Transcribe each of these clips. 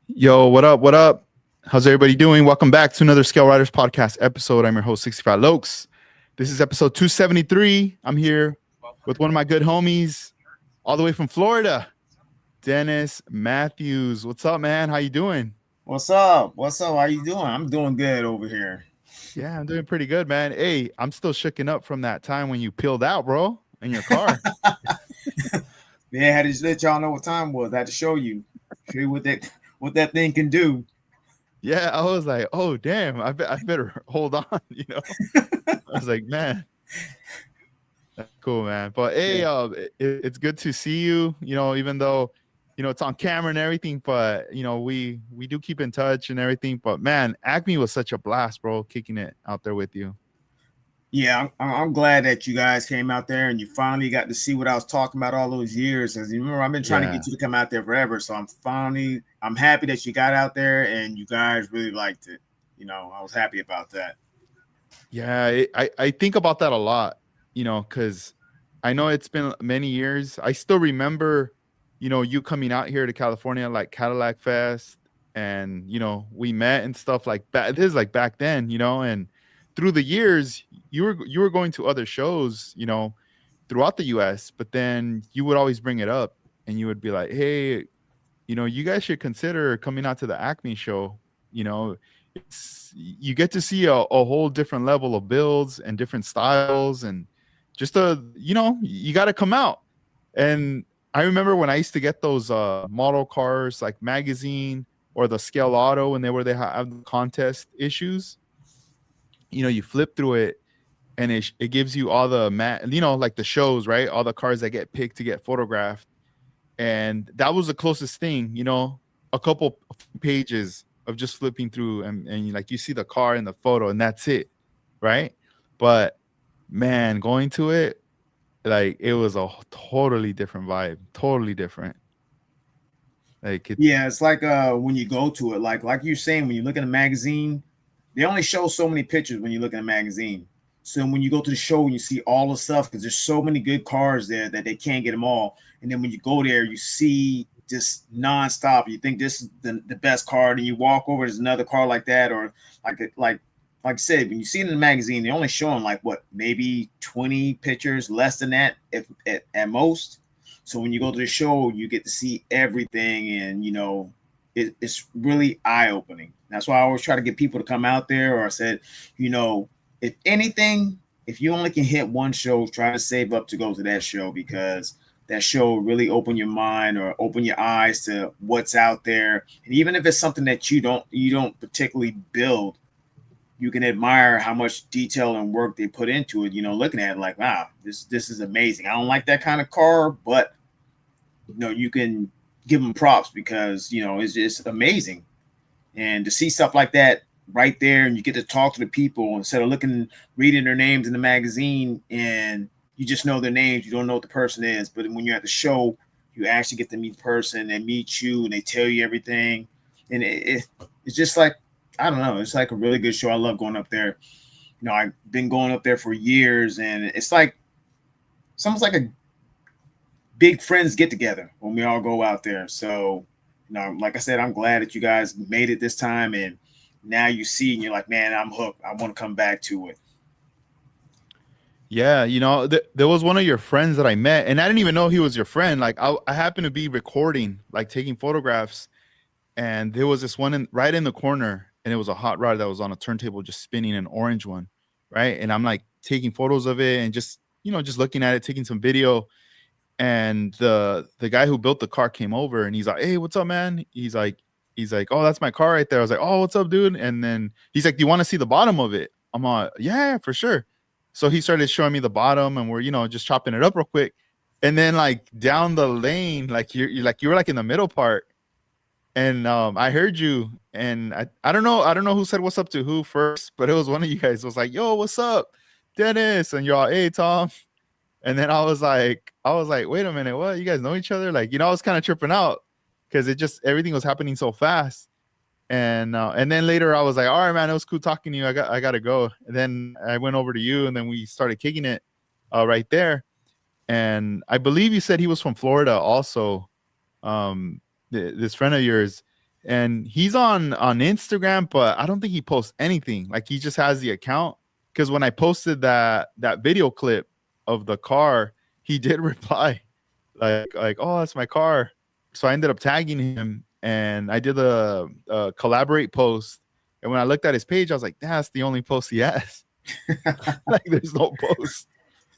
Yo, what up? What up? How's everybody doing? Welcome back to another Scale Riders podcast episode. I'm your host, 65 Lokes. This is episode 273. I'm here with one of my good homies, all the way from Florida, Dennis Matthews. What's up, man? How you doing? What's up? What's up? How you doing? I'm doing good over here. Yeah, I'm doing pretty good, man. Hey, I'm still shooken up from that time when you peeled out, bro, in your car. Yeah, I had to let y'all know what time it was. I had to show you what that thing can do. Yeah, I was like, oh, damn, I better hold on, I was like, man, that's cool, man. But Yeah. hey, it's good to see you. Even though it's on camera and everything, but we do keep in touch and everything. But man, Acme was such a blast, bro. Kicking it out there with you. Yeah, I'm glad that you guys came out there and you finally got to see what I was talking about all those years. As you remember, I've been trying to Yeah, get you to come out there forever. So I'm happy that you got out there and you guys really liked it. I was happy about that. yeah. I think about that a lot. Because I know it's been many years. I still remember, you coming out here to California, like Cadillac Fest, and we met and stuff like that. This is like back then, and through the years, you were going to other shows, throughout the U.S., but then you would always bring it up, and you would be like, "Hey, you guys should consider coming out to the Acme show." You get to see a whole different level of builds and different styles, and just you got to come out. And I remember when I used to get those model cars like magazine or the Scale Auto when they have the contest issues. You flip through it and it gives you all the like the shows, right? All the cars that get picked to get photographed, and that was the closest thing, a couple pages of just flipping through, and like you see the car in the photo and that's it, right? But man, going to it, like it was a totally different vibe, totally different. Like it's Yeah, it's like when you go to it, like you're saying, when you look at a magazine, they only show so many pictures when you look at a magazine. So when you go to the show and you see all the stuff, because there's so many good cars there that they can't get them all. And then when you go there, you see just nonstop. You think this is the best car, and you walk over, there's another car like that, or like I said, when you see it in the magazine, they only showing like what, maybe 20 pictures, less than that, if at most. So when you go to the show, you get to see everything, and it's really eye opening. That's why I always try to get people to come out there. Or I said, if anything, if you only can hit one show, try to save up to go to that show, because that show really open your mind or open your eyes to what's out there. And even if it's something that you don't particularly build, you can admire how much detail and work they put into it. Looking at it like, wow, this is amazing. I don't like that kind of car, but you can give them props, because it's just amazing. And to see stuff like that right there, and you get to talk to the people instead of reading their names in the magazine, and you just know their names, you don't know what the person is. But when you're at the show, you actually get to meet the person, they meet you, and they tell you everything. And it's just like, I don't know, it's like a really good show. I love going up there. I've been going up there for years, and it's almost like a big friends get together when we all go out there. So, like I said, I'm glad that you guys made it this time, and now you see and you're like, man, I'm hooked. I want to come back to it. Yeah, there was one of your friends that I met, and I didn't even know he was your friend. Like I happened to be recording, like taking photographs, and there was this one right in the corner, and it was a hot rod that was on a turntable just spinning, an orange one, right? And I'm like taking photos of it and just looking at it, taking some video. And the guy who built the car came over, and he's like, "Hey, what's up, man?" He's like, "Oh, that's my car right there." I was like, "Oh, what's up, dude?" And then he's like, "Do you want to see the bottom of it?" I'm like, "Yeah, for sure." So he started showing me the bottom, and we're just chopping it up real quick. And then like down the lane, like you were like in the middle part, and I heard you, and I don't know who said what's up to who first, but it was one of you guys. It was like, "Yo, what's up, Dennis?" And you're all, "Hey, Tom." And then I was like, wait a minute, what? You guys know each other? Like, I was kind of tripping out because everything was happening so fast. And then later I was like, all right, man, it was cool talking to you. I gotta go. And then I went over to you, and then we started kicking it right there. And I believe you said he was from Florida also. Um, this friend of yours, and he's on Instagram, but I don't think he posts anything. Like he just has the account. Because when I posted that video clip of the car, he did reply like oh, that's my car. So I ended up tagging him, and I did a collaborate post. And when I looked at his page, I was like, that's the only post he has. Like there's no post.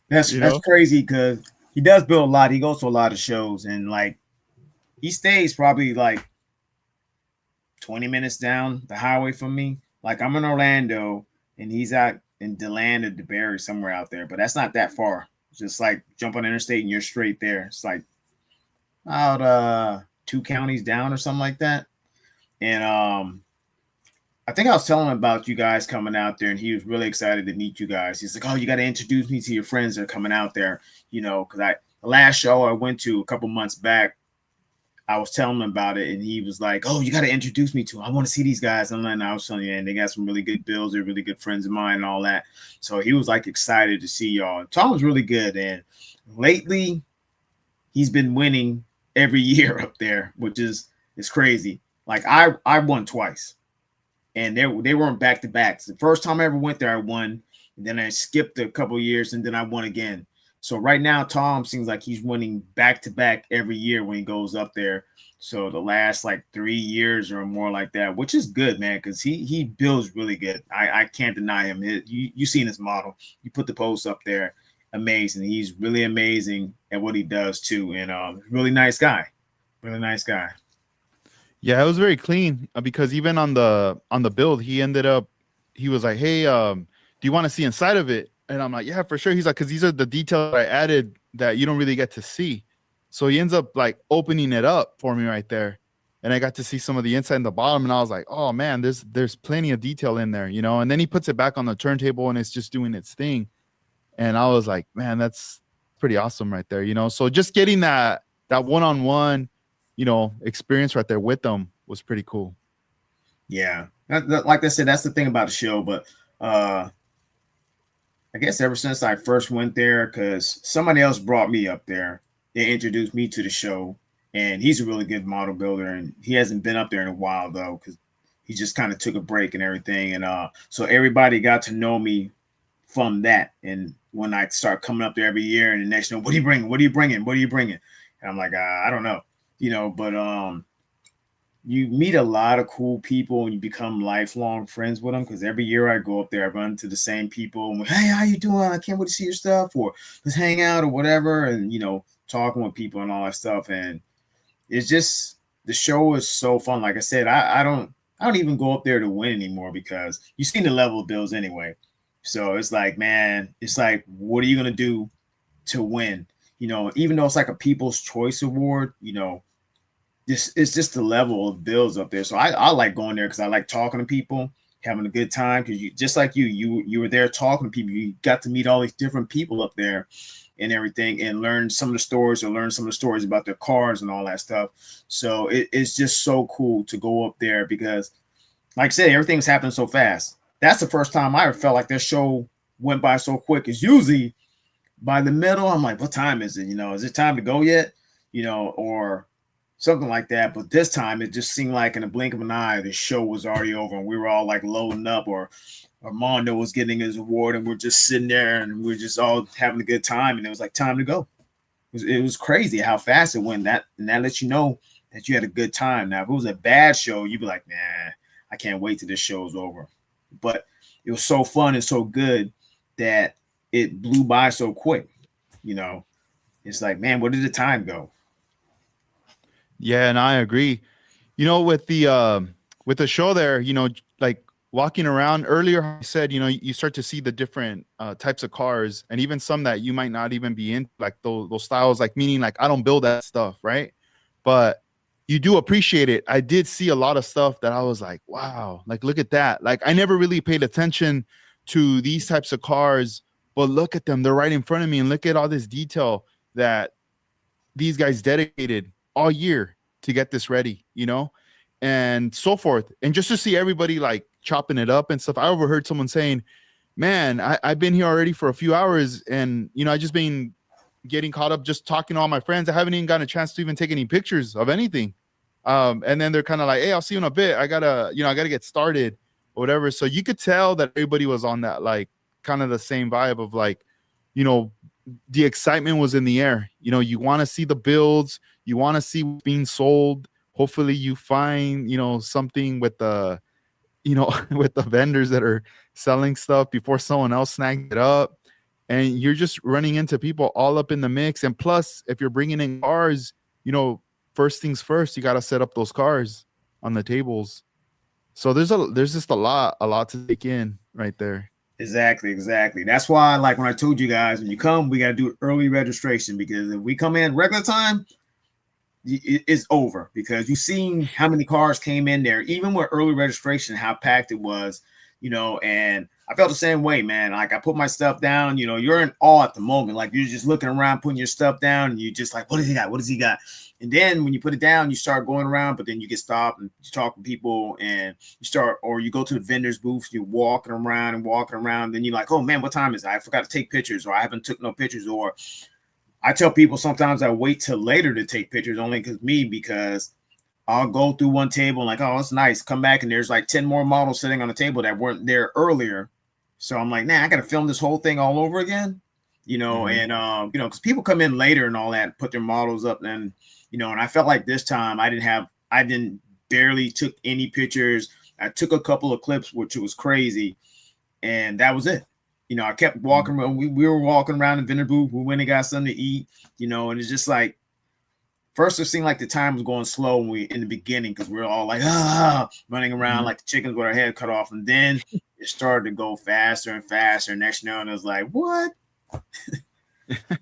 That's crazy because he does build a lot. He goes to a lot of shows, and like he stays probably like 20 minutes down the highway from me. Like I'm in Orlando, and he's out in DeLand or DeBerry, somewhere out there, but that's not that far. It's just like jump on the interstate and you're straight there. It's like about 2 counties down or something like that. And I think I was telling him about you guys coming out there, and he was really excited to meet you guys. He's like, oh, you got to introduce me to your friends that are coming out there, because the last show I went to a couple months back, I was telling him about it, and he was like, oh, you got to introduce me to them. I want to see these guys. And then I was telling you, and they got some really good builds. They're really good friends of mine and all that. So he was like excited to see y'all. Tom was really good. And lately he's been winning every year up there, which is crazy. Like I won twice, and they weren't back to back. The first time I ever went there, I won. And then I skipped a couple of years, and then I won again. So right now, Tom seems like he's winning back to back every year when he goes up there. So the last like 3 years or more like that, which is good, man, because he builds really good. I can't deny him. You seen his model. You put the post up there. Amazing. He's really amazing at what he does too. And really nice guy. Really nice guy. Yeah, it was very clean because even on the build, he was like, hey, do you want to see inside of it? And I'm like, yeah, for sure. He's like, because these are the details I added that you don't really get to see. So he ends up like opening it up for me right there. And I got to see some of the inside and the bottom. And I was like, oh man, there's plenty of detail in there, And then he puts it back on the turntable and it's just doing its thing. And I was like, man, that's pretty awesome right there, So just getting that one-on-one, experience right there with them was pretty cool. Yeah. Like I said, that's the thing about the show. But I guess ever since I first went there, because somebody else brought me up there, they introduced me to the show, and he's a really good model builder, and he hasn't been up there in a while though, because he just kind of took a break and everything, and so everybody got to know me from that. And when I start coming up there every year, and the next, what are you bringing? What are you bringing? What are you bringing? And I'm like, I don't know, but you meet a lot of cool people and you become lifelong friends with them, because every year I go up there, I run into the same people. And hey, how you doing? I can't wait to see your stuff, or let's hang out or whatever. And, talking with people and all that stuff. And it's just, the show is so fun. Like I said, I don't even go up there to win anymore, because you've seen the level of bills anyway. So it's like, man, it's like, what are you going to do to win? Even though it's like a People's Choice Award, it's just the level of bills up there. So I like going there because I like talking to people, having a good time. Because you, just like you were there talking to people. You got to meet all these different people up there and everything, and learn some of the stories about their cars and all that stuff. So it's just so cool to go up there because, like I said, everything's happening so fast. That's the first time I ever felt like this show went by so quick. It's usually by the middle, I'm like, what time is it? Is it time to go yet? Or something like that. But this time it just seemed like in a blink of an eye, the show was already over and we were all like loading up, or Armando was getting his award and we're just sitting there and we're just all having a good time. And it was like time to go. It was crazy how fast it went. And that lets you know that you had a good time. Now, if it was a bad show, you'd be like, nah, I can't wait till this show's over. But it was so fun and so good that it blew by so quick. It's like, man, where did the time go? Yeah, and I agree. With the show there, like walking around earlier, I said, you start to see the different types of cars, and even some that you might not even be in, like those styles, like meaning like I don't build that stuff, right? But you do appreciate it. I did see a lot of stuff that I was like, wow, like look at that. Like I never really paid attention to these types of cars, but look at them. They're right in front of me, and look at all this detail that these guys dedicated all year to get this ready, and so forth. And just to see everybody like chopping it up and stuff. I overheard someone saying, man, I've been here already for a few hours, and I just been getting caught up just talking to all my friends. I haven't even gotten a chance to even take any pictures of anything. And then they're kind of like, hey, I'll see you in a bit. I gotta get started or whatever. So you could tell that everybody was on that, like, kind of the same vibe of like, the excitement was in the air. You want to see the builds, you want to see what's being sold. Hopefully you find, something with the, with the vendors that are selling stuff before someone else snags it up. And you're just running into people all up in the mix. And plus, if you're bringing in cars, first things first, you got to set up those cars on the tables. So there's just a lot to take in right there. Exactly. That's why, like when I told you guys, when you come, we got to do early registration, because if we come in regular time, it's over, because you've seen how many cars came in there, even with early registration, how packed it was, and I felt the same way, man. Like I put my stuff down, you're in awe at the moment. Like you're just looking around, putting your stuff down, and you just like, what does he got? What does he got? And then when you put it down, you start going around, but then you get stopped and you talk to people, and or you go to the vendors booths, you're walking around. Then you're like, oh man, what time is it? I forgot to take pictures, or I haven't took no pictures. Or I tell people sometimes I wait till later to take pictures, only because I'll go through one table and like, oh, it's nice. Come back and there's like 10 more models sitting on the table that weren't there earlier. So I'm like, nah, I got to film this whole thing all over again, and because people come in later and all that, put their models up, and and I felt like this time I didn't barely took any pictures. I took a couple of clips, which was crazy, and that was it. I kept walking around. We were walking around the vendor booth. We went and got something to eat, and it's just like, first, it seemed like the time was going slow when in the beginning, because we were all like, running around like the chickens with our head cut off. And then it started to go faster and faster. Next thing you know, it was like, what?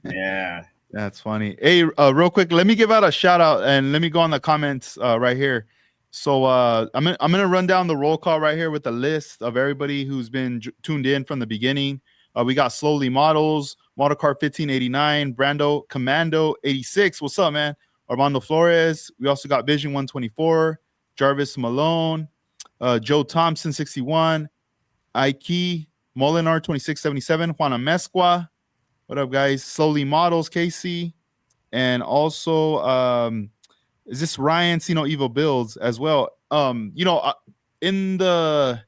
Yeah. That's funny. Hey, real quick, let me give out a shout out and let me go on the comments right here. So I'm gonna run down the roll call right here with a list of everybody who's been tuned in from the beginning. We got Slowly Models, Model Car 1589, Brando Commando 86. What's up, man? Armando Flores. We also got Vision 124, Jarvis Malone, Joe Thompson 61, Ike Molinar 2677, Juana Mesqua. What up, guys? Slowly Models, Casey, and also is this Ryan Sino Evil Builds as well? In the,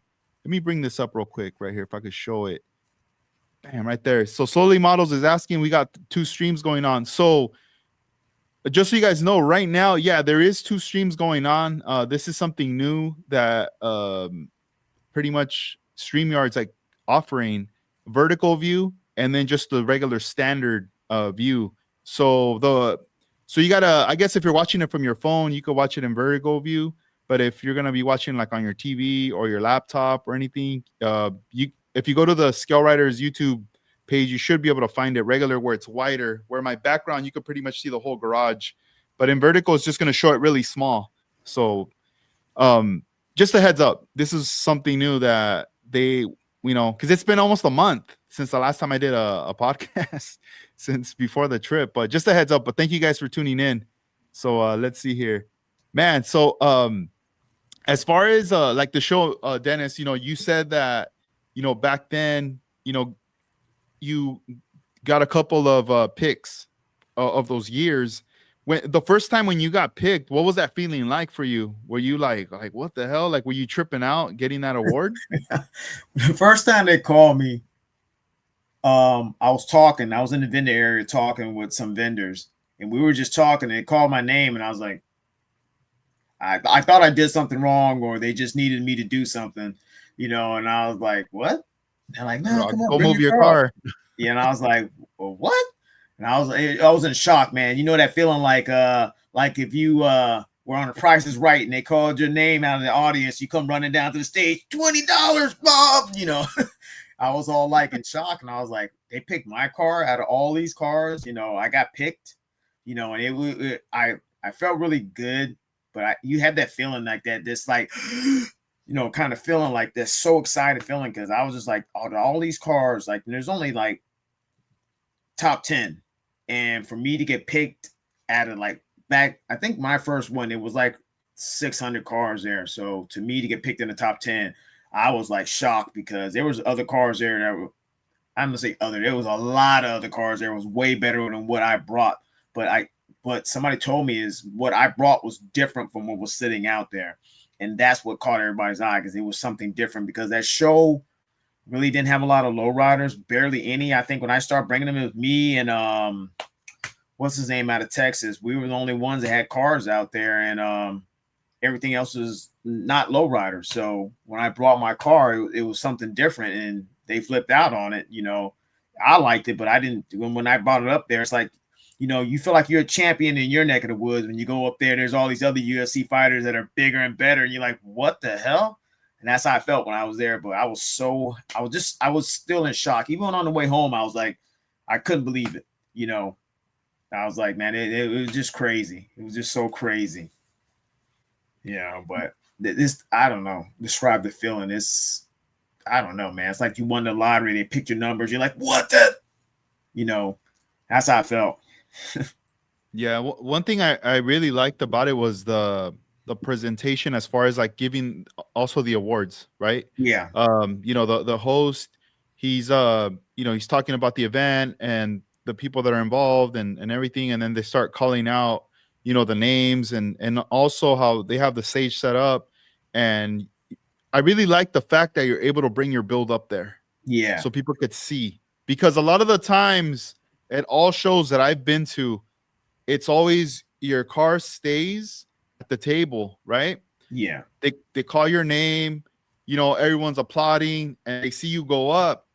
let me bring this up real quick right here if I could show it. Bam, right there. So Slowly Models is asking. We got 2 streams going on. So just so you guys know, right now, yeah, there is 2 streams going on. This is something new that pretty much StreamYard's like offering vertical view and then just the regular standard view. So you gotta, I guess if you're watching it from your phone, you could watch it in vertical view. But if you're gonna be watching like on your TV or your laptop or anything, if you go to the Scale Riders YouTube page, you should be able to find it regular where it's wider, where my background, you could pretty much see the whole garage. But in vertical, it's just going to show it really small. So just a heads up, this is something new that they, because it's been almost a month since the last time I did a podcast since before the trip, but just a heads up. But thank you guys for tuning in. So let's see here, man. So as far as like the show, Dennis, you said that, back then, you got a couple of picks of those years. When the first time when you got picked, what was that feeling like for you? Were you like what the hell? Like, were you tripping out getting that award? The first time they called me, I was in the vendor area talking with some vendors, and we were just talking, and they called my name, and I was like, I thought I did something wrong, or they just needed me to do something, and I was like, what? They're like, no, come on, go move your car. Yeah, and I was like, well, what? And I was in shock, man. You know that feeling like if you were on The Price is Right and they called your name out of the audience, you come running down to the stage, $20, Bob. I was all like in shock, and I was like, they picked my car out of all these cars. I got picked. And I felt really good, but you had that feeling like that, this like. Kind of feeling like this, so excited feeling, because I was just like, all these cars, like there's only like top 10, and for me to get picked out of like back, I think my first one, it was like 600 cars there. So to me to get picked in the top 10, I was like shocked, because there was other cars there that were, I'm gonna say other, there was a lot of other cars there was way better than what I brought, but but somebody told me is what I brought was different from what was sitting out there. And that's what caught everybody's eye because it was something different because that show really didn't have a lot of lowriders, barely any. I think when I started bringing them, it was me and what's his name out of Texas. We were the only ones that had cars out there, and everything else was not lowriders. So when I brought my car, it was something different, and they flipped out on it. You know, I liked it, but I didn't. When I brought it up there, it's like, you know, you feel like you're a champion in your neck of the woods. When you go up there, there's all these other UFC fighters that are bigger and better, and you're like, what the hell? And that's how I felt when I was there. But I was still in shock. Even on the way home, I was like, I couldn't believe it. You know, I was like, man, it was just crazy. It was just so crazy. Yeah, but this, I don't know, describe the feeling. It's, I don't know, man. It's like you won the lottery. They picked your numbers. You're like, what the, you know, that's how I felt. Yeah, one thing I really liked about it was the presentation as far as like giving also the awards, right? Yeah. You know, the host, he's you know, he's talking about the event and the people that are involved and everything, and then they start calling out, you know, the names and also how they have the stage set up. And I really like the fact that you're able to bring your build up there Yeah. so people could see, because a lot of the times at all shows that I've been to, it's always your car stays at the table, right? Yeah. They call your name, you know, everyone's applauding and they see you go up.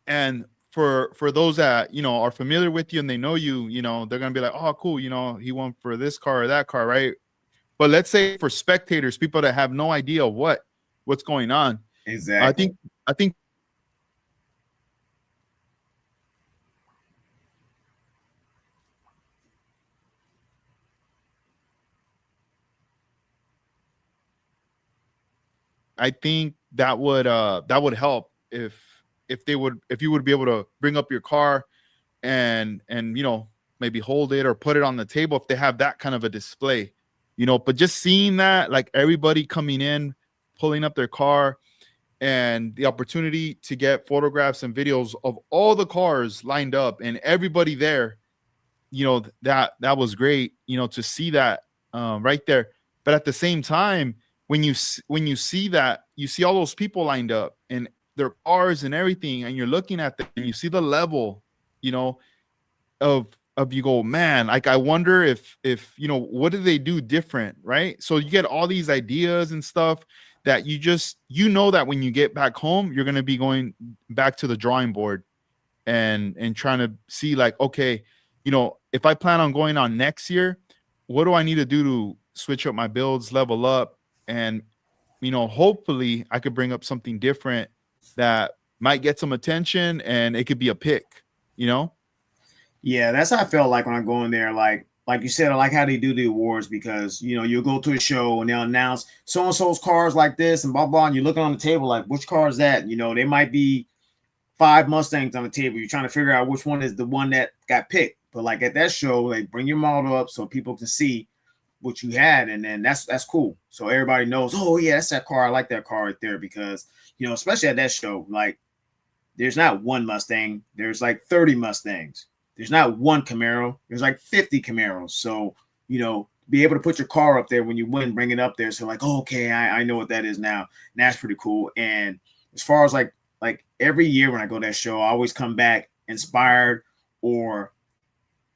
And for those that, you know, are familiar with you and they know you, you know, they're gonna be like, oh, cool, you know, he won for this car or that car, right? But let's say for spectators, people that have no idea what's going on, Exactly. I think that would help if they would, if you would be able to bring up your car and you know, maybe hold it or put it on the table if they have that kind of a display, you know. But just seeing that, like everybody coming in, pulling up their car, and the opportunity to get photographs and videos of all the cars lined up and everybody there, you know, that was great, you know, to see that right there. But at the same time, when you see that, you see all those people lined up and their cars and everything, and you're looking at them and you see the level, you know, of you go, man, like I wonder if you know, what do they do different, right? So you get all these ideas and stuff that you just, you know, that when you get back home, you're gonna be going back to the drawing board and trying to see like, okay, you know, if I plan on going on next year, what do I need to do to switch up my builds, level up, and you know, hopefully I could bring up something different that might get some attention and it could be a pick, you know? Yeah, that's how I felt like when I go in there. Like you said, I like how they do the awards because you know you'll go to a show and they'll announce so and so's cars like this and blah blah, and you're looking on the table like which car is that? You know, they might be 5 Mustangs on the table. You're trying to figure out which one is the one that got picked. But like at that show, they bring your model up so people can see what you had, and then that's cool. So everybody knows, oh yeah, that's that car. I like that car right there because you know, especially at that show, like there's not one Mustang, there's like 30 Mustangs. There's not one Camaro, there's like 50 Camaros. So, you know, be able to put your car up there when you win, bring it up there. So, like, oh, okay, I know what that is now. And that's pretty cool. And as far as like every year when I go to that show, I always come back inspired or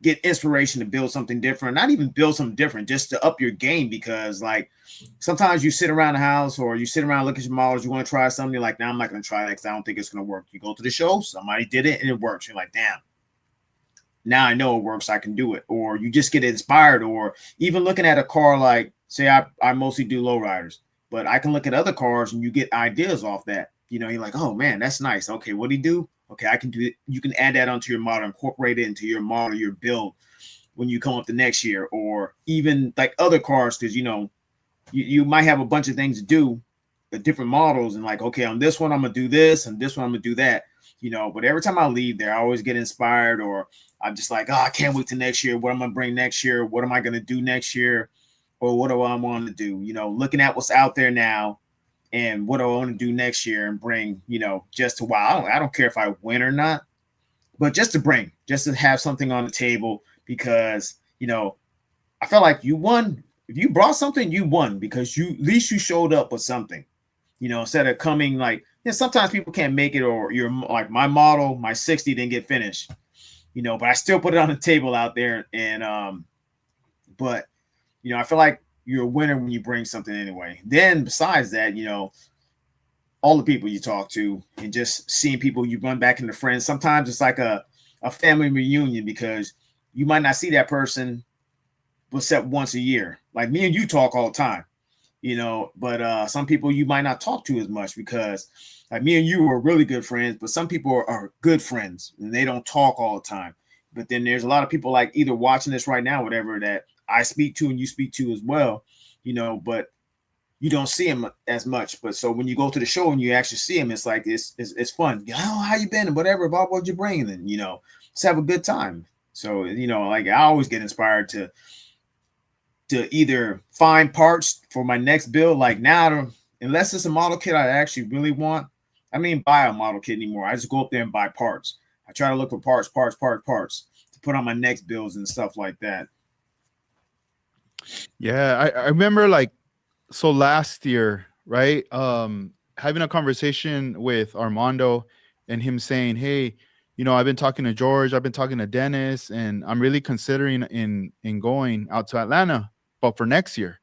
get inspiration to build something different, not even build something different, just to up your game. Because like sometimes you sit around the house or you sit around looking at your models, you want to try something, you're like, now I'm not going to try that because I don't think it's going to work. You go to the show, somebody did it and it works. You're like, damn, now I know it works, I can do it. Or you just get inspired, or even looking at a car, like say I mostly do lowriders, but I can look at other cars and you get ideas off that. You know, you're like, oh man, that's nice. Okay, what do you do? Okay, I can do it. You can add that onto your model, incorporate it into your model, your build when you come up the next year, or even like other cars, because you know, you might have a bunch of things to do, the different models, and like, okay, on this one I'm gonna do this, and this one I'm gonna do that, you know. But every time I leave there, I always get inspired, or I'm just like, oh, I can't wait to next year. What am I gonna bring next year? What am I gonna do next year? Or what do I want to do? You know, looking at what's out there now and what do I want to do next year and bring, you know, just to wow. I don't care if I win or not, but just to bring, just to have something on the table because you know, I felt like you won. If you brought something, you won because you at least you showed up with something. Instead of coming like sometimes people can't make it, or you're like my model, my 60 didn't get finished. But I still put it on the table out there, and but I feel like you're a winner when you bring something anyway. Then besides that, all the people you talk to and just seeing people you run back into friends. Sometimes it's like a family reunion because you might not see that person except once a year. Like me and you talk all the time, but some people you might not talk to as much because like me and you are really good friends, but some people are good friends and they don't talk all the time. But then there's a lot of people like either watching this right now, whatever, that I speak to and you speak to as well, but you don't see him as much. But so when you go to the show and you actually see him, it's like it's fun. Oh, how you been and whatever, about what you bringing, and just have a good time. So like I always get inspired to either find parts for my next build. Like now, unless it's a model kit I actually really want, I mean buy a model kit anymore. I just go up there and buy parts. I try to look for parts to put on my next builds and stuff like that. Yeah, I remember like so last year, right? Having a conversation with Armando and him saying, "Hey, I've been talking to George, I've been talking to Dennis, and I'm really considering in going out to Atlanta, but for next year."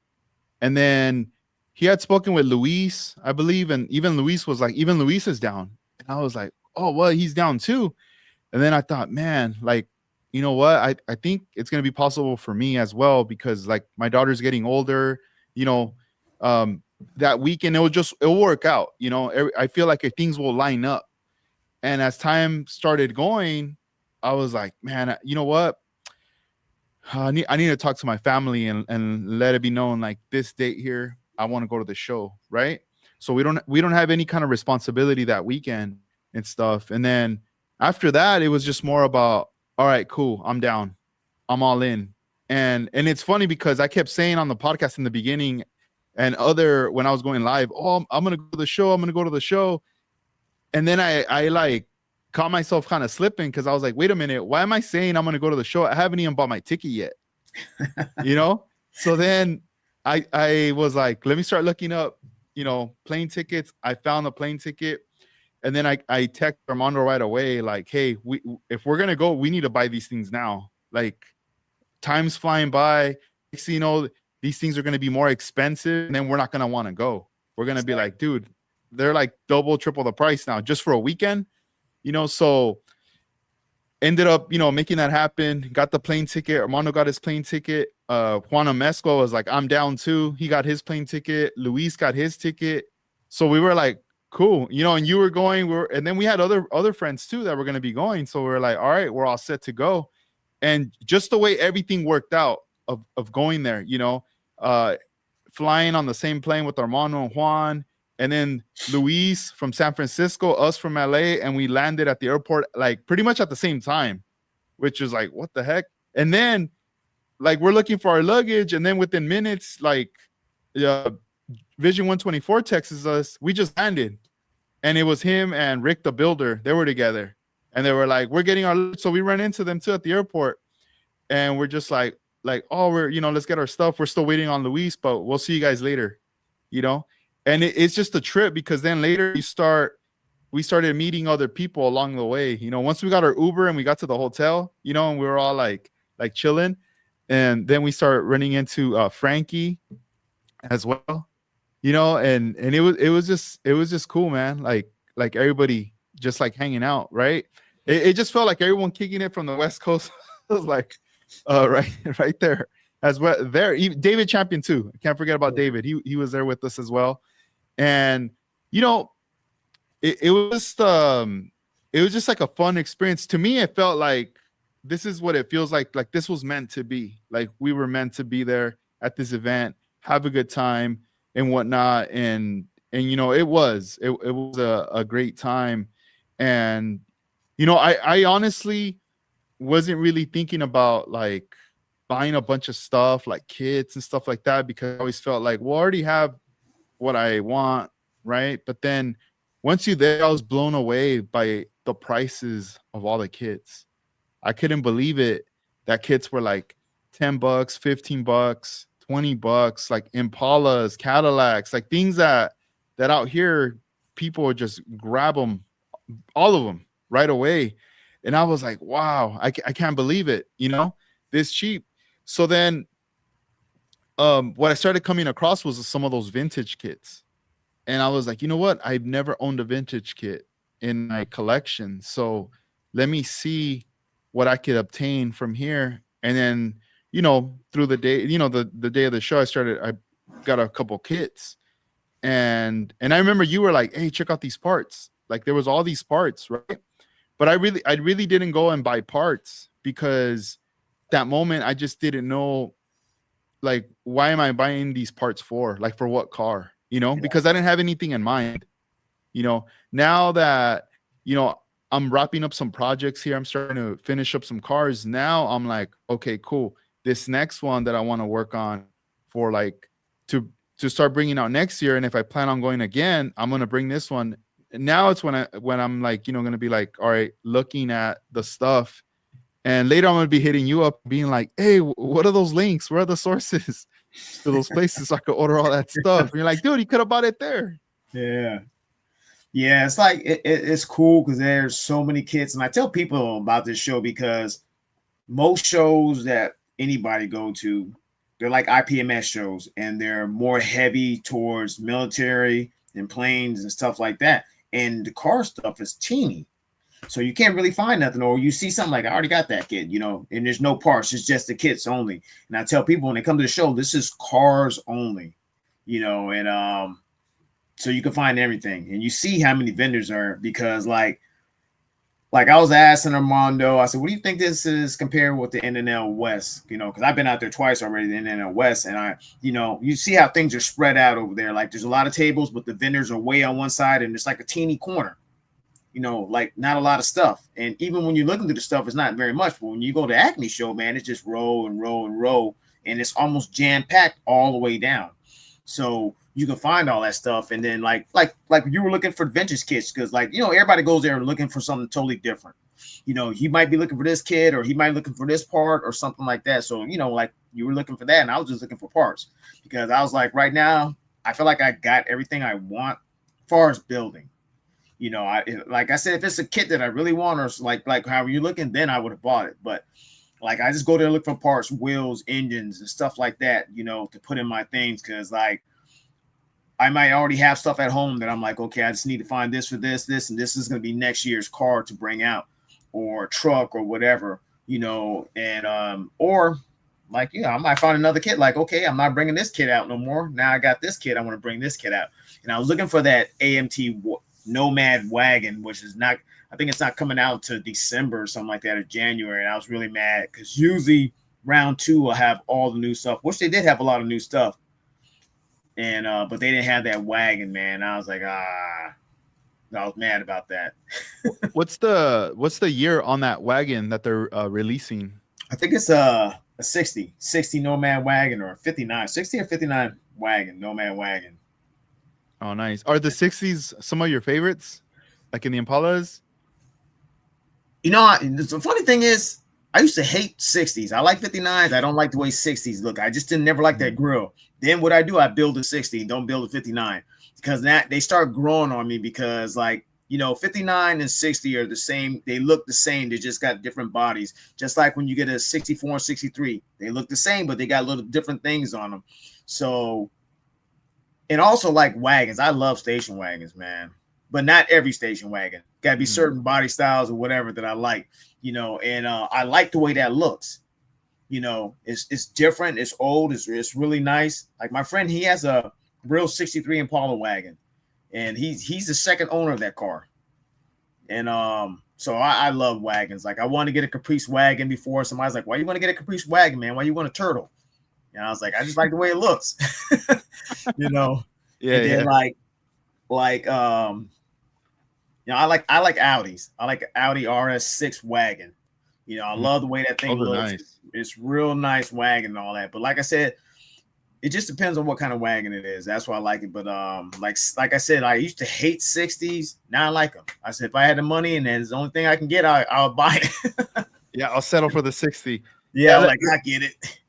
And then he had spoken with Luis, I believe, and even Luis was like, even Luis is down. And I was like, oh, well, he's down too. And then I thought, man, like, you know what? I think it's going to be possible for me as well because like my daughter's getting older, you know, um, that weekend it'll work out. I feel like if things will line up. And as time started going, I was like, man, you know what? I need to talk to my family and let it be known like this date here, I want to go to the show, right? So we don't have any kind of responsibility that weekend and stuff. And then after that, it was just more about, all right, cool, I'm down, I'm all in. And it's funny because I kept saying on the podcast in the beginning and when I was going live, oh, I'm gonna go to the show, I'm gonna go to the show. And then I like caught myself kind of slipping because I was like, wait a minute, why am I saying I'm going to go to the show? I haven't even bought my ticket yet, So then I was like, let me start looking up, plane tickets. I found a plane ticket. And then I text Armando right away, like, hey, if we're going to go, we need to buy these things now. Like time's flying by. These things are going to be more expensive and then we're not going to want to go. We're going to be like, dude, they're like double, triple the price now just for a weekend, so ended up, making that happen. Got the plane ticket. Armando got his plane ticket. Juan Amezcua was like, I'm down too. He got his plane ticket. Luis got his ticket. So we were like, cool, and you were going, and then we had other friends too that were going to be going. So we were like, all right, we're all set to go. And just the way everything worked out of going there, flying on the same plane with Armando and Juan, and then Luis from San Francisco, us from LA, and we landed at the airport like pretty much at the same time, which was like, what the heck? And then like we're looking for our luggage, and then within minutes, like Vision 124 texts us, we just landed. And it was him and Rick the Builder. They were together. And they were like, we're getting our luggage. So we ran into them too at the airport. And we're just like, oh, we're, let's get our stuff. We're still waiting on Luis, but we'll see you guys later, And it's just a trip because then later we started meeting other people along the way. Once we got our Uber and we got to the hotel, and we were all like chilling. And then we started running into Frankie as well, and it was just cool, man. Like everybody just like hanging out, right? It just felt like everyone kicking it from the West Coast. It was like right there as well. There, David Champion too. I can't forget about David. He was there with us as well. And it was just like a fun experience. To me, it felt like this is what it feels like. Like this was meant to be. Like we were meant to be there at this event, have a good time and whatnot. And it was a great time. And I honestly wasn't really thinking about like buying a bunch of stuff like kits and stuff like that because I always felt like, well, I already have what I want, right? But then once you're there, I was blown away by the prices of all the kits. I couldn't believe it that kits were like $10, $15, $20, like Impalas, Cadillacs, like things that out here people would just grab them, all of them right away. And I was like, wow, I can't believe it, this cheap. So then what I started coming across was some of those vintage kits. And I was like, you know what? I've never owned a vintage kit in my collection. So let me see what I could obtain from here. And then, through the day, the day of the show, I got a couple kits. And I remember you were like, hey, check out these parts. Like there was all these parts, right? But I really didn't go and buy parts because that moment I just didn't know, like, why am I buying these parts for? Like, for what car? Because I didn't have anything in mind. Now that, I'm wrapping up some projects here, I'm starting to finish up some cars. Now I'm like, okay, cool. This next one that I want to work on for like to start bringing out next year. And if I plan on going again, I'm going to bring this one. And now it's when I'm like, going to be like, all right, looking at the stuff. And later I'm going to be hitting you up being like, hey, what are those links? Where are the sources to those places so I could order all that stuff? And you're like, dude, you could have bought it there. Yeah. Yeah, it's like it's cool because there's so many kits. And I tell people about this show because most shows that anybody go to, they're like IPMS shows, and they're more heavy towards military and planes and stuff like that. And the car stuff is teeny. So you can't really find nothing, or you see something like, I already got that kit, and there's no parts. It's just the kits only. And I tell people when they come to the show, this is cars only, and so you can find everything. And you see how many vendors are, because like I was asking Armando, I said, what do you think this is compared with the NNL West? Because I've been out there twice already, the NNL West, and you see how things are spread out over there. Like there's a lot of tables, but the vendors are way on one side, and it's like a teeny corner. Like not a lot of stuff. And even when you look into the stuff, it's not very much. But when you go to Acme show, man, it's just row and row and row, and it's almost jam-packed all the way down. So you can find all that stuff. And then like you were looking for vintage kits, because everybody goes there looking for something totally different. He might be looking for this kit, or he might be looking for this part or something like that. So, like you were looking for that, and I was just looking for parts, because I was like, right now, I feel like I got everything I want as far as building. Like I said, if it's a kit that I really want, or like how you're looking, then I would have bought it. But like I just go there, look for parts, wheels, engines, and stuff like that, to put in my things, because like I might already have stuff at home that I'm like, okay, I just need to find this for this, and this is going to be next year's car to bring out, or truck, or whatever, and or like, I might find another kit. Like, okay, I'm not bringing this kit out no more. Now I got this kit, I want to bring this kit out. And I was looking for that AMT Nomad wagon, which is not, I think it's not coming out until December or something like that, or January. And I was really mad because usually round 2 will have all the new stuff, which they did have a lot of new stuff. And but they didn't have that wagon, man. I was like, I was mad about that. What's the year on that wagon that they're releasing? I think it's a 60 Nomad wagon, or 59, 60 or 59 wagon, Nomad wagon. Oh, nice. Are the 60s some of your favorites, like in the Impalas? The funny thing is, I used to hate 60s. I like 59s. I don't like the way 60s look. I just didn't never like that grill. Then what I do, I build a 60, don't build a 59, because that they start growing on me, because 59 and 60 are the same. They look the same. They just got different bodies. Just like when you get a 64 and 63, they look the same, but they got little different things on them. So, and also like wagons. I love station wagons, man, but not every station wagon. Got to be certain body styles or whatever that I like, and I like the way that looks. It's different. It's old. It's really nice. Like my friend, he has a real 63 Impala wagon, and he's the second owner of that car. And so I love wagons. Like I wanted to get a Caprice wagon before. Somebody's like, why you want to get a Caprice wagon, man? Why you want a Turtle? And I was like, I just like the way it looks. Yeah. And then I like Audis. I like Audi RS6 wagon. I love the way that thing looks. Nice. It's real nice wagon and all that. But like I said, it just depends on what kind of wagon it is. That's why I like it. But like I said, I used to hate 60s. Now I like them. I said, if I had the money and it's the only thing I can get, I'll buy it. Yeah, I'll settle for the 60. Yeah, I get it.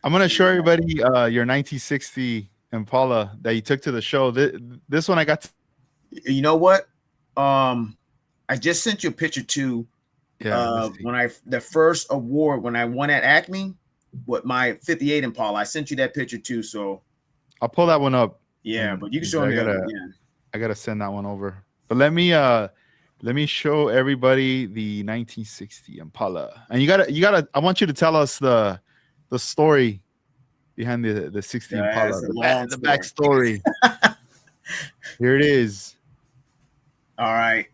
I'm gonna show everybody your 1960 Impala that you took to the show. This one I got. You know what? I just sent you a picture too. Yeah, let's see. When the first award when I won at Acme with my 58 Impala, I sent you that picture too. So I'll pull that one up. yeah, And but you can show me the other. Yeah. I gotta send that one over. But let me show everybody the 1960 Impala. And you gotta I want you to tell us the story behind the 60 Yeah, Impala, it's a long the story. backstory. Here it is. All right.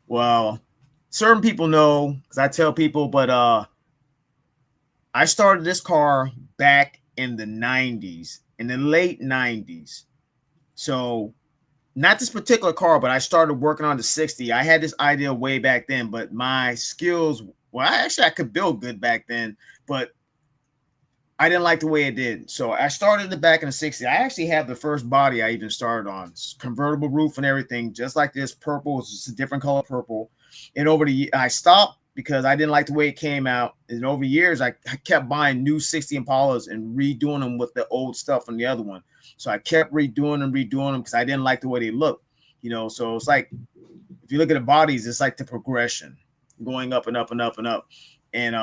Well, certain people know because I tell people, but I started this car back in the 90s, in the late 90s. So not this particular car, but I started working on the 60. I had this idea way back then, but my skills, well, I could build good back then, but I didn't like the way it did. So I started it back in the 60s. I actually have the first body I even started on. It's convertible roof and everything, just like this. Purple, it's just a different color purple. And over the I stopped because I didn't like the way it came out. And over years, I kept buying new 60 Impalas and redoing them with the old stuff from the other one. So I kept redoing them because I didn't like the way they looked. So it's like if you look at the bodies, it's like the progression going up and up and up and up. And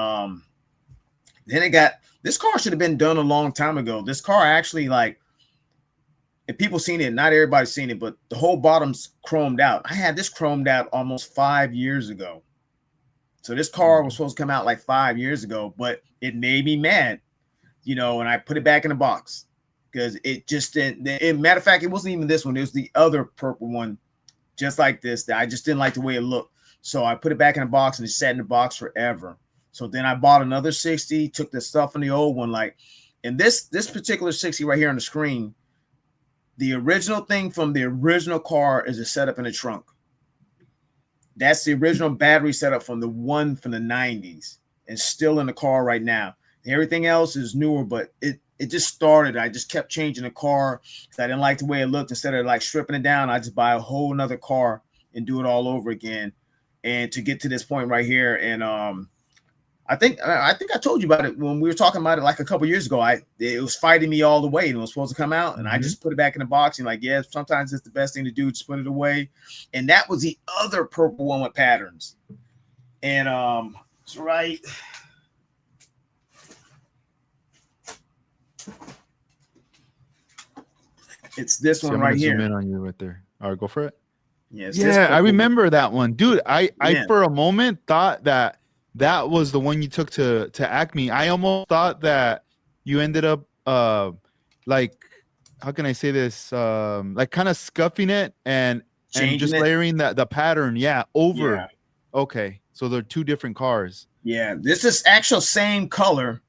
then this car should have been done a long time ago. This car actually, like, if people seen it, not everybody's seen it, but the whole bottom's chromed out. I had this chromed out almost 5 years ago. So this car was supposed to come out like 5 years ago, but it made me mad, and I put it back in the box because it just didn't. Matter of fact, it wasn't even this one. It was the other purple one, just like this, that I just didn't like the way it looked. So I put it back in the box and it sat in the box forever. So then I bought another 60, took the stuff from the old one. And this particular 60 right here on the screen, the original thing from the original car is a setup in the trunk. That's the original battery setup from the one from the 90s and still in the car right now. Everything else is newer, but it just started. I just kept changing the car because I didn't like the way it looked. Instead of like stripping it down, I just buy a whole nother car and do it all over again. And to get to this point right here, and I think I told you about it when we were talking about it like a couple years ago. It was fighting me all the way, and it was supposed to come out, and I just put it back in the box. And like, yeah, sometimes it's the best thing to do, just put it away. And that was the other purple one with patterns. And it's right. It's this one right here. Zoom in on you right there. All right, go for it. Yes. Yeah, I remember that one, dude. I for a moment thought that was the one you took to Acme. I almost thought that you ended up like, how can I say this? Like kind of scuffing it and just layering the pattern, over. Yeah. Okay, so they're two different cars. Yeah, this is actual same color,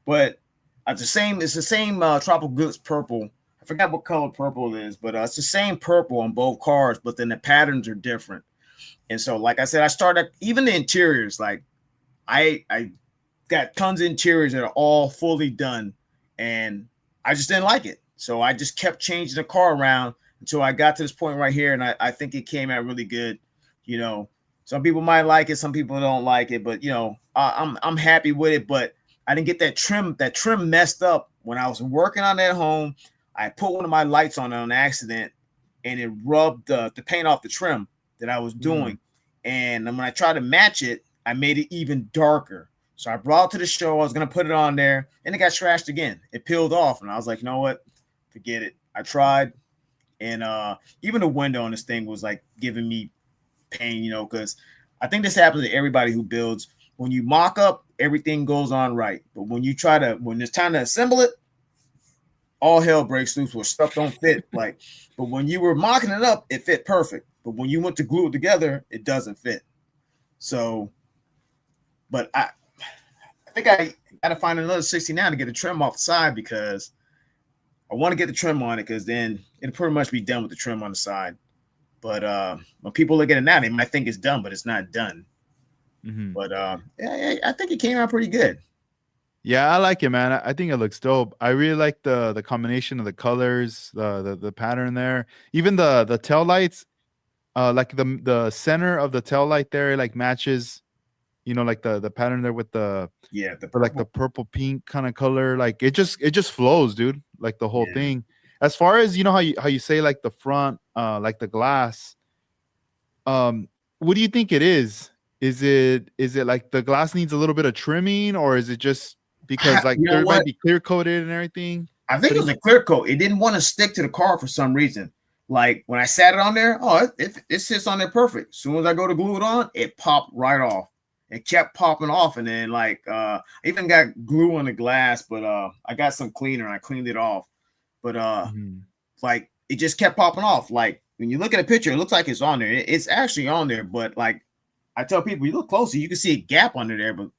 but it's the same Tropical Goods purple. I forgot what color purple it is, but it's the same purple on both cars, but then the patterns are different. And so, like I said, I started even the interiors. Like I got tons of interiors that are all fully done, and I just didn't like it. So I just kept changing the car around until I got to this point right here, and I think it came out really good. Some people might like it, some people don't like it, but I'm happy with it. But I didn't get that trim. That trim messed up when I was working on that home. I put one of my lights on accident, and it rubbed the paint off the trim that I was doing. And when I tried to match it, I made it even darker. So I brought it to the show. I was going to put it on there, and it got scratched again. It peeled off, and I was like, you know what? Forget it. I tried, and even the window on this thing was like giving me pain, because I think this happens to everybody who builds. When you mock up, everything goes on right. But when it's time to assemble it, all hell breaks loose where stuff don't fit. But when you were mocking it up, it fit perfect. But when you went to glue it together, it doesn't fit. So, but I think I got to find another 60 now to get a trim off the side because I want to get the trim on it because then it'll pretty much be done with the trim on the side. But when people look at it now, they might think it's done, but it's not done. But I think it came out pretty good. Yeah, I like it, man. I think it looks dope. I really like the combination of the colors, the pattern there. Even the tail lights, like the center of the tail light there, like matches, You know, like the pattern there with the Yeah, the or like the purple. purple pink kind of color. Like it just flows, dude. Like the whole Yeah. thing. As far as you know how you say like the front, like the glass. Um, what do you think it is? Is it like the glass needs a little bit of trimming, or is it just because like You know there might what? be clear coated and everything? I think What it do you was a think? clear coat. It didn't want to stick to the car for some reason. Like when I sat it on there, oh, it sits on there perfect. As soon as I go to glue it on, it popped right off. It kept popping off, and then like I even got glue on the glass, but I got some cleaner and I cleaned it off. But Mhm. like it just kept popping off. Like when you look at a picture, it looks like it's on there. It's actually on there, but like I tell people, you look closer, you can see a gap under there, but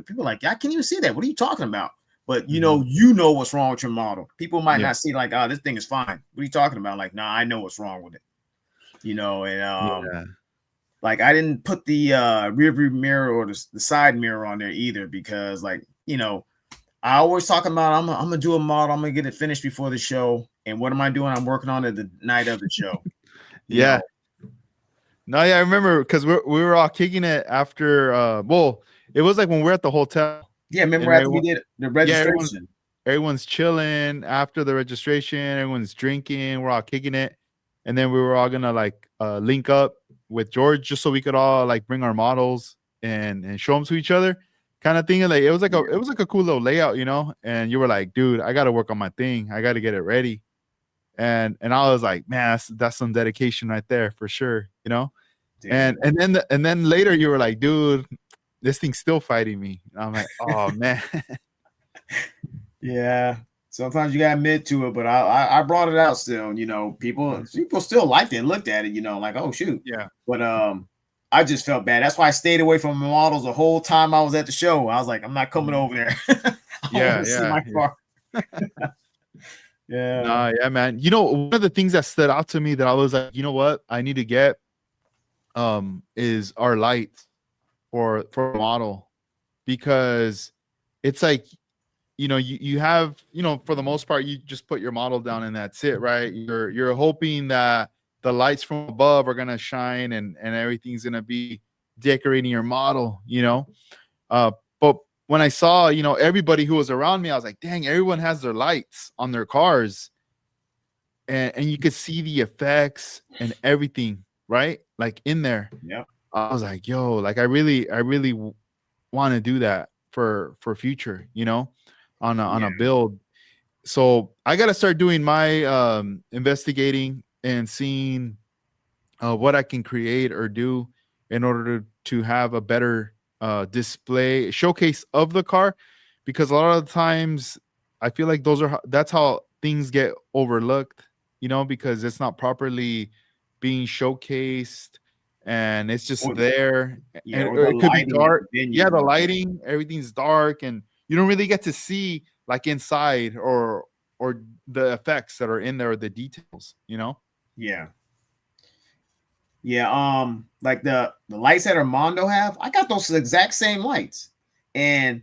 people are like, I can't even see that. What are you talking about? But Mhm. you know what's wrong with your model. People might Yeah. not see like, oh, this thing is fine. What are you talking about? Like, nah, I know what's wrong with it. And Yeah. like I didn't put the rear view mirror or the side mirror on there either because like, I always talk about I'm gonna do a model, I'm gonna get it finished before the show. And what am I doing? I'm working on it the night of the show. You Yeah. know, No, yeah, I remember because we were all kicking it after. Well, it was like when we are at the hotel yeah, and remember after we everyone, did the yeah, registration. everyone's chilling after the registration. Everyone's drinking. We're all kicking it, and then we were all gonna like link up with George just so we could all like bring our models and show them to each other, kind of thing. And like Yeah. it was like a cool little layout, you know. And you were like, dude, I got to work on my thing. I got to get it ready. And I was like, man, that's some dedication right there for sure, you know. Yeah. And then later you were like, dude, this thing's still fighting me. And I'm like, oh man. Yeah. Sometimes you gotta admit to it, but I brought it out still. People still liked it, looked at it, like oh shoot. Yeah. But I just felt bad. That's why I stayed away from the models the whole time I was at the show. I was like, I'm not coming Mhm. over there. I want Yeah, to see yeah, my car. Yeah. nah, yeah, man. You know, one of the things that stood out to me that I was like, you know what, I need to get is our lights for a model because it's like, you know, you have, you know, for the most part, you just put your model down and that's it, right? You're hoping that the lights from above are gonna shine and everything's gonna be decorating your model, you know. But when I saw, you know, everybody who was around me, I was like, dang, everyone has their lights on their cars, and you could see the effects and everything, right? Like in there. Yep. I was like, yo, like I really want to do that for future, you know, on Yeah. a build. So I got to start doing my investigating and seeing what I can create or do in order to have a better display showcase of the car, because a lot of the times I feel like that's how things get overlooked, you know, because it's not properly being showcased and it's just Or there, yeah, and or or the it could be lighting at dark. the venue. Yeah, the lighting, everything's dark, and you don't really get to see like inside or the effects that are in there, or the details, you know. Yeah. Yeah, like the lights that Armando have, I got those exact same lights. And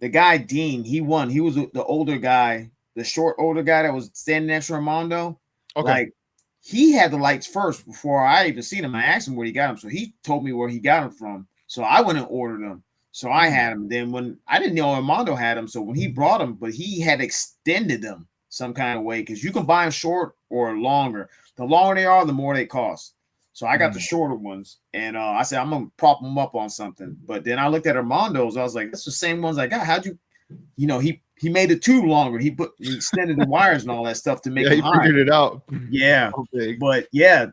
the guy Dean, he won. He was the older guy, the short older guy that was standing next to Armando. Okay. Like he had the lights first before I even seen him. I asked him where he got them, so he told me where he got them from. So I went and ordered them. So I Mm. had them. Then when I didn't know Armando had them, so when he brought them, but he had extended them some kind of way because you can buy them short or longer. The longer they are, the more they cost. So I got the Mhm. shorter ones, and I said I'm gonna prop them up on something. But then I looked at Armando's. I was like, "That's the same ones I got. How'd you, he made it too longer. He extended the wires and all that stuff to make Yeah, them he high. figured it out. Yeah, So big. but yeah,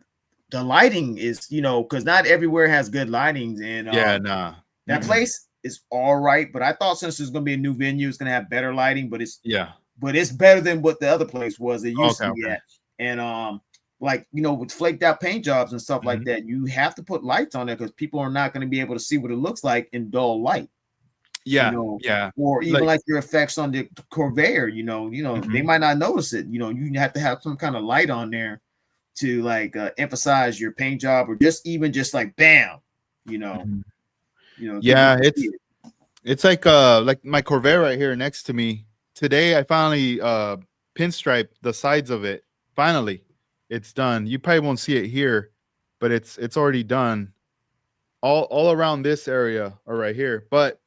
the lighting is because not everywhere has good lightings, and Yeah, nah. that Mm-mm. place is all right. But I thought since there's gonna be a new venue, it's gonna have better lighting. Yeah. But it's better than what the other place was. It used to Okay, be okay. at, and like with flaked out paint jobs and stuff like Mhm. that, you have to put lights on there because people are not going to be able to see what it looks like in dull light. You Yeah, know, yeah. or even Like like your effects on the Corvair. They mhm, might not notice it. You have to have some kind of light on there to like emphasize your paint job, or just like bam. You know, mhm. people Yeah, can see it. it's like my Corvair right here next to me. Today I finally pinstriped the sides of it. Finally. It's done. You probably won't see it here, but it's already done. all around this area or right here. But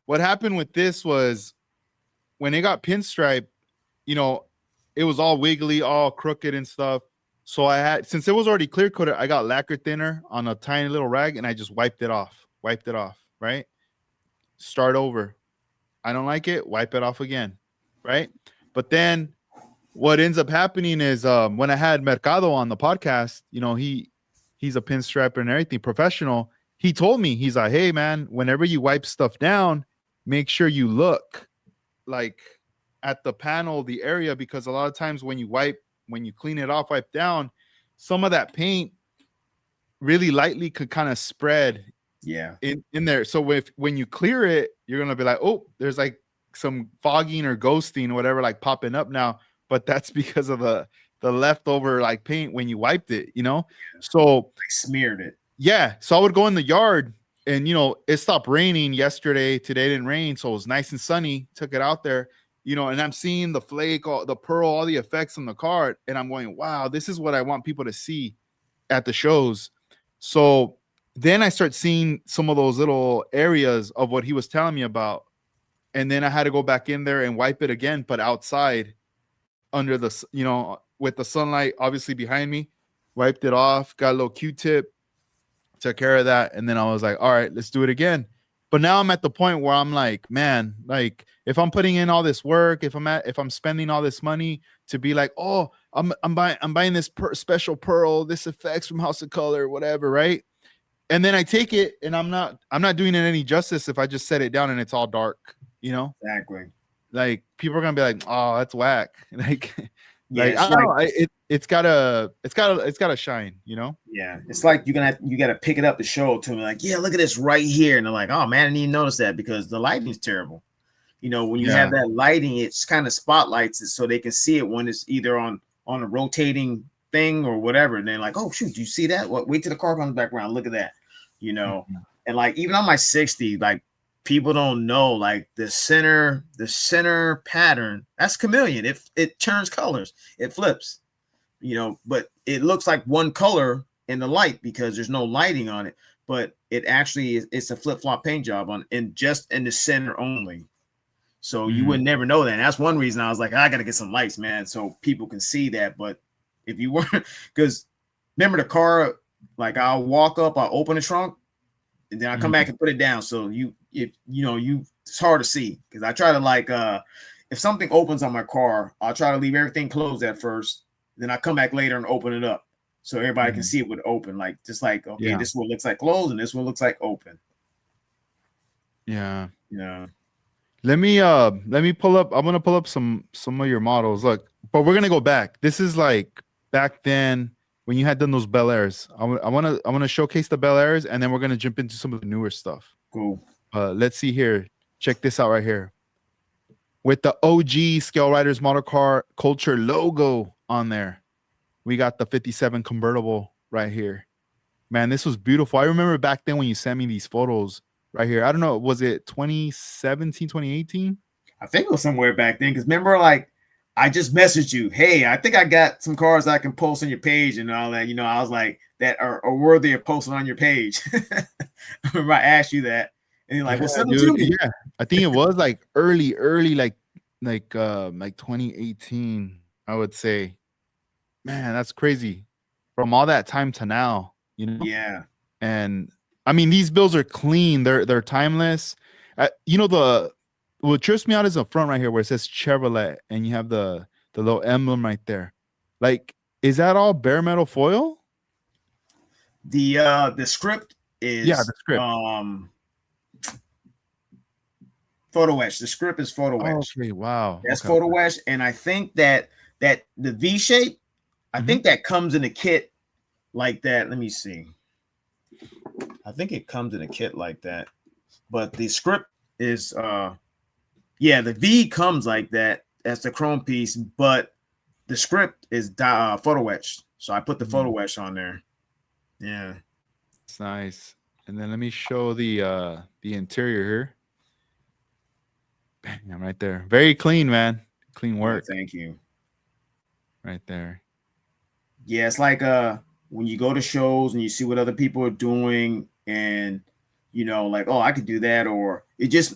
what happened with this was when it got pinstripe, you know, it was all wiggly, all crooked and stuff. So I had, since it was already clear coated, I got lacquer thinner on a tiny little rag and I just wiped it off. Right? Start over. I don't like it, wipe it off again. Right? But then what ends up happening is when I had Mercado on the podcast, you know, he's a pinstriper and everything, professional. He told me, he's like, hey man, whenever you wipe stuff down, make sure you look like at the panel, the area, because a lot of times when you clean it off, wipe down, some of that paint really lightly could kind of spread in there. So when you clear it, you're gonna be like, oh, there's like some fogging or ghosting or whatever like popping up now, but that's because of the leftover like paint when you wiped it, you know. So I smeared it. Yeah, so I would go in the yard and you know it stopped raining yesterday, today didn't rain, so it was nice and sunny. Took it out there, you know, and I'm seeing the flake, all the pearl, all the effects on the card, and I'm going, wow, this is what I want people to see at the shows. So then I start seeing some of those little areas of what he was telling me about, and then I had to go back in there and wipe it again, but outside under the, you know, with the sunlight obviously behind me, wiped it off, got a little Q-tip, took care of that, and then I was like, all right, let's do it again. But now I'm at the point where I'm like, man, like if I'm putting in all this work, if I'm spending all this money to be like, oh, I'm buying this special pearl, this effects from House of Color, whatever, right? And then I take it and I'm not doing it any justice if I just set it down and it's all dark, you know? Exactly. Like people are gonna be like, oh, that's whack. Like, Yeah, like I don't know. It's gotta shine, you know? Yeah, it's like you gotta pick it up to show it to me. Like, yeah, look at this right here, and they're like, oh man, I didn't even notice that because the lighting's terrible. You know, when you have that lighting, it's kind of spotlights it so they can see it when it's either on a rotating thing or whatever. And they're like, oh shoot, do you see that? What? Wait till the car comes back around. Look at that. You know, and like even on my 60, like people don't know like the center pattern. That's chameleon. It turns colors, it flips. You know, but it looks like one color in the light because there's no lighting on it, but it actually it's a flip-flop paint job on and just in the center only. So you would never know that. And that's one reason I was like, I gotta get some lights, man, so people can see that. But if you weren't, because remember the car, like I'll walk up, I'll open the trunk, and then I come back and put it down. So it's hard to see because I try to like if something opens on my car, I'll try to leave everything closed at first. Then I come back later and open it up so everybody can see it with open. Like just like, okay, this one looks like closed and this one looks like open. Yeah. Yeah. Let me pull up. I'm gonna pull up some of your models. Look, but we're gonna go back. This is like back then when you had done those Bel Airs. I wanna showcase the Bel Airs and then we're gonna jump into some of the newer stuff. Cool. Let's see here. Check this out right here. With the OG Scale Riders Model Car Culture logo on there. We got the 57 convertible right here. Man, this was beautiful. I remember back then when you sent me these photos right here. I don't know, was it 2017, 2018? I think it was somewhere back then because remember, like I just messaged you, hey, I think I got some cars I can post on your page and all that. You know, I was like, that are worthy of posting on your page. I remember I asked you that, and you're like, well, send them to me. Yeah, I think it was like early, like 2018, I would say. Man, that's crazy. From all that time to now, you know? Yeah. And I mean, these bills are clean. They're timeless. You know, what trips me out is the front right here where it says Chevrolet and you have the little emblem right there. Like, is that all bare metal foil? The script is the script. Photo etch. The script is photo etch. Okay, wow. That's photo etch, and I think that the V shape, I think that comes in a kit like that. Let me see. I think it comes in a kit like that, but the script is the V comes like that. That's the chrome piece, but the script is photo etched. So I put the photo etch on there. Yeah, it's nice. And then let me show the interior here. Bam, right there. Very clean, man. Clean work. Oh, thank you. Right there. Yeah, it's like when you go to shows and you see what other people are doing, and like, oh, I could do that, or it just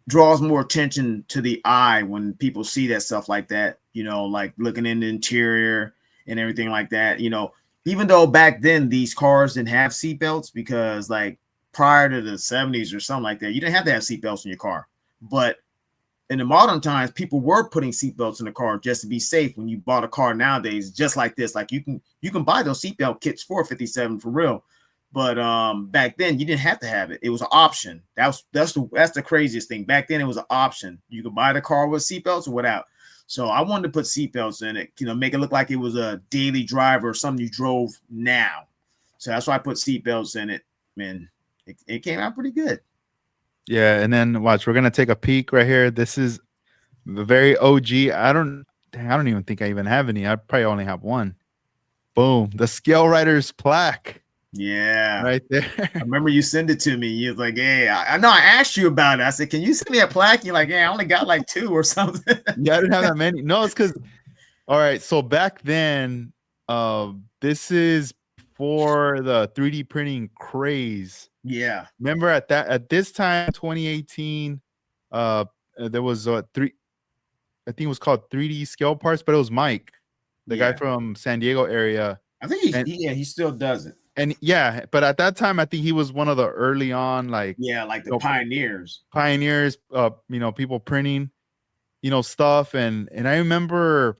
draws more attention to the eye when people see that stuff like that, like looking in the interior and everything like that. Even though back then these cars didn't have seatbelts, because like prior to the 70s or something like that, you didn't have to have seatbelts in your car. But in the modern times, people were putting seatbelts in the car just to be safe. When you bought a car nowadays, just like this, like you can buy those seatbelt kits for 57 for real. But back then you didn't have to have it. It was an option. That's the craziest thing. Back then it was an option. You could buy the car with seatbelts or without. So I wanted to put seatbelts in it, make it look like it was a daily drive or something you drove now. So that's why I put seatbelts in it. Man, it came out pretty good. Yeah, and then watch, we're gonna take a peek right here. This is the very OG. I don't even think I even have any. I probably only have one. Boom, the Scale Riders plaque. Yeah, right there. I remember you sent it to me. You was like, "Hey, I know I asked you about it." I said, "Can you send me a plaque?" You're like, "Yeah, I only got like 2 or something." Yeah, I didn't have that many. No, it's because, all right. So back then, this is before the 3D printing craze. Yeah. Remember at this time, 2018, there was I think it was called 3D Scale Parts, but it was Mike, the guy from San Diego area. I think he still does it. And yeah, but at that time, I think he was one of the early on, like the pioneers, people printing, stuff. And I remember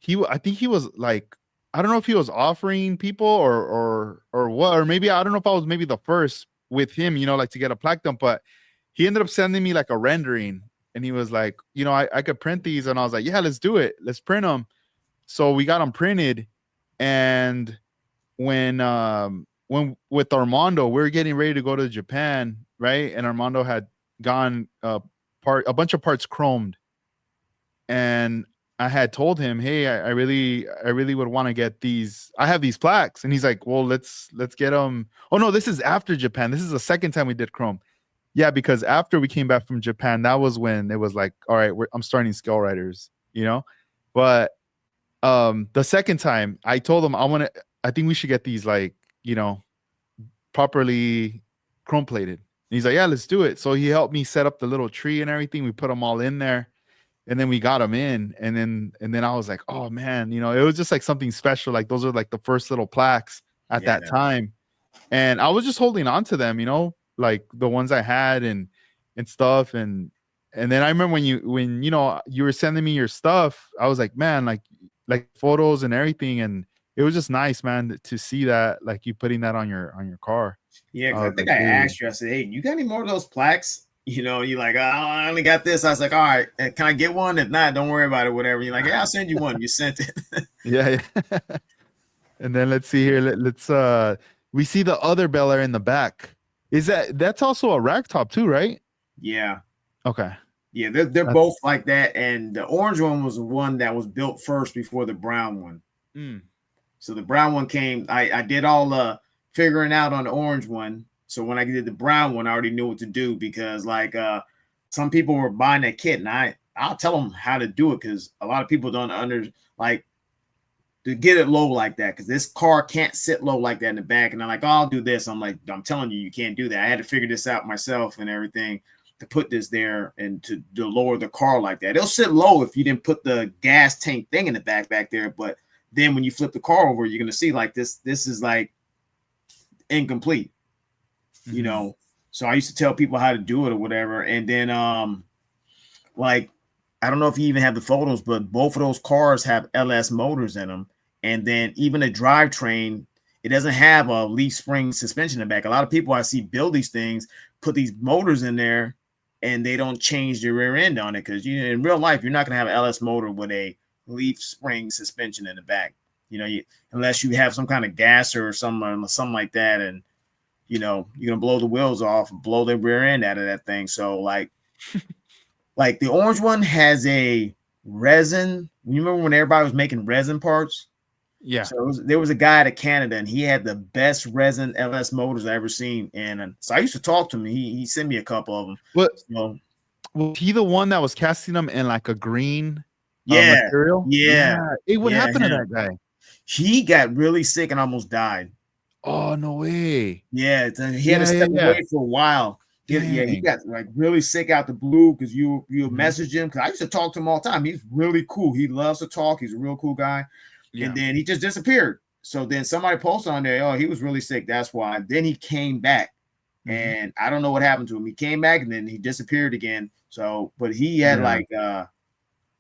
I think he was like, I don't know if he was offering people or what, or maybe, I don't know if I was maybe the first with him, like to get a plaque done, but he ended up sending me like a rendering, and he was like, I could print these. And I was like, yeah, let's do it. Let's print them. So we got them printed. And when with Armando, we were getting ready to go to Japan, right? And Armando had gone a bunch of parts chromed, and I had told him, hey, I really would want to get these. I have these plaques. And he's like, well, let's get them. Oh no, this is after Japan. This is the second time we did chrome. Yeah, because after we came back from Japan, that was when it was like, all right, I'm starting Scale Riders, but the second time I told him, I think we should get these like, properly chrome plated. And he's like, yeah, let's do it. So he helped me set up the little tree and everything. We put them all in there, and then we got them in. And then I was like, oh man, it was just like something special. Like those are like the first little plaques at that time. And I was just holding on to them, like the ones I had and stuff. And then I remember when you were sending me your stuff, I was like, man, like photos and everything. And it was just nice, man, to see that, like you putting that on your car. Yeah, because I think I asked you, I said, hey, you got any more of those plaques? You're like, oh, I only got this. I was like, all right, can I get one? If not, don't worry about it, whatever. You're like, yeah, I'll send you one. You sent it. Yeah. And then let's see here. Let's we see the other Bel Air in the back. That's also a rack top too, right? Yeah. Okay. Yeah, they're both like that. And the orange one was the one that was built first before the brown one. So the brown one came, I did all the figuring out on the orange one. So when I did the brown one, I already knew what to do, because like some people were buying that kit, and I'll tell them how to do it, because a lot of people don't to get it low like that, because this car can't sit low like that in the back. And I'm like, oh, I'll do this. I'm like, I'm telling you, you can't do that. I had to figure this out myself and everything to put this there and to lower the car like that. It'll sit low if you didn't put the gas tank thing in the back there, but then when you flip the car over, you're going to see like this is like incomplete, So I used to tell people how to do it or whatever. And then like, I don't know if you even have the photos, but both of those cars have LS motors in them. And then even a drivetrain, it doesn't have a leaf spring suspension in the back. A lot of people I see build these things, put these motors in there, and they don't change the rear end on it, because in real life, you're not going to have an LS motor with a leaf spring suspension in the back, unless you have some kind of gasser or something like that, and you're gonna blow the wheels off and blow the rear end out of that thing. So like the orange one has a resin. You remember when everybody was making resin parts? Yeah. So there was a guy out of Canada, and he had the best resin LS motors I ever seen. And so I used to talk to him. He sent me a couple of them. What? Was he the one that was casting them in like a green? Material? Yeah. Hey, what happened to that guy? He got really sick and almost died. Oh, no way. Yeah, he had to Yeah, yeah, step yeah. away for a while. He Dang. got like really sick out the blue because you Mhm. message him because I used to talk to him all the time. He's really cool. He loves to talk. He's a real cool guy. And Yeah. then he just disappeared. So then somebody posted on there, oh, he was really sick. That's why. Then he came back, Mhm. and I don't know what happened to him. He came back and then he disappeared again. So, but he had Yeah. like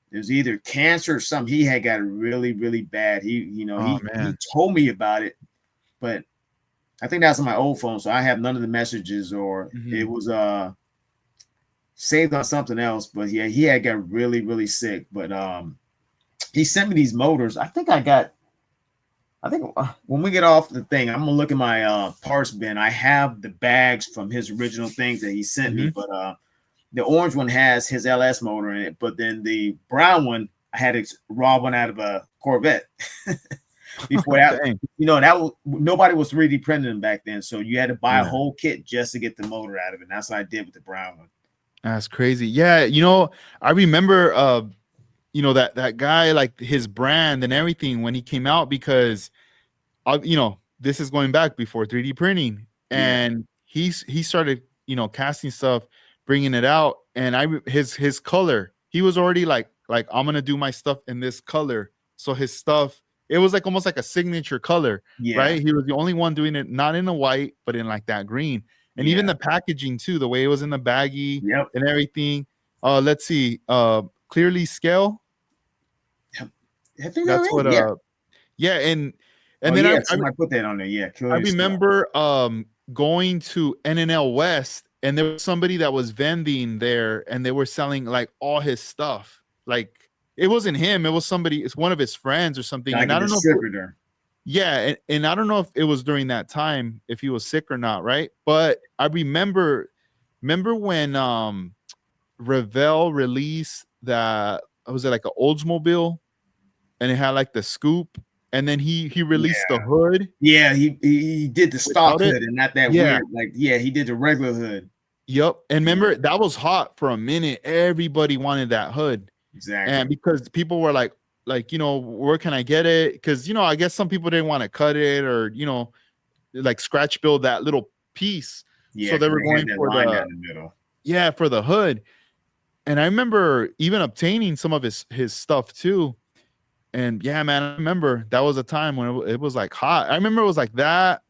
it was either cancer or something. He had got it really, really bad. Oh, He man. told me about it, but I think that's on my old phone, so I have none of the messages, or it Mhm. was saved on something else. But yeah, he had got really, really sick. But he sent me these motors. I think when we get off the thing, I'm gonna look at my parts bin. I have the bags from his original things that he sent me, Mhm. but the orange one has his LS motor in it, but then the brown one I had to rob one out of a Corvette. Before that, Dang. nobody was 3D printing them back then, so you had to buy a Yeah. whole kit just to get the motor out of it. And that's what I did with the brown one. That's crazy. Yeah, I remember that guy, like his brand and everything when he came out, because this is going back before 3D printing, Yeah, and he started casting stuff, bringing it out, and his color, he was already like I'm gonna do my stuff in this color. So his stuff, it was like almost like a signature color, yeah, right? He was the only one doing it, not in a white, but in like that green, and even yeah, the packaging too, the way it was in the baggie yep. and everything. Let's see, clearly scale. I think that That's was what it. Yeah. yeah, Oh and then yeah, I somebody put that on there. Yeah, I clearly scale. remember going to NNL West, and there was somebody that was vending there, and they were selling like all his stuff. Like it wasn't him, it was somebody, it's one of his friends or something. Like And a I don't know if, distributor. yeah, and I don't know if it was during that time, if he was sick or not, right? But I remember when Revell released that, was it like an Oldsmobile, and it had like the scoop, and then he released the Yeah, hood yeah. He did the stock without it. hood and not that Yeah. weird. Like yeah, he did the regular hood. Yep. And Yeah, remember, that was hot for a minute. Everybody wanted that hood. And exactly. because people were like, where can I get it? Because, I guess some people didn't want to cut it, or, like scratch build that little piece. Yeah, So they because were they had going that for line down the middle. for the hood. And I remember even obtaining some of his stuff too. And yeah, man, I remember that was a time when it was like hot. I remember it was like that.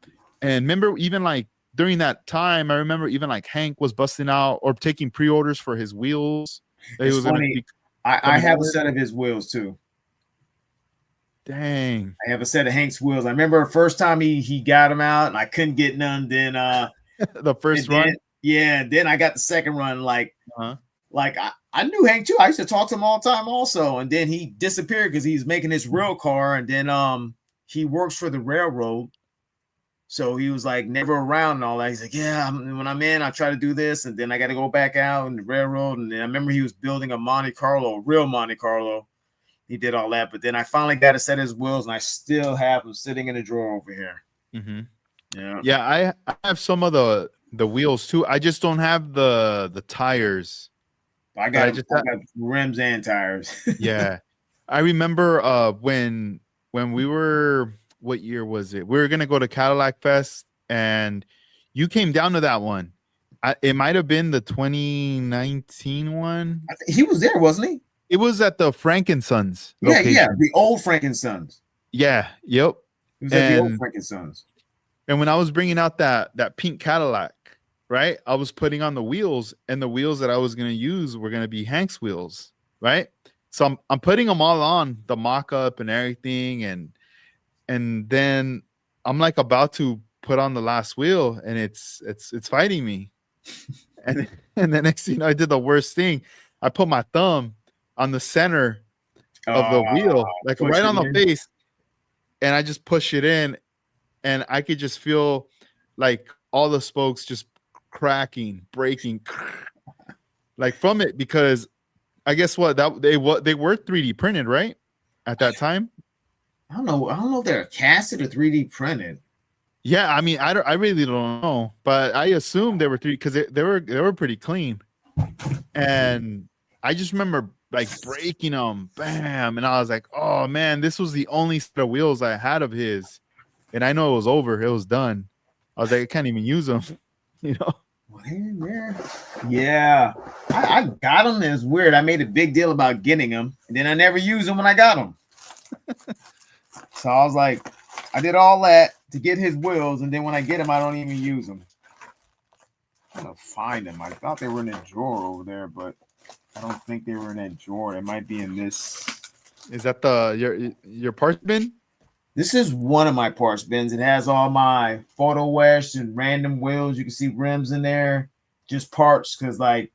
And remember even like during that time, I remember even like Hank was busting out or taking pre-orders for his wheels that he It's was going to funny. be I coming have out a with. set of his wheels too. Dang. I have a set of Hank's wheels. I remember the first time he got them out and I couldn't get none. Then The first and then run. yeah, then I got the second run. Uh-huh. Like I knew Hank too. I used to talk to him all the time also. And then he disappeared because he's making his real car. And then he works for the railroad. So he was like never around and all that. He's like, yeah, when I'm in, I try to do this, and then I got to go back out in the railroad. And then I remember he was building a Monte Carlo, a real Monte Carlo. He did all that, but then I finally got to set his wheels, and I still have them sitting in a drawer over here. Mm-hmm. Yeah, Yeah, I have some of the wheels too. I just don't have the tires. I But got I them. just I got rims and tires. yeah. I remember when we were, what year was it? We were gonna go to Cadillac Fest, and you came down to that one. It might have been the 2019 one. He was there, wasn't he? It was at the Frankensons Yeah, yeah. location. The old Frankensons. Yeah, yep. He was at the old And Frankensons. when I was bringing out that pink Cadillac, right? I was putting on the wheels, and the wheels that I was gonna use were gonna be Hank's wheels, right? So I'm putting them all on the mock-up and everything, and then I'm like about to put on the last wheel, and it's fighting me. And and the next thing I did the worst thing. I put my thumb on the center of the wheel, like Pushed right it on the in. face, and I just push it in, and I could just feel like all the spokes just cracking, breaking, like from it, because I guess that they were 3D printed, right? At that time. I don't know. I don't know if they're casted or 3D printed. Yeah, I mean, I really don't know, but I assume they were three, because they were pretty clean, and I just remember like breaking them, bam, and I was like, oh man, this was the only set of wheels I had of his, and I know it was over. It was done. I was like, I can't even use them. You know. Yeah. I got them. It's weird. I made a big deal about getting them, and then I never used them when I got them. So I was like, I did all that to get his wheels, and then when I get them, I don't even use them. I'm gonna find them. I thought they were in a drawer over there, but I don't think they were in that drawer. They might be in this. Is that your parts bin? This is one of my parts bins. It has all my photo wesh and random wheels. You can see rims in there, just parts. Because like,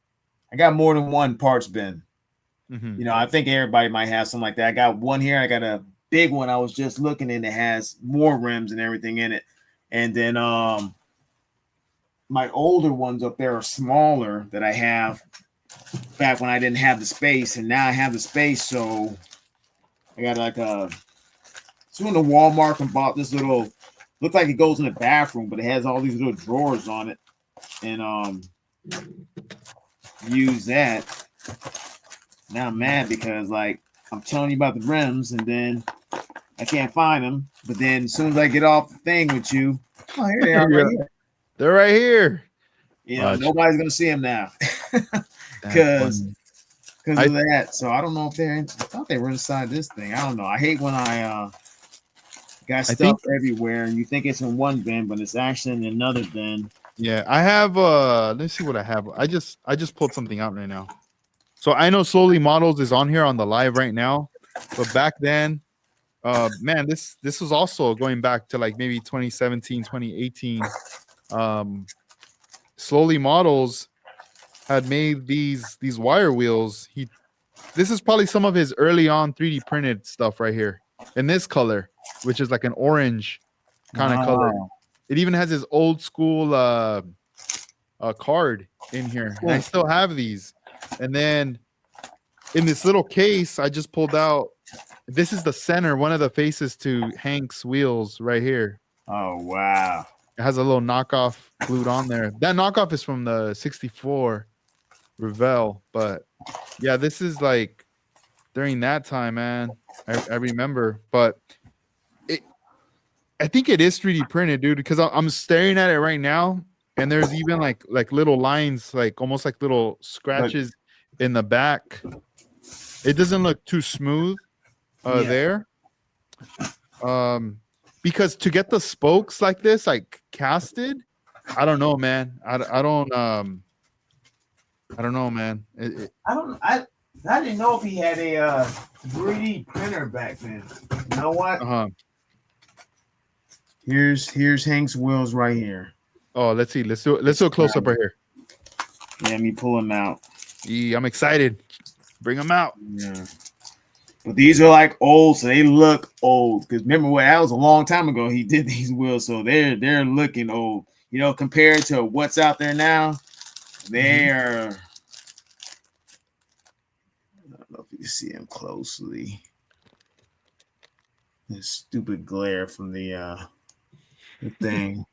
I got more than one parts bin. Mm-hmm. You know, I think everybody might have something like that. I got one here. I got a big one. I was just looking in. It has more rims and everything in it. And then my older ones up there are smaller that I have back when I didn't have the space, and now I have the space. So I got like a. So in the Walmart and bought this little, looked like it goes in the bathroom, but it has all these little drawers on it, and use that. Now I'm mad because like I'm telling you about the rims, and then I can't find them. But then as soon as I get off the thing with you, oh, here they are, right here. They're right here. You know, nobody's gonna see them now because of that. So I don't know if they're. I thought they were inside this thing. I don't know. I hate when I got stuff everywhere and you think it's in one bin, but it's actually in another bin. Yeah, I have let's see what I have. I just pulled something out right now. So I know Slowly Models is on here on the live right now, but back then, man, this was also going back to like maybe 2017, 2018. Slowly Models had made these wire wheels. This is probably some of his early on 3D printed stuff right here in this color, which is like an orange kind of color. It even has his old school card in here. And I still have these. And then in this little case, I just pulled out. This is the center, one of the faces to Hank's wheels right here. Oh, wow. It has a little knockoff glued on there. That knockoff is from the 64 Revell. But yeah, this is like during that time, man. I remember. But I think it is 3D printed, dude, because I'm staring at it right now. And there's even like little lines, like almost like little scratches in the back. It doesn't look too smooth there. Because to get the spokes like this, like casted, I don't know, man. I don't know, man. I didn't know if he had a 3D printer back then. You know what? Here's Hank's wheels right here. Oh, let's see. Let's do a close up right here. Yeah, let me pull them out. Yeah, I'm excited. Bring them out. Yeah. But these are like old, so they look old. Because remember what, that was a long time ago he did these wheels, so they're looking old. You know, compared to what's out there now, they're. I don't know if you can see them closely. This stupid glare from the thing.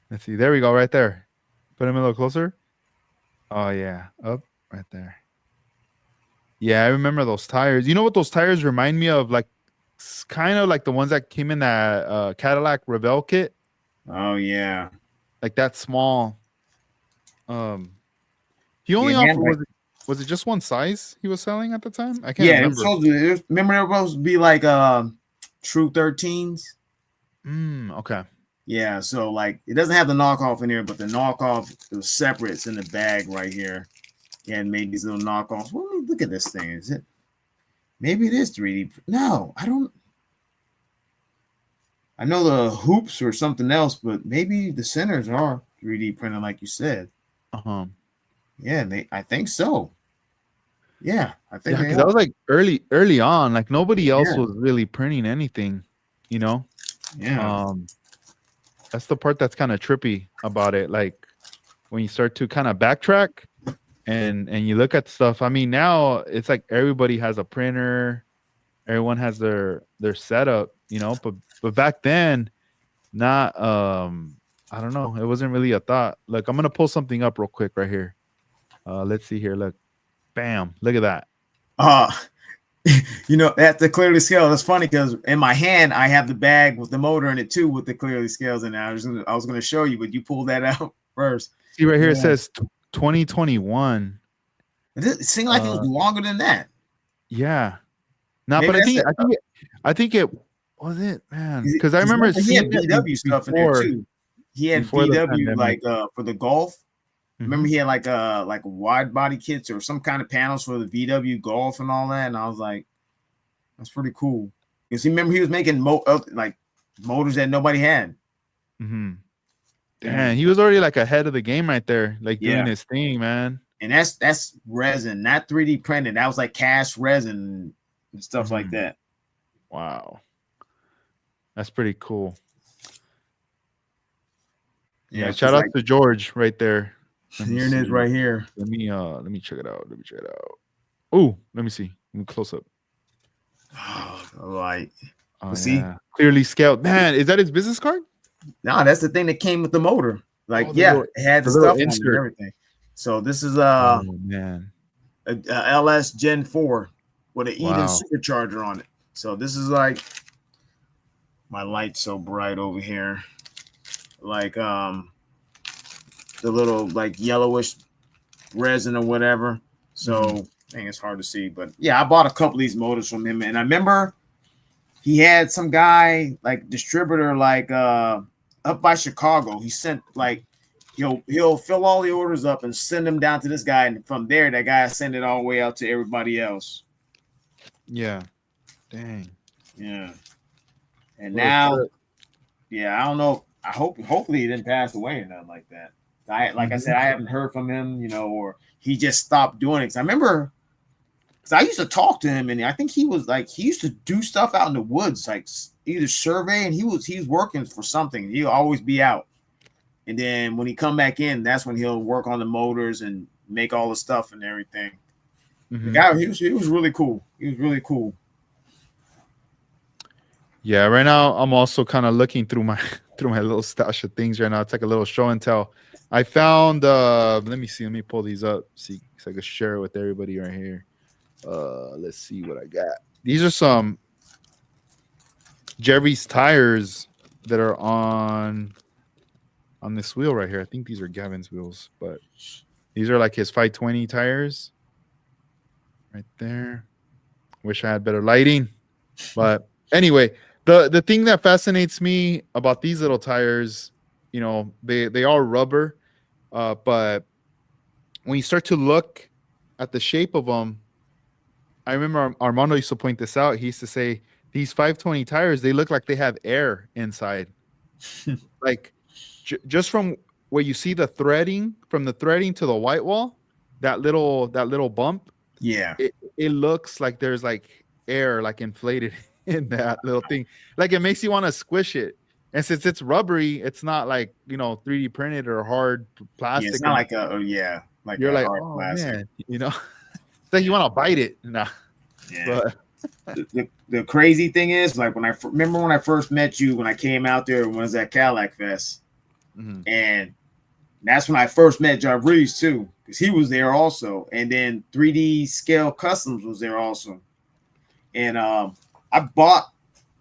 Let's see. There we go, right there. Put him a little closer. Oh yeah, up right there. Yeah, I remember those tires. You know what those tires remind me of? Like, kind of like the ones that came in that Cadillac Revell kit. Oh yeah, like that small. He only offered. Was it just one size he was selling at the time? I can't remember. Remember they were supposed to be like True 13s. Okay. Yeah, so like it doesn't have the knockoff in here, but the knockoff is separate. It's in the bag right here. Yeah, and made these little knockoffs. Well, look at this thing. Is it? Maybe it is 3D. No, I don't. I know the hoops or something else, but maybe the centers are 3D printed, like you said. Yeah, I think so. Yeah, I think because that was like early on. Like nobody else was really printing anything, you know. Yeah. That's the part that's kind of trippy about it. Like when you start to kind of backtrack and you look at stuff. I mean, now it's like everybody has a printer, everyone has their setup, you know. But back then, not. I don't know. It wasn't really a thought. Look, I'm gonna pull something up real quick right here. Let's see here. Look, bam! Look at that. You know, that's the clearly scale. That's funny because in my hand I have the bag with the motor in it too, with the clearly scales in it. I was gonna show you, but you pulled that out first. See right here, it Yeah. says 2021. It seemed like it was Uh, longer than that. yeah. No, Maybe but that's it. I think it was it, man. Because I 'Cause remember remember he seeing had it VW stuff in there before too. He had before the VW pandemic. like for the Golf. Remember Mhm. he had like wide body kits or some kind of panels for the VW Golf and all that. And I was like, that's pretty cool. Because remember he was making like motors that nobody had. Mhm. Yeah. Damn, he was already like ahead of the game right there, like doing Yeah. his thing, man. And that's resin, not 3D printed. That was like cast resin and stuff like Mhm. that. Wow. That's pretty cool. Yeah, shout out to George right there. Here it is right here. Let me check it out. Let me check it out. Oh, let me see. Let me close up. Like, Oh, see, yeah. Clearly scaled. Man, is that his business card? no, that's the thing that came with the motor. Like, yeah, it had the little stuff on it and insert. everything. So this is Oh man. a LS Gen 4 with an Eden Wow. supercharger on it. So this is like my light's so bright over here. Like the little like yellowish resin or whatever. So I think it's hard to see, but yeah, I bought a couple of these motors from him, and I remember he had some guy like distributor like up by Chicago. He sent like he'll fill all the orders up and send them down to this guy, and from there that guy send it all the way out to everybody else. Yeah. Dang. Yeah. And What a now, trip. yeah, I don't know. Hopefully he didn't pass away or nothing like that. I said, I haven't heard from him, or he just stopped doing it. 'Cause I remember, because I used to talk to him, and I think he used to do stuff out in the woods, like either survey, and he was working for something. He'll always be out, and then when he come back in, that's when he'll work on the motors and make all the stuff and everything. The guy, he was really cool. He was really cool. Yeah, right now I'm also kind of looking through my little stash of things right now. It's like a little show and tell. I found let me see, let me pull these up, see so I can share it with everybody right here. Let's see what I got. These are some Jerry's tires that are on this wheel right here. I think these are Gavin's wheels, but these are like his 520 tires right there. Wish I had better lighting, but anyway, the thing that fascinates me about these little tires, they are rubber, but when you start to look at the shape of them, I remember Armando used to point this out. He used to say these 520 tires, they look like they have air inside. Like just from where you see the threading, from the threading to the white wall, that little bump, Yeah, it looks like there's like air like inflated in that little thing. Like it makes you want to squish it. And since it's rubbery, it's not like 3D printed or hard plastic. yeah, it's not like like you're a like, hard oh plastic. man, it's like you want to bite it. Nah. Yeah. But The crazy thing is, like when I first met you, when I came out there and was at Cadillac Fest, and that's when I first met Jarvis too, because he was there also, and then 3D Scale Customs was there also, and I bought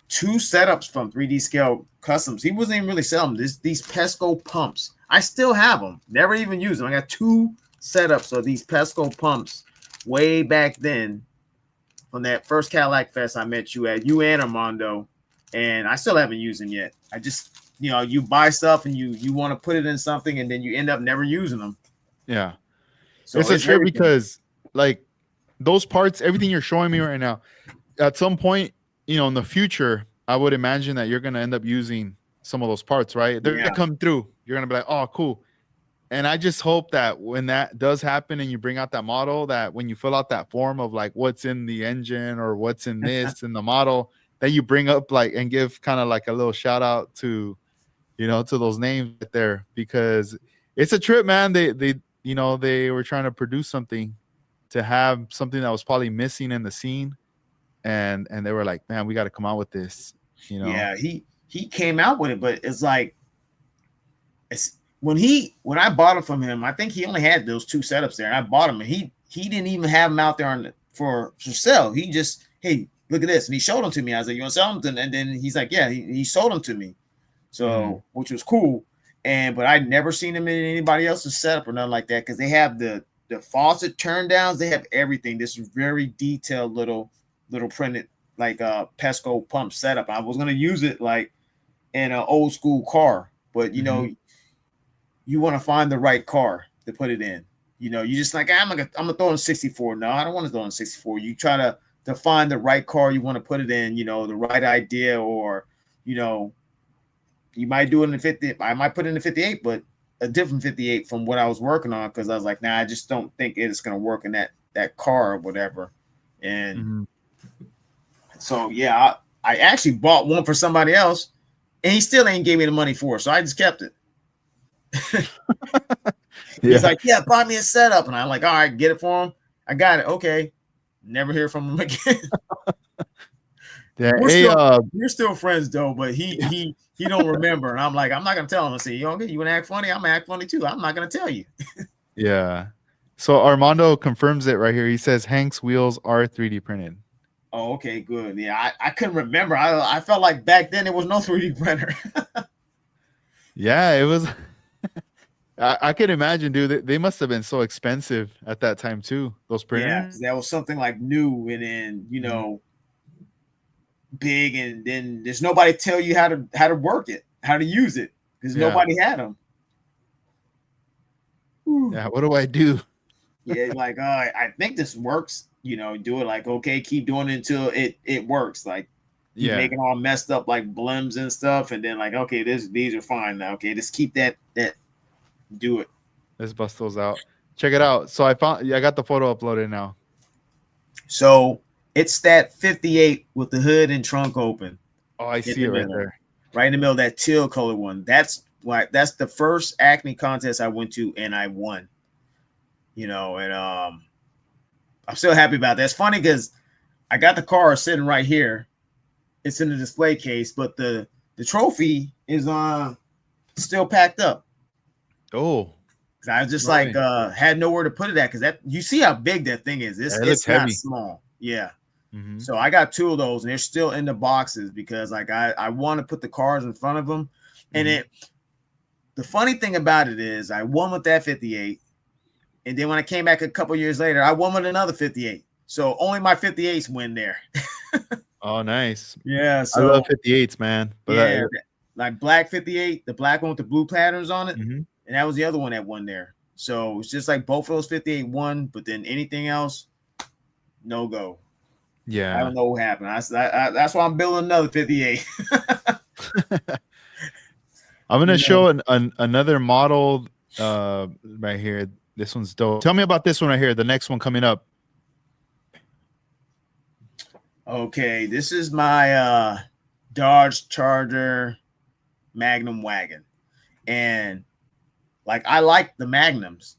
2 setups from 3D Scale Customs. He wasn't even really selling them. These Pesco pumps. I still have them. Never even used them. I got 2 setups of these Pesco pumps way back then. On that first Cadillac Fest I met you at, you and Armando, and I still haven't used them yet. I just, you buy stuff and you want to put it in something and then you end up never using them. yeah, So it's a trip because like those parts, everything you're showing me right now, at some point, in the future, I would imagine that you're going to end up using some of those parts, right? They're going to come through. You're going to be like, oh, cool. And I just hope that when that does happen and you bring out that model, that when you fill out that form of like what's in the engine or what's in this in the model, that you bring up like and give kind of like a little shout out to, to those names right there, because it's a trip, man. They were trying to produce something to have something that was probably missing in the scene, and they were like, man, we got to come out with this. Yeah, he came out with it, but it's like when I bought it from him, I think he only had those 2 setups there. And I bought them, and he didn't even have them out there for sale. He hey, look at this. And he showed them to me. I was like, you want to sell them? And then he's like, yeah, he sold them to me. So, which was cool. But I'd never seen them in anybody else's setup or nothing like that, because they have the faucet turn downs. They have everything. This is very detailed little printed like Pesco pump setup. I was gonna use it like in an old school car, but you know, you want to find the right car to put it in. You know, you just like, I'm gonna throw in 64. No, I don't want to throw in 64. You try to find the right car you want to put it in, you know, the right idea, or you know, you might do it in the 50. I might put it in the 58, but a different 58 from what I was working on, because I was like, nah, I just don't think it's gonna work in that car or whatever. And so yeah, I actually bought one for somebody else, and he still ain't gave me the money for it, so I just kept it. He's like, yeah, buy me a setup, and I'm like, all right, get it for him. I got it. Okay, never hear from him again. Yeah, we're still friends though, but he don't remember, and I'm like, I'm not gonna tell him. I say, you want to act funny? I'm gonna act funny too. I'm not gonna tell you. Yeah. So Armando confirms it right here. He says Hank's wheels are 3D printed. Oh, okay, good. Yeah, I couldn't remember. I felt like back then there was no 3D printer. Yeah, it was. I can imagine, dude. They must have been so expensive at that time too. Those printers. Yeah, that was something like new, and then you know, big, and then there's nobody tell you how to work it, how to use it, because nobody had them. Yeah, what do I do? Yeah, like I think this works. You know, do it like, okay, keep doing it until it works. Like you making all messed up like blims and stuff, and then like, okay, these are fine now. Okay, just keep that do it. Let's bust those out. Check it out. So I got the photo uploaded now. So it's that 58 with the hood and trunk open. Oh, I see it right there. Right in the middle, that teal color one. That's the first Acme contest I went to, and I won. You know, and I'm still happy about that. It's funny because I got the car sitting right here. It's in the display case, but the trophy is still packed up. Oh, I was just like had nowhere to put it at, because that, you see how big that thing is. It's not small. Yeah. So I got 2 of those, and they're still in the boxes, because like I want to put the cars in front of them. And the funny thing about it is I won with that 58. And then when I came back a couple years later, I won with another 58. So only my 58s win there. Oh, nice. Yeah. So I love 58s, man. But like black 58, the black one with the blue patterns on it. And that was the other one that won there. So it's just like both of those 58 won, but then anything else, no go. Yeah. I don't know what happened. That's why I'm building another 58. I'm going to show another model right here. This one's dope. Tell me about this one right here. The next one coming up. Okay. This is my Dodge Charger Magnum wagon. And like, I like the Magnums,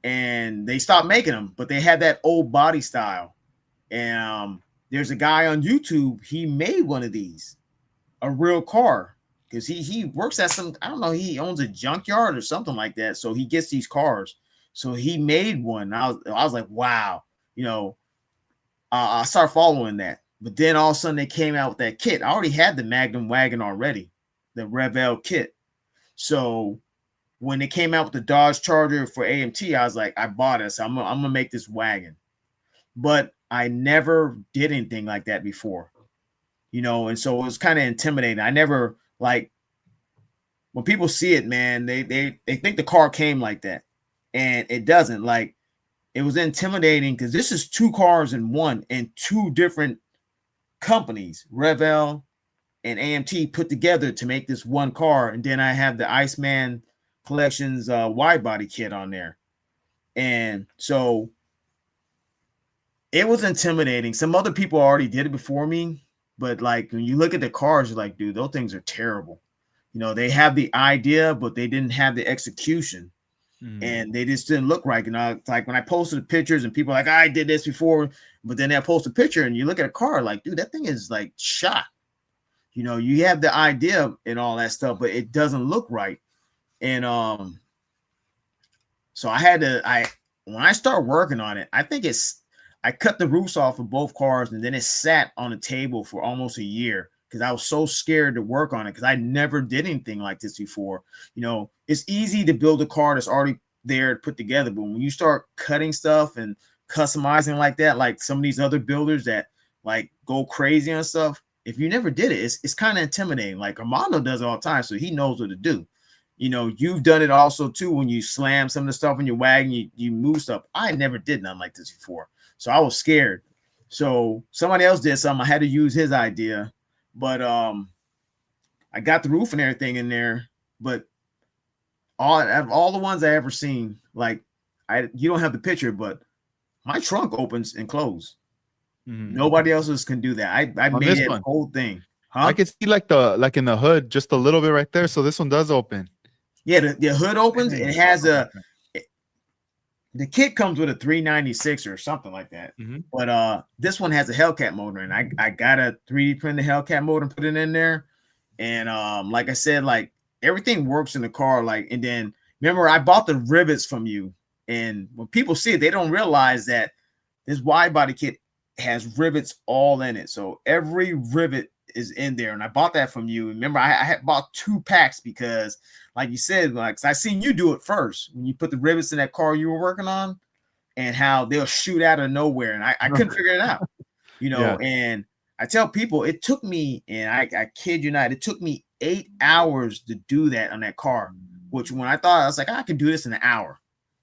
and they stopped making them, but they had that old body style. And there's a guy on YouTube, he made one of these, a real car, because he works at some, I don't know, he owns a junkyard or something like that. So he gets these cars. So he made one. I was like, wow, you know, I started following that. But then all of a sudden they came out with that kit. I already had the Magnum wagon already, the Revell kit. So when they came out with the Dodge Charger for AMT, I was like, I bought it. So I'm gonna make this wagon. But I never did anything like that before, you know, and so it was kind of intimidating. I never, like, when people see it, man, they think the car came like that, and it doesn't. Like, it was intimidating because this is 2 cars in one, and 2 different companies, Revell and AMT, put together to make this one car. And then I have the Iceman Collections wide body kit on there, and so it was intimidating. Some other people already did it before me, but like when you look at the cars, you're like, dude, those things are terrible. You know, they have the idea, but they didn't have the execution, and they just didn't look right. You know, it's like when I posted the pictures and people are like, I did this before, but then I post a picture and you look at a car like, dude, that thing is like shot. You know, you have the idea and all that stuff, but it doesn't look right. And so when I start working on it, I think I cut the roofs off of both cars, and then it sat on the table for almost a year because I was so scared to work on it because I never did anything like this before. It's easy to build a car that's already there to put together, but when you start cutting stuff and customizing like that, like some of these other builders that like go crazy on stuff, if you never did it, it's kind of intimidating. Like Armando does it all the time, so he knows what to do. You've done it also too when you slam some of the stuff in your wagon, you move stuff. I never did nothing like this before, so I was scared. So somebody else did something. I had to use his idea, but I got the roof and everything in there. But all the ones I ever seen, like you don't have the picture, but my trunk opens and closes. Nobody else's can do that. I made that whole thing. Huh? I could see like in the hood just a little bit right there. So this one does open. Yeah, the hood opens. It has the kit comes with a 396 or something like that. But this one has a Hellcat motor, and I got a 3D printed Hellcat motor and put it in there. And like I said, like everything works in the car. Like, and then remember I bought the rivets from you, and when people see it, they don't realize that this wide body kit has rivets all in it. So every rivet is in there, and I bought that from you. Remember, I had bought 2 packs because, like you said, like I seen you do it first when you put the rivets in that car you were working on, and how they'll shoot out of nowhere, and I couldn't figure it out, Yeah. And I tell people it took me, and I kid you not, it took me 8 hours to do that on that car. Which when I thought I was like I can do this in an hour,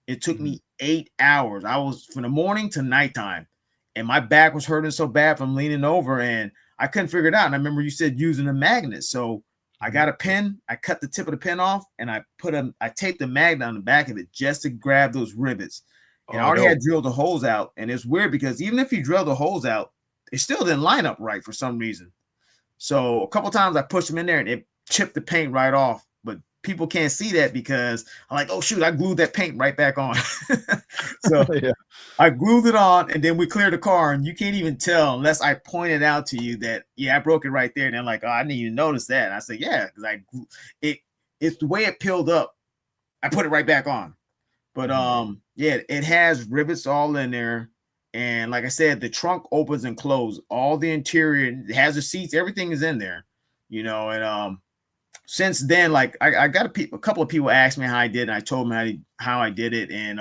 it took me 8 hours. I was from the morning to nighttime, and my back was hurting so bad from leaning over, and I couldn't figure it out. And I remember you said using a magnet. So I got a pin, I cut the tip of the pin off, and I taped the magnet on the back of it just to grab those rivets. And I already had drilled the holes out. And it's weird because even if you drill the holes out, it still didn't line up right for some reason. So a couple times I pushed them in there and it chipped the paint right off. But people can't see that because I'm like, oh shoot, I glued that paint right back on. So yeah. I glued it on, and then we cleared the car, and you can't even tell unless I pointed out to you that, yeah, I broke it right there. And they're like, oh, I didn't even notice that. And I said, yeah, because it's the way it peeled up. I put it right back on. But yeah, it has rivets all in there. And like I said, the trunk opens and closes. All the interior, it has the seats, everything is in there, and since then, like I got a couple of people asked me how I did, and I told them how I did it. And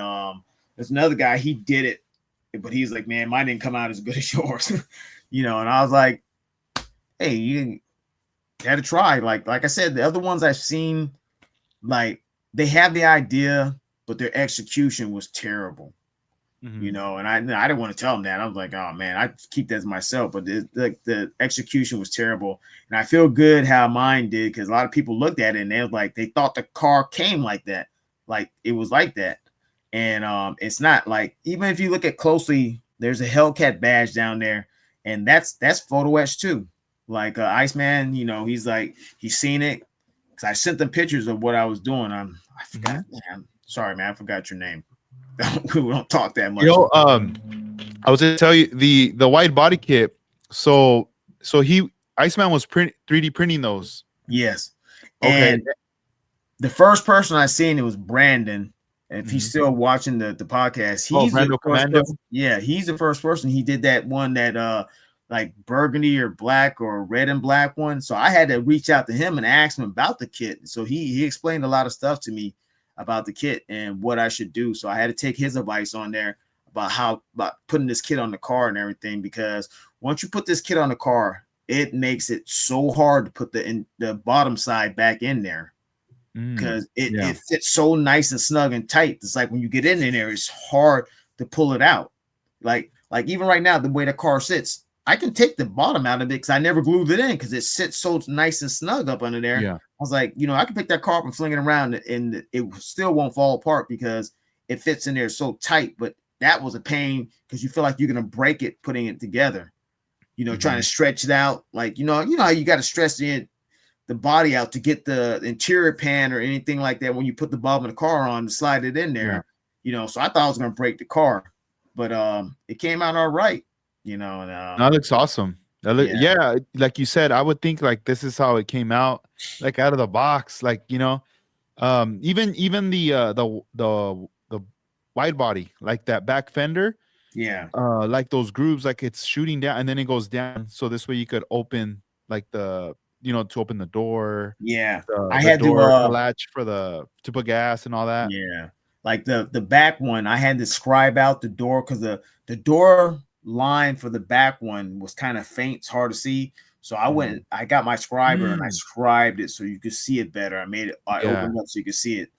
there's another guy, he did it, but he's like, man, mine didn't come out as good as yours. And I was like, hey, you got to try. Like I said, the other ones I've seen, like they have the idea, but their execution was terrible. And I didn't want to tell them that. I was like, oh man, I keep that as myself, but the execution was terrible. And I feel good how mine did, because a lot of people looked at it and they was like, they thought the car came like that, like it was like that. And it's not. Like, even if you look at closely, there's a Hellcat badge down there, and that's photo etch too. Like Iceman, he's like, he's seen it because I sent them pictures of what I was doing. I forgot. Man, sorry, man, I forgot your name. We don't talk that much. I was going to tell you the wide body kit. So Iceman was 3D printing those. Yes. Okay. And the first person I seen, it was Brandon. If he's still watching the podcast, he's the first person. Yeah, he's the first person. He did that one that like burgundy or black or red and black one. So I had to reach out to him and ask him about the kit. So he explained a lot of stuff to me about the kit and what I should do. So I had to take his advice on there about putting this kit on the car and everything, because once you put this kit on the car, it makes it so hard to put the bottom side back in there, because it fits so nice and snug and tight. It's like when you get in there, it's hard to pull it out. Like even right now, the way the car sits, I can take the bottom out of it because I never glued it in, because it sits so nice and snug up under there. Yeah. I was like, I can pick that car up and fling it around, and it still won't fall apart because it fits in there so tight. But that was a pain because you feel like you're gonna break it putting it together. Trying to stretch it out, like how you got to stretch the body out to get the interior pan or anything like that when you put the bottom of the car on to slide it in there. Yeah. So I thought I was gonna break the car, but it came out all right. That looks awesome. Yeah, like you said, I would think like this is how it came out, like out of the box, like even the wide body, like that back fender, Yeah. like those grooves, like it's shooting down and then it goes down. So this way you could open like to open the door, Yeah. the I the had to door, the latch for to put gas and all that. yeah. Like the back one, I had to scribe out the door because the door line for the back one was kind of faint, it's hard to see. So I got my scriber and I Mm, scribed it so you could see it better. I yeah, opened it up so you could see it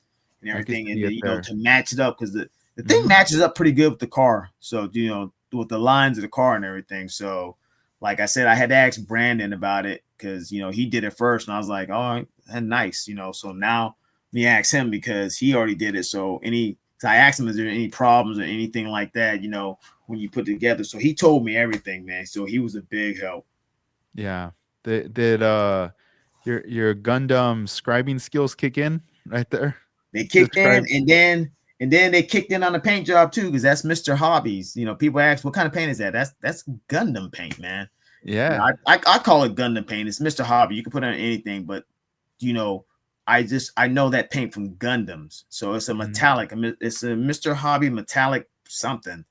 and I can everything, and see then it there. to match it up because the thing Mhm. matches up pretty good with the car. So with the lines of the car and everything. So like I said, I had to ask Brandon about it because he did it first, and I was like, oh, nice, So now me ask him because he already did it. So I asked him, is there any problems or anything like that, when you put it together? So he told me everything, man. So he was a big help. Yeah. Did your Gundam scribing skills kick in right there? They The kicked in, scribe. and then they kicked in on the paint job too, because that's Mr. Hobbies. People ask, what kind of paint is that? That's Gundam paint, man. Yeah. I call it Gundam paint. It's Mr. Hobby. You can put it on anything, but you know, I know that paint from Gundams, so it's a Mhm. metallic. It's a Mr. Hobby metallic something.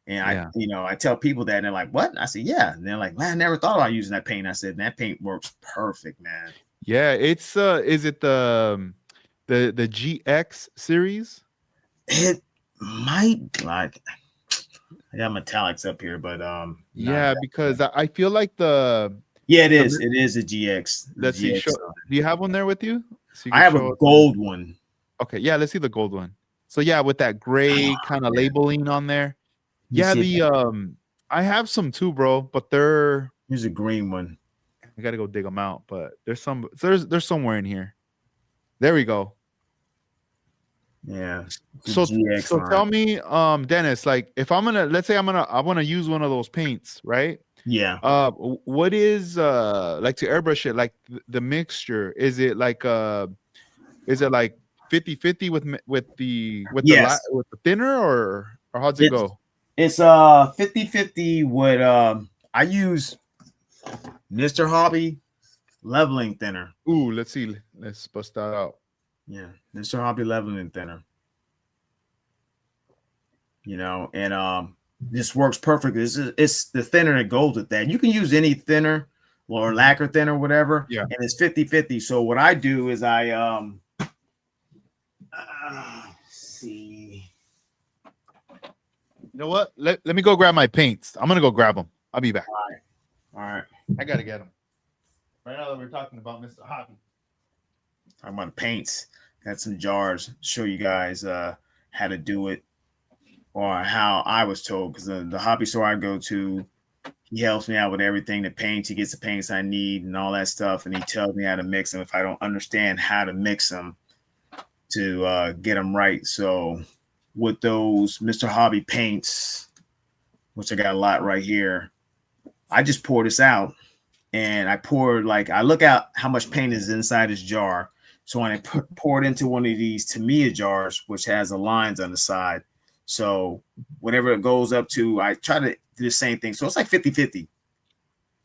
And Yeah. I tell people that, and they're like, "What?" And I said, "Yeah." And they're like, "Man, I never thought about using that paint." I said, "That paint works perfect, man." Yeah, it's is it the GX series? It might like I got metallics up here, but not Yeah, that. because I feel like the Yeah, it the is. mi- It is a GX. The let's see, show, GX. do you have one there with you? So you I can have a show it on. gold one. Okay, yeah, let's see the gold one. So yeah, with that gray kind of Yeah, labeling on there. you Yeah, see it. I have some too, bro, but they're Here's a green one. I gotta go dig them out, but there's somewhere in here. There we go. Yeah, the So GX so line. tell me, Dennis, like if I'm gonna let's say I wanna use one of those paints, right? Yeah. What is like to airbrush it, like the mixture? Is it like 50-50 Yes. with the thinner, or how's it It's go? it's 50/50 with I use Mr. Hobby leveling thinner. Ooh, let's see. Let's bust that out. Yeah, Mr. Hobby leveling thinner. And this works perfectly. It's the thinner that goes with that. You can use any thinner or Mhm. lacquer thinner, whatever, Yeah. and it's 50/50. So what I do is I see. You know what? Let me go grab my paints. I'm gonna go grab them. I'll be back. All right. I gotta get them. Right now that we're talking about Mr. Hobby. Talking about paints. Got some jars. Show you guys how to do it, or how I was told, because the hobby store I go to, he helps me out with everything, the paints. He gets the paints I need and all that stuff, and he tells me how to mix them if I don't understand how to mix them to get them right. So with those Mr. Hobby paints, which I got a lot right here, I just pour this out, and I look out how much paint is inside this jar. So when I pour it into one of these Tamiya jars, which has the lines on the side, so whatever it goes up to, I try to do the same thing. So it's like 50/50.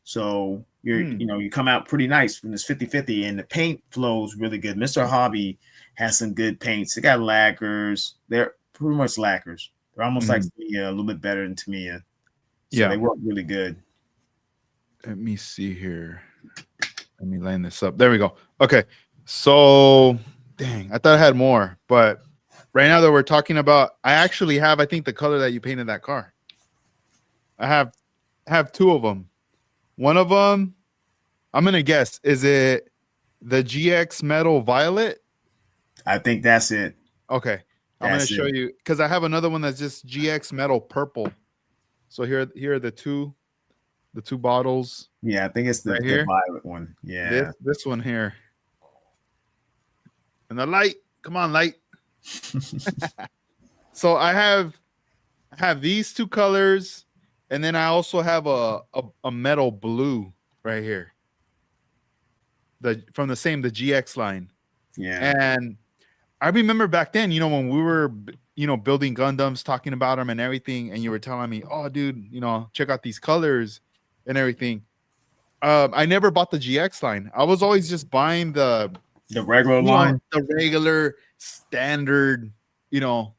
So Hmm. you come out pretty nice when it's 50/50, and the paint flows really good. Mr. Hobby has some good paints. They got lacquers. They're pretty much lacquers. They're almost like Mhm. Tamiya, a little bit better than Tamiya. So Yeah. they work really good. Let me see here. Let me line this up. There we go. Okay. So, dang, I thought I had more, but right now that we're talking about, I actually have, I think, the color that you painted that car. I have two of them. One of them, I'm gonna guess, is it the GX Metal Violet? I think that's it. Okay, I'm gonna That's show it. you because I have another one that's just GX Metal Purple. So here are the two bottles Yeah, I think it's right the here. violet one. Yeah. This one here, and the light. Come on, light. So I have these two colors, and then I also have a metal blue right here. The from the GX line. Yeah. And I remember back then, when we were building Gundams, talking about them and everything, and you were telling me, "Oh, dude, check out these colors and everything." I never bought the GX line. I was always just buying The regular line. the regular standard, you know,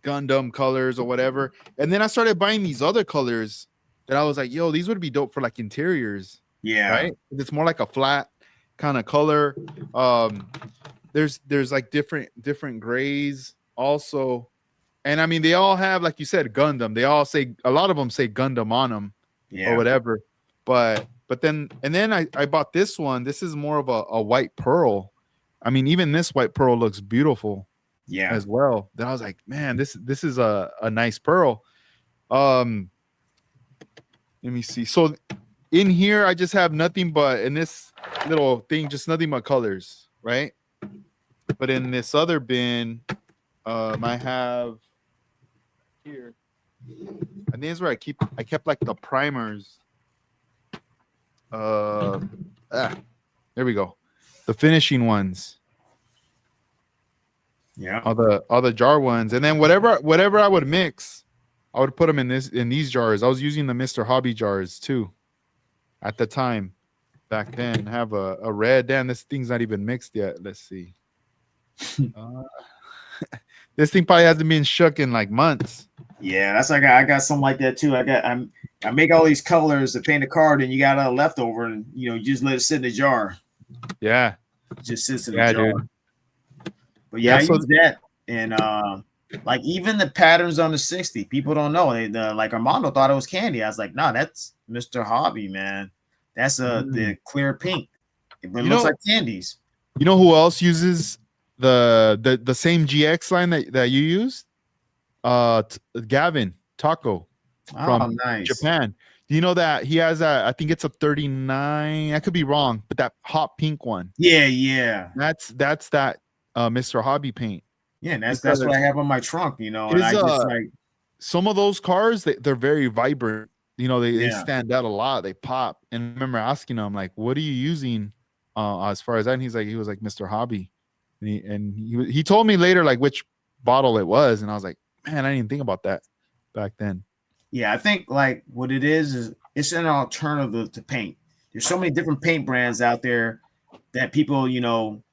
Gundam colors or whatever. And then I started buying these other colors that I was like, yo, these would be dope for like interiors, Yeah. right? It's more like a flat kind of color. There's like different grays also. And I mean, they all have, like you said, Gundam. They all say, a lot of them say Gundam on them or whatever. But then I bought this one. This is more of a white pearl. I mean, even this white pearl looks beautiful as well. Then I was like, man, this is a nice pearl. Let me see. So in here, I just have nothing but, in this little thing, just nothing but colors, right? But in this other bin, I have here, I think it's where I kept like the primers. There we go, the finishing ones. Yeah, all the jar ones, and then whatever I would mix, I would put them in these jars. I was using the Mr. Hobby jars too at the time back then. Have a red. Damn, this thing's not even mixed yet. Let's see. This thing probably hasn't been shook in like months. Yeah, that's like I got something like that too. I make all these colors to paint a card, and you got a leftover, and you just let it sit in the jar. Yeah, it just sits in the jar. Dude. But I use that, and like even the patterns on the 60, people don't know. Like Armando thought it was candy. I was like, nah, that's Mr. Hobby, man. That's the clear pink. It looks like candies. You know who else uses the same GX line that you used? Gavin Taco from Japan. Do you know that he has I think it's a 39. I could be wrong, but that hot pink one. Yeah. That's that Mr. Hobby paint. Yeah, that's what I have on my trunk, and I just like some of those cars, they're very vibrant. They stand out a lot. They pop. And I remember asking him, like, what are you using as far as that? And he was like Mr. Hobby. And he told me later like which bottle it was, and I was like, man, I didn't think about that back then. Yeah, I think like what it is it's an alternative to paint. There's so many different paint brands out there that people,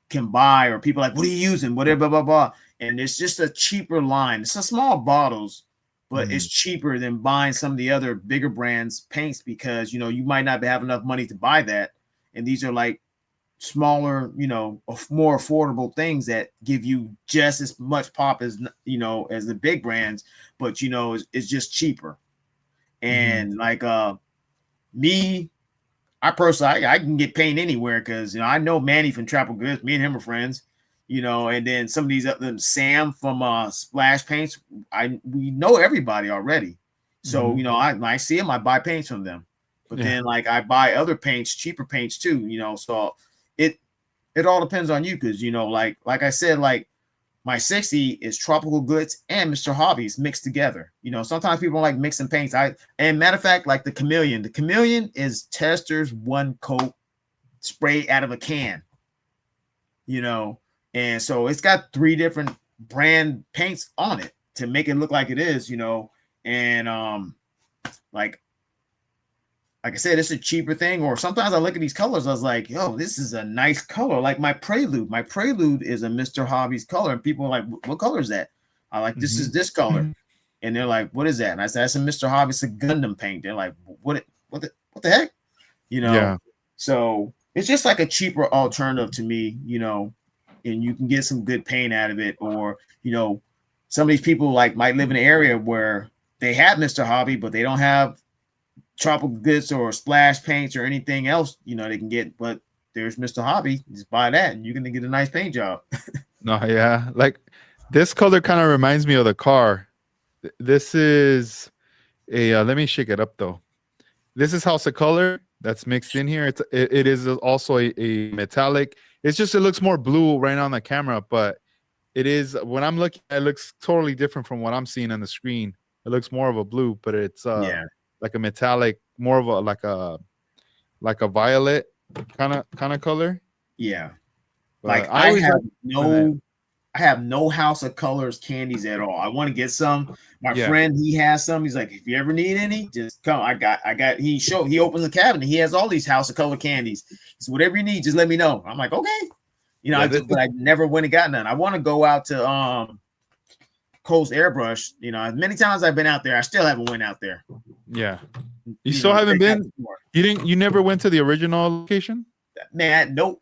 can buy, or people like, what are you using? Whatever, blah, blah, blah. And it's just a cheaper line. It's a small bottles, but it's cheaper than buying some of the other bigger brands paints because, you might not have enough money to buy that. And these are like smaller, more affordable things that give you just as much pop as, as the big brands, but, it's just cheaper. And like me, I personally, I can get paint anywhere because, I know Manny from Trapple Goods. Me and him are friends, and then some of these other, Sam from Splash Paints, we know everybody already. So, I see them, I buy paints from them. But then like I buy other paints, cheaper paints too, so it all depends on you because, like I said, like my 60 is Tropical Goods and Mr. Hobbies mixed together. Sometimes people like mixing paints. And matter of fact, like the Chameleon is Tester's one coat spray out of a can, and so it's got 3 different brand paints on it to make it look like it is, and like I said, it's a cheaper thing. Or sometimes I look at these colors, I was like, yo, this is a nice color. Like my Prelude. My Prelude is a Mr. Hobby's color. And people are like, what color is that? I like, this is this color. And they're like, what is that? And I said, that's a Mr. Hobby. It's a Gundam paint. They're like, what the heck? Yeah. So it's just like a cheaper alternative to me, and you can get some good paint out of it. Or, some of these people like might live in an area where they have Mr. Hobby, but they don't have Tropical Goods or Splash Paints or anything else, they can get, but there's Mr. Hobby. Just buy that and you can get a nice paint job. No, yeah. Like this color kind of reminds me of the car. This is a, let me shake it up though. This is House of Color that's mixed in here. It is also a metallic. It's just, it looks more blue right now on the camera, but it is, when I'm looking, it looks totally different from what I'm seeing on the screen. It looks more of a blue, but it's, like a metallic, more of a like a violet kind of color. Yeah, but like I have no House of Colors candies at all. I want to get some. My friend, he has some. He's like, if you ever need any, just come. I got. He opens the cabinet. He has all these House of Color candies. So whatever you need, just let me know. I'm like, okay. But I never went and got none. I want to go out to Coast Airbrush, you know, as many times I've been out there, I still haven't went out there. Yeah. You still haven't been? You never went to the original location? Man, nope.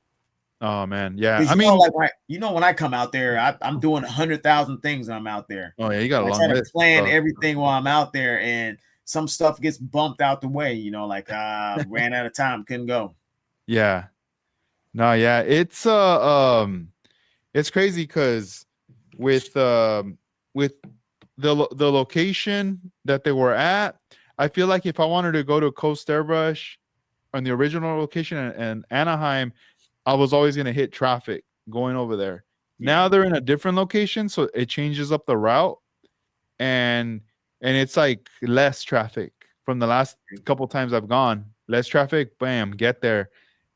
Oh man, yeah. I mean, like when I come out there, I'm doing 100,000 things when I'm out there. Oh yeah, you got a long list. I try to plan bro. everything while I'm out there, and some stuff gets bumped out the way. You know, like ran out of time, couldn't go. Yeah. No, yeah. It's crazy because with the location that they were at, I feel like if I wanted to go to Coast Airbrush on the original location and Anaheim, I was always going to hit traffic going over there. Yeah. Now they're in a different location, so it changes up the route, and it's like less traffic from the last couple times I've gone. Less traffic, bam, get there,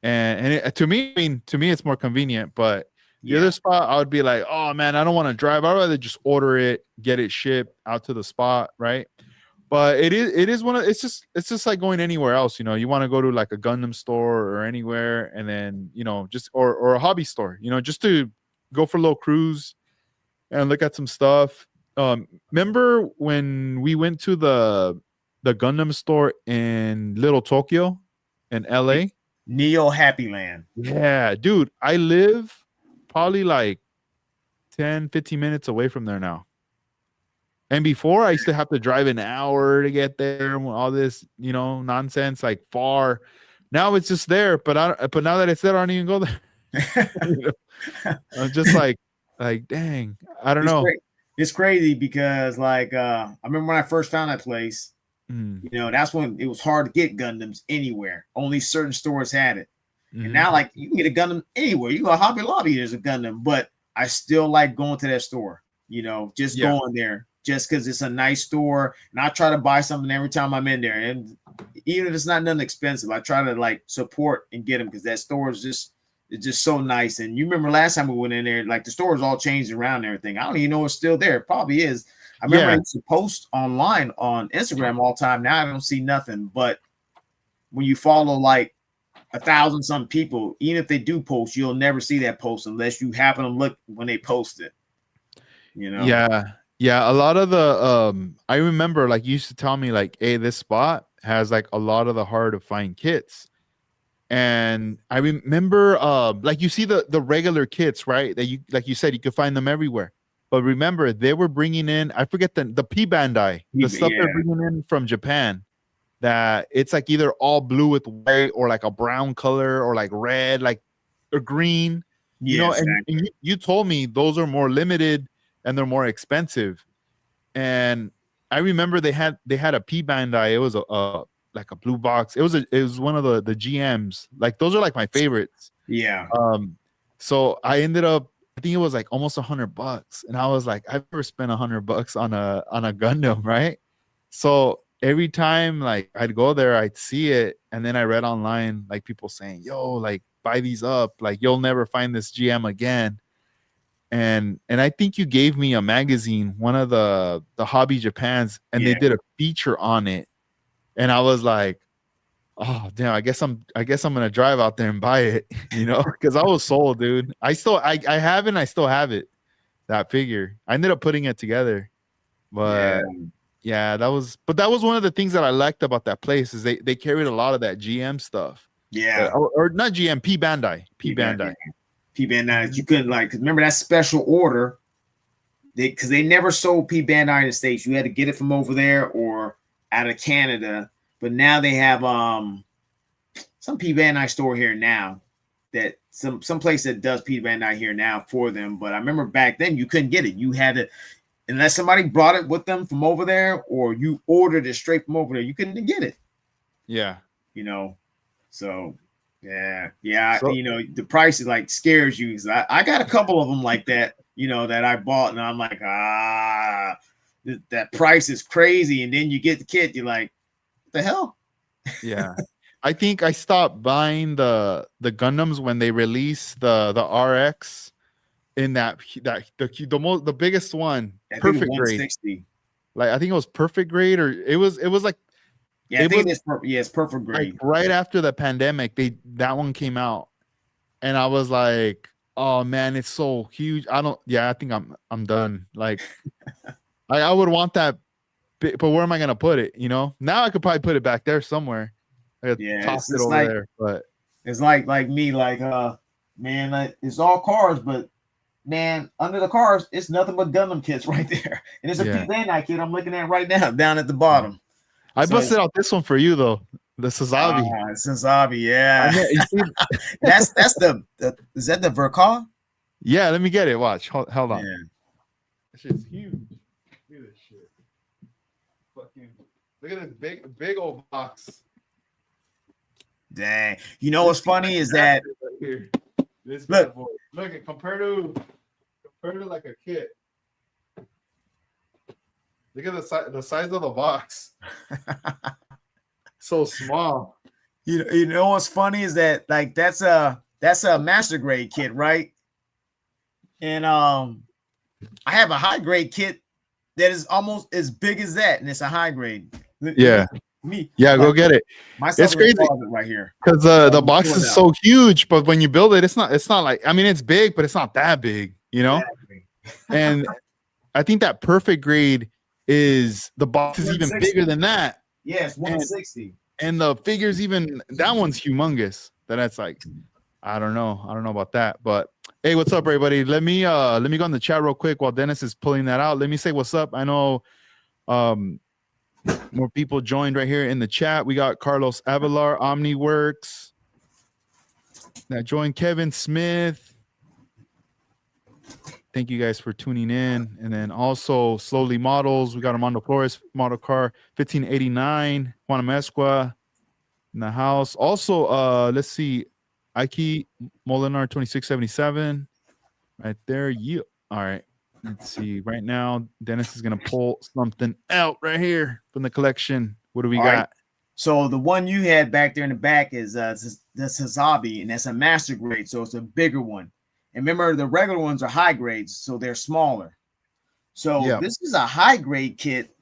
and to me, it's more convenient. But the other spot, I would be like, oh man, I don't want to drive. I'd rather just order it, get it shipped out to the spot, right? But it is one of it's just like going anywhere else, you know. You want to go to like a Gundam store or anywhere, and then just or a hobby store, just to go for a little cruise and look at some stuff. Remember when we went to the Gundam store in Little Tokyo in LA? Neo Happy Land. Yeah, dude, I live probably like 10-15 minutes away from there now. And before, I used to have to drive an hour to get there, all this, nonsense, like far. Now it's just there, but now that it's there, I don't even go there. I'm just like, dang, I don't know. It's crazy because, like, I remember when I first found that place. That's when it was hard to get Gundams anywhere. Only certain stores had it. And now, like, you can get a Gundam anywhere. You go to Hobby Lobby, there's a Gundam, but I still like going to that store. Just going there. Just because it's a nice store, and I try to buy something every time I'm in there. And even if it's not nothing expensive, I try to like support and get them because that store is just so nice. And you remember last time we went in there, like the store is all changed around and everything. I don't even know it's still there. It probably is. I remember they used to post online on Instagram all the time. Now I don't see nothing. But when you follow like 1,000 some people, even if they do post, you'll never see that post unless you happen to look when they post it. Yeah, a lot of the I remember like you used to tell me like, hey, this spot has like a lot of the hard to find kits. And I remember like you see the regular kits, right? That you, like you said, you could find them everywhere. But remember, they were bringing in, I forget the P Bandai, the stuff they're bringing in from Japan, that it's like either all blue with white or like a brown color or like red, like or green. And you told me those are more limited and they're more expensive. And I remember they had a P Bandai. It was a like a blue box. It was one of the GMs. Like those are like my favorites. Yeah. So I ended up, I think it was like almost $100, and I was like, I've never spent $100 on a Gundam, right? So every time like I'd go there, I'd see it, and then I read online like people saying, "Yo, like buy these up, like you'll never find this GM again." And I think you gave me a magazine, one of the Hobby Japans, and they did a feature on it, and I was like, oh damn, I guess I'm gonna drive out there and buy it, because I was sold, dude. I have it, and I still have it, that figure. I ended up putting it together, but that was one of the things that I liked about that place is they carried a lot of that GM stuff. Or not GM, P Bandai. P Bandai. P Bandai, you couldn't like, remember that special order, because they never sold P Bandai in the States. You had to get it from over there or out of Canada. But now they have some P Bandai store here now, that some place that does P Bandai here now for them. But I remember back then you couldn't get it. You had to, unless somebody brought it with them from over there, or you ordered it straight from over there, you couldn't get it. Yeah. So yeah. So, the price is like scares you. I got a couple of them like that, that I bought, and I'm like, that price is crazy. And then you get the kit, you're like, what the hell? Yeah. I think I stopped buying the Gundams when they released the RX in the biggest one, perfect grade. Like I think it was perfect grade, or it was like, it's perfect grade. Like right after the pandemic, that one came out, and I was like, oh man, it's so huge. I think I'm done. Like I would want that, but where am I gonna put it? You know, now I could probably put it back there somewhere. I could Yeah, toss it it's over like there, but it's like me, like man, like, it's all cars, but man, under the cars, it's nothing but Gundam kits right there. And it's a yeah. Pete Van Dyke kit I'm looking at right now down at the bottom. I So busted out this one for you though, the Sazabi. Sensabi, yeah. You see, that's the is that the Verka? yeah. Let me get it. Watch. Hold on. Yeah. That shit's huge. Look at this shit. Fucking. Look at this big old box. Dang. You know what's funny is that right here. This look, bad boy. Look at compared to like a kit. Look at the size of the box. So small. you know what's funny is that, like, that's a master grade kit, right? And I have a high grade kit that is almost as big as that, and it's a high grade. Yeah. Me. Yeah, go get it. It's crazy right here because the box is so huge, but when you build it, it's not like, I mean, it's big, but it's not that big, you know. Exactly. And I think that perfect grade is the box is even bigger than that. Yes, 160. And the figures, even that one's humongous. That's like, I don't know about that. But hey, what's up, everybody? Let me go in the chat real quick while Dennis is pulling that out. Let me say what's up. I know more people joined right here in the chat. We got Carlos Avalar, OmniWorks that joined, Kevin Smith. Thank you guys for tuning in. And then also Slowly Models. We got Armando Flores, model car 1589, Quantum Esqua in the house. Also, let's see, Ike Molinar 2677 right there. You all right? Let's see. Right now, Dennis is gonna pull something out right here from the collection. What do we got? Right. So the one you had back there in the back is the Sazabi, and that's a master grade, so it's a bigger one. And remember, the regular ones are high grades, so they're smaller. So this is a high grade kit.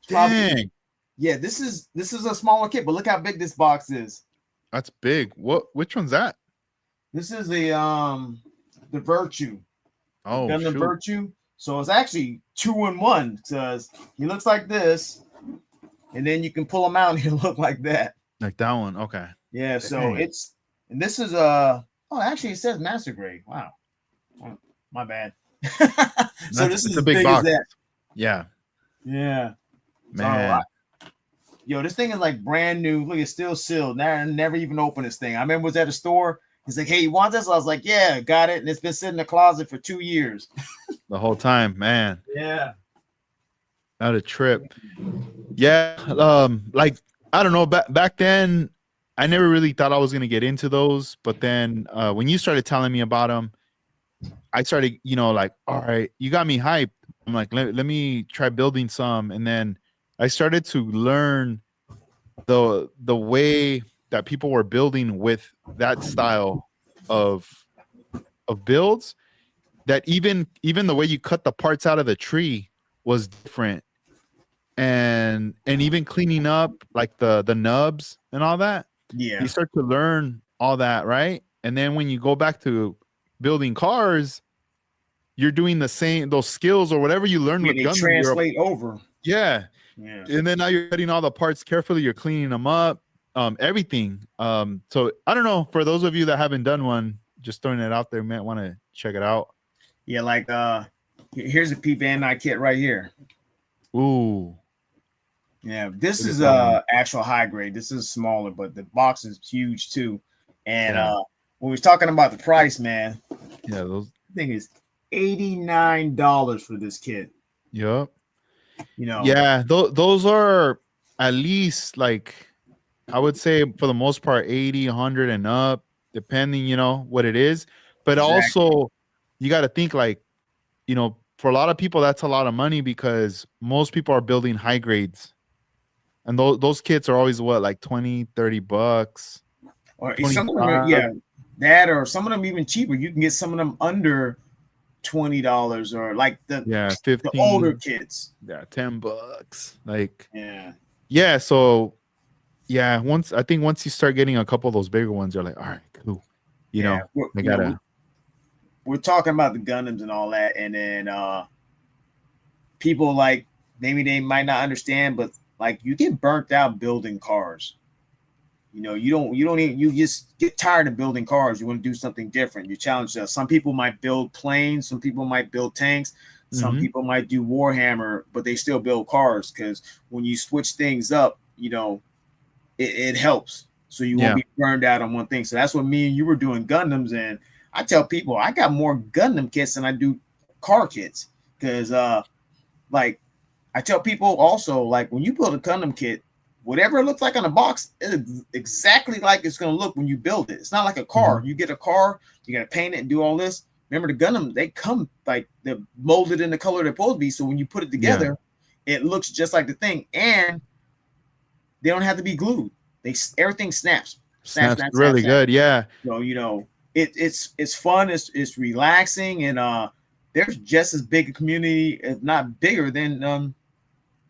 Dang. Yeah, this is a smaller kit, but look how big this box is. That's big. Which one's that? This is the Virtue. Oh, Gundam Virtue. So it's actually 2-in-1, because he looks like this, and then you can pull him out and he'll look like that. Like that one. Okay. Yeah, so Dang. it's, and this is actually it says master grade. Wow. Oh, my bad. So this is a big box. as that. Yeah. Yeah. Man. Yo, this thing is like brand new. Look, it's still sealed. Never even opened this thing. I remember it was at a store. He's like, "Hey, you want this?" I was like, "Yeah, got it." And it's been sitting in the closet for 2 years. The whole time, man. Yeah. Not a trip. Yeah. Like, I don't know. Back then, I never really thought I was gonna get into those. But then when you started telling me about them, I started, like, all right, you got me hyped. I'm like, let me try building some. And then I started to learn the way that people were building with that style of builds, that even the way you cut the parts out of the tree was different. And even cleaning up like the nubs and all that. Yeah. You start to learn all that, right? And then when you go back to building cars, you're doing the same, those skills or whatever you learned with they Gundam. Translate over. Yeah. And then now you're cutting all the parts carefully. You're cleaning them up, everything. So I don't know. For those of you that haven't done one, just throwing it out there, might want to check it out. Yeah, like here's a Pete Van Dyke kit right here. Ooh. Yeah, this is actual high grade. This is smaller, but the box is huge too. And when we're talking about the price, man, yeah, those thing is $89 for this kit. Yep. Yeah, those are at least, like, I would say for the most part 80, 100 and up, depending, what it is. But also you got to think, like, for a lot of people that's a lot of money, because most people are building high grades. And those kits are always like $20-$30, or some of them, that, or some of them even cheaper. You can get some of them under $20, or like the 15, the older kits. Yeah, $10. Like, yeah. So once you start getting a couple of those bigger ones, you're like, all right, cool. We're talking about the Gundams and all that, and then people like maybe they might not understand, but like you get burnt out building cars. You don't even, you just get tired of building cars. You want to do something different. You challenge yourself. Some people might build planes, some people might build tanks, some people might do Warhammer, but they still build cars because when you switch things up, it helps. So you won't be burned out on one thing. So that's what me and you were doing Gundams, and I tell people I got more Gundam kits than I do car kits because like I tell people also, like when you build a Gundam kit, whatever it looks like on the box is exactly like it's going to look when you build it. It's not like a car. You get a car, you got to paint it and do all this. Remember the Gundam, they come like they're molded in the color they're supposed to be. So when you put it together, it looks just like the thing, and they don't have to be glued. Everything snaps. Snaps really good. Yeah. So it's fun. It's relaxing, and there's just as big a community, if not bigger than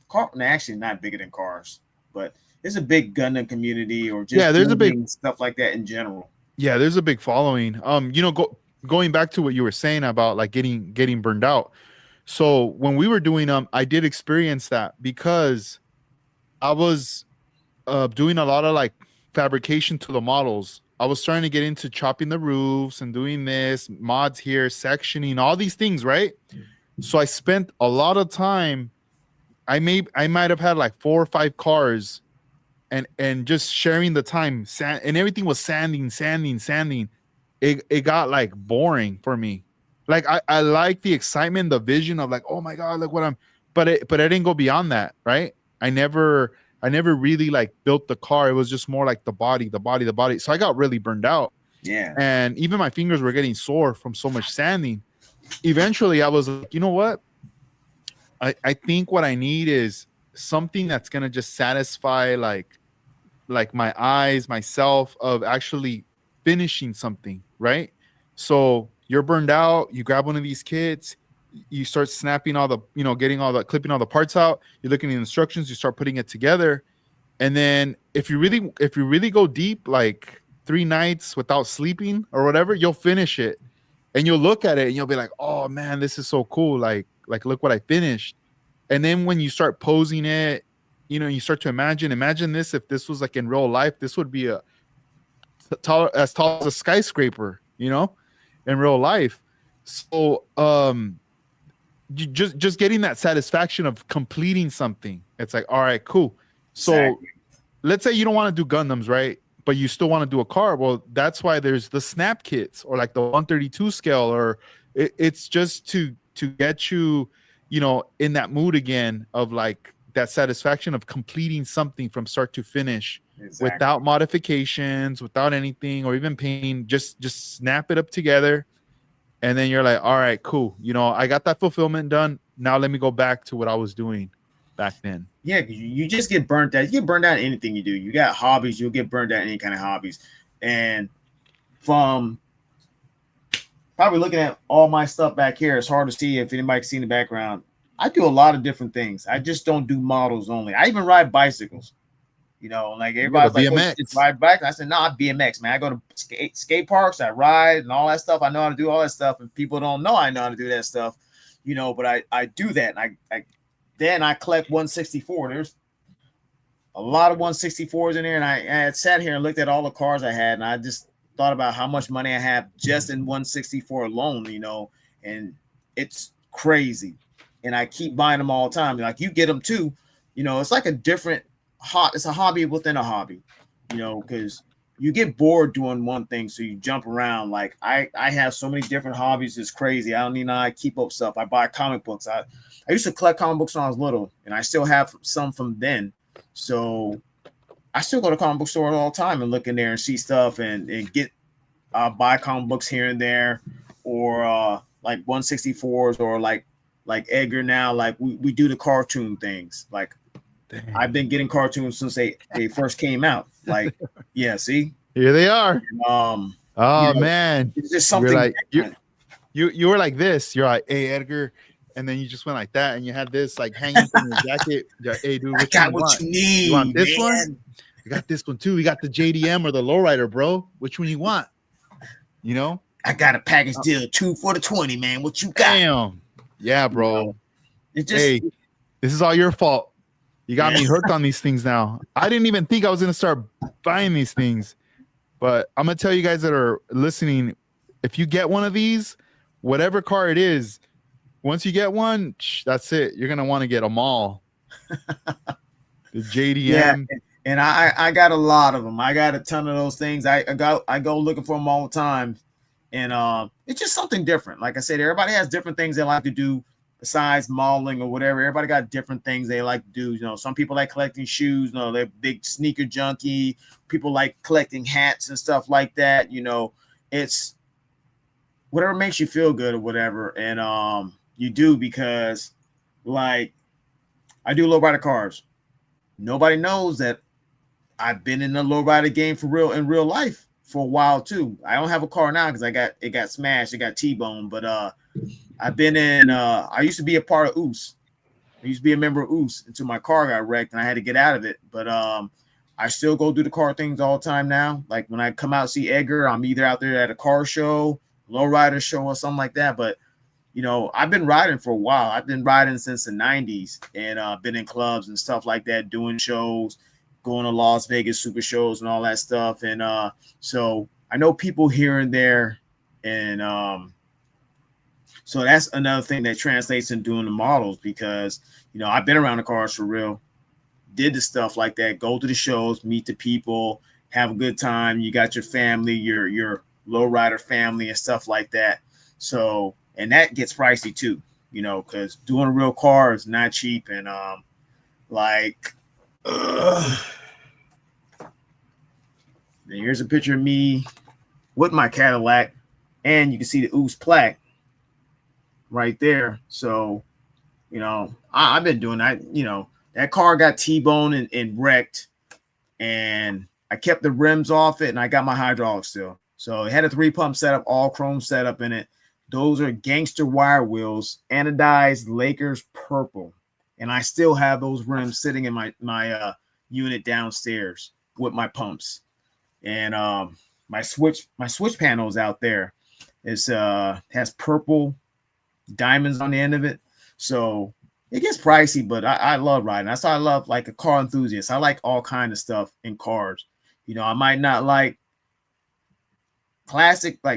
car. No, actually, not bigger than cars, but there's a big Gundam community, or just there's a big stuff like that in general. Yeah, there's a big following. Going back to what you were saying about like getting burned out. So when we were doing I did experience that because I was doing a lot of like fabrication to the models. I was starting to get into chopping the roofs and doing this mods here, sectioning, all these things, right? So I spent a lot of time. I might have had like 4 or 5 cars and just sharing the time, and everything was sanding. It got like boring for me. Like I like the excitement, the vision of like, oh my God, look what but I didn't go beyond that, right? I never really like built the car. It was just more like the body. So I got really burned out. Yeah. And even my fingers were getting sore from so much sanding. Eventually I was like, you know what? I think what I need is something that's going to just satisfy like my eyes, myself, of actually finishing something, right? So you're burned out, you grab one of these kits, you start snapping all the, clipping all the parts out, you're looking at the instructions, you start putting it together. And then if you really go deep, like 3 nights without sleeping or whatever, you'll finish it and you'll look at it and you'll be like, oh man, this is so cool. Like look what I finished. And then when you start posing it, you start to imagine this, if this was like in real life, this would be as tall as a skyscraper, in real life. So you just getting that satisfaction of completing something. It's like, all right, cool. So exactly. Let's say you don't want to do Gundams, right? But you still want to do a car. Well, that's why there's the snap kits or like the 132 scale, or it's just to get you, in that mood again of like that satisfaction of completing something from start to finish. Exactly. Without modifications, without anything, or even pain. Just snap it up together. And then you're like, all right, cool. I got that fulfillment done. Now let me go back to what I was doing back then. Yeah, you just get burnt out. You get burned out in anything you do. You got hobbies, you'll get burned out in any kind of hobbies. And from probably looking at all my stuff back here, it's hard to see if anybody can see in the background. I do a lot of different things. I just don't do models only. I even ride bicycles. Like everybody's like, BMX. Just ride bike. I said, no, I BMX, man. I go to skate parks, I ride and all that stuff. I know how to do all that stuff. And people don't know I know how to do that stuff, but I do that. And then I collect 164. There's a lot of 164s in there. And I had sat here and looked at all the cars I had. And I just thought about how much money I have just in 164 alone, and it's crazy. And I keep buying them all the time. Like you get them too, it's like it's a hobby within a hobby, because you get bored doing one thing. So you jump around. Like I have so many different hobbies. It's crazy. I don't even know how I keep up stuff. I buy comic books. I used to collect comic books when I was little, and I still have some from then. So I still go to comic book stores all the time and look in there and see stuff and get buy comic books here and there, or like 164s, or like Edgar now. Like we do the cartoon things. Like dang. I've been getting cartoons since they first came out. Like, yeah, see, here they are. Man, it's just something. Like, you were like this. You're like, hey, Edgar, and then you just went like that, and you had this like hanging from your jacket. You're like, hey, dude, I got what you need. You want this man. one? I got this one too. We got the JDM or the lowrider, bro. Which one you want? I got a package deal, 2 for the 20, man. What you got? Damn. Yeah, bro. It just Hey, this is all your fault. You got me hooked on these things now. I didn't even think I was gonna start buying these things, but I'm gonna tell you guys that are listening, if you get one of these, whatever car it is, once you get one, that's it. You're gonna want to get them all. The yeah. JDM. And I got a lot of them. I got a ton of those things. I go looking for them all the time, and it's just something different. Like I said, everybody has different things they like to do besides modeling or whatever. Everybody got different things they like to do. You know, some people like collecting shoes. You know, they're big sneaker junkie. People like collecting hats and stuff like that. You know, it's whatever makes you feel good or whatever, and you do because like I do lowrider cars. Nobody knows that I've been in the lowrider game for real in real life for a while too. I don't have a car now because it got smashed, it got T-boned. But I've been in. I used to be a part of OOS. I used to be a member of OOS until my car got wrecked and I had to get out of it. But I still go do the car things all the time now. Like when I come out see Edgar, I'm either out there at a car show, lowrider show, or something like that. But you know, I've been riding for a while. I've been riding since the 90s and been in clubs and stuff like that, doing shows, going to Las Vegas super shows and all that stuff. And so I know people here and there. And so that's another thing that translates in doing the models because, you know, I've been around the cars for real, did the stuff like that, go to the shows, meet the people, have a good time. You got your family, your lowrider family and stuff like that. So, and that gets pricey too, you know, because doing a real car is not cheap. And like, here's a picture of me with my Cadillac, and you can see the OOS plaque right there. So, you know, I've been doing that. You know, that car got T-boned and wrecked, and I kept the rims off it, and I got my hydraulics still. So it had a 3-pump setup, all chrome setup in it. Those are gangster wire wheels, anodized Lakers purple, and I still have those rims sitting in my unit downstairs with my pumps. And my switch panels out there is has purple diamonds on the end of it. So it gets pricey, but I love riding. That's why I love like a car enthusiast. I like all kind of stuff in cars. You know, I might not like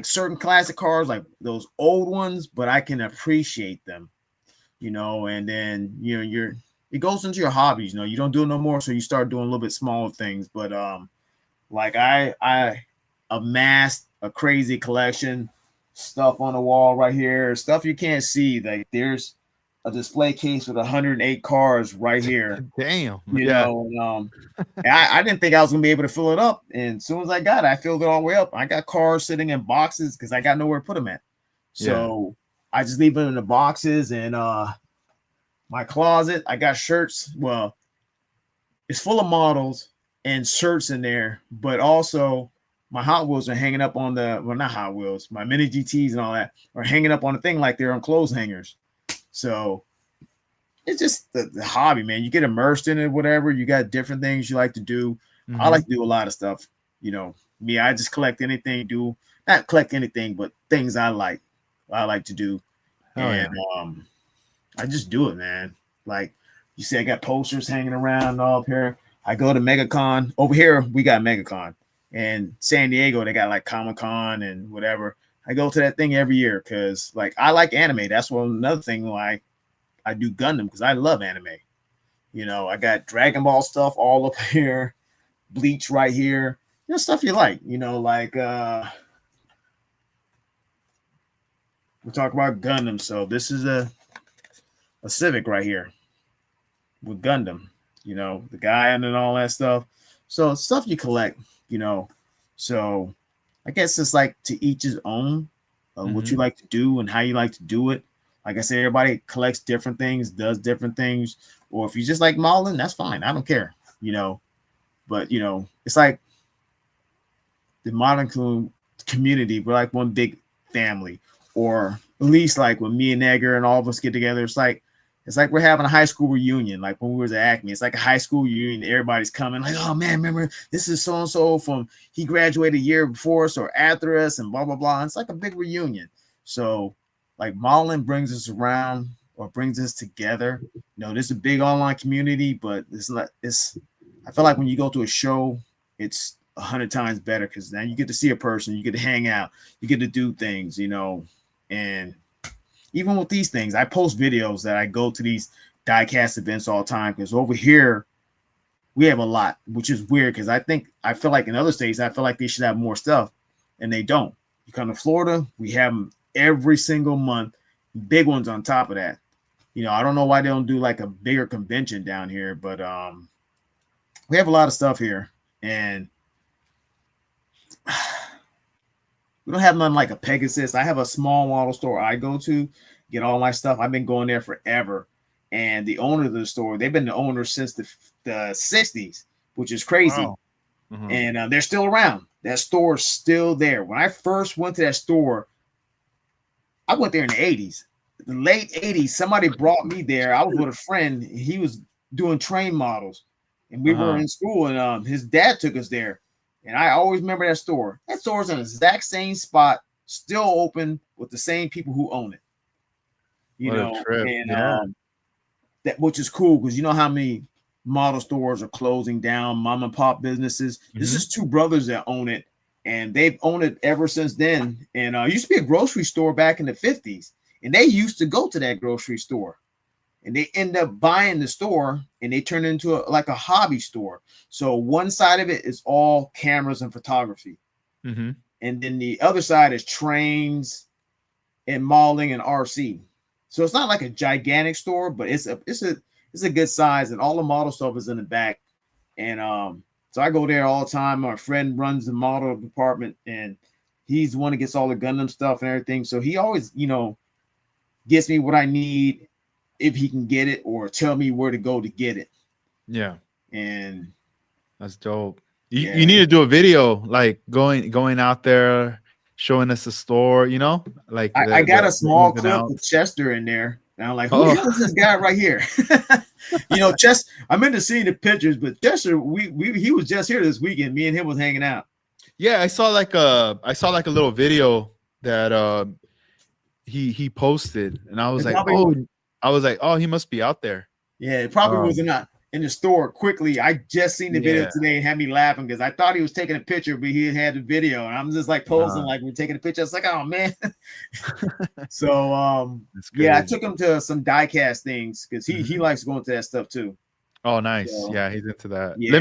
certain classic cars, like those old ones, but I can appreciate them, you know. And then, you know, it goes into your hobbies, you know, you don't do it no more. So you start doing a little bit smaller things. But like I amassed a crazy collection, stuff on the wall right here, stuff you can't see. Like there's a display case with 108 cars right here. Damn. You know, I didn't think I was gonna be able to fill it up. And as soon as I got it, I filled it all the way up. I got cars sitting in boxes because I got nowhere to put them at. So I just leave them in the boxes. And my closet, I got shirts. Well, it's full of models and shirts in there, but also my Hot Wheels are hanging up on not Hot Wheels, my mini GTs and all that are hanging up on the thing like they're on clothes hangers. So it's just the hobby, man. You get immersed in it, whatever. You got different things you like to do. Mm-hmm. I like to do a lot of stuff. You know, me, I just collect anything, not collect anything, but things I like to do. And I just do it, man. Like you see, I got posters hanging around all up here. I go to MegaCon. Over here, we got MegaCon. And San Diego, they got like Comic-Con and whatever. I go to that thing every year because, like, I like anime. That's another thing. Like, I do Gundam because I love anime. You know, I got Dragon Ball stuff all up here, Bleach right here. You know, stuff you like. You know, like we talk about Gundam. So this is a Civic right here with Gundam. You know, the guy and all that stuff. So stuff you collect. You know, so I guess it's like to each his own what you like to do and how you like to do it. Like I said, everybody collects different things, does different things. Or if you just like modeling, that's fine. I don't care, you know. But, you know, it's like the modern community. We're like one big family. Or at least like when me and Edgar and all of us get together, it's like we're having a high school reunion. Like when we was at Acme, it's like a high school reunion. Everybody's coming like, oh man, remember this is so-and-so from he graduated a year before us or after us and blah, blah, blah. And it's like a big reunion. So like modeling brings us around what brings us together. You know, there's a big online community, but it's not. It's. I feel like when you go to a show, it's 100 times better because now you get to see a person, you get to hang out, you get to do things, you know. And even with these things, I post videos that I go to these diecast events all the time because over here we have a lot, which is weird because I feel like in other states, I feel like they should have more stuff, and they don't. You come to Florida, we have them every single month, big ones on top of that. You know, I don't know why they don't do like a bigger convention down here, but we have a lot of stuff here, and we don't have nothing like a Pegasus. I have a small model store I go to get all my stuff. I've been going there forever, and the owner of the store, they've been the owner since the 60s, which is crazy. Wow. Mm-hmm. And they're still around. That store is still there. When I first went to that store, I went there in the 80s. The late 80s, somebody brought me there. I was with a friend. He was doing train models, and we were in school, and his dad took us there. And I always remember that store. That store's in the exact same spot, still open with the same people who own it. You What a know, trip. and Yeah. that, which is cool because you know how many model stores are closing down, mom and pop businesses. This is two brothers that own it, and they've owned it ever since then. And it used to be a grocery store back in the 50s, and they used to go to that grocery store, and they end up buying the store, and they turn it into like a hobby store. So one side of it is all cameras and photography, Mm-hmm. and then the other side is trains and modeling and RC. So it's not like a gigantic store, but it's a good size, and all the model stuff is in the back. And so I go there all the time. My friend runs the model department, and he's the one that gets all the Gundam stuff and everything. So he always, you know, gets me what I need if he can get it, or tell me where to go to get it. Yeah. And That's dope. You, Yeah. you need to do a video like going out there, showing us the store, you know? Like I got a small moving clip out. with Chester in there. And I'm like, who is this guy right here? You know, I meant to see the pictures, but Chester, he was just here this weekend. Me and him was hanging out. Yeah, I saw like a little video that he posted, and I was It like, probably oh, he must be out there. Yeah, it probably was not in the store quickly. I just seen the video Yeah. today and had me laughing because I thought he was taking a picture, but he had the video, and I'm just like posing like we're taking a picture. I was like, oh man. So That's yeah, I crazy. took him to some diecast things because he likes going to that stuff too. Oh, nice. So, Yeah, he's into that. yeah,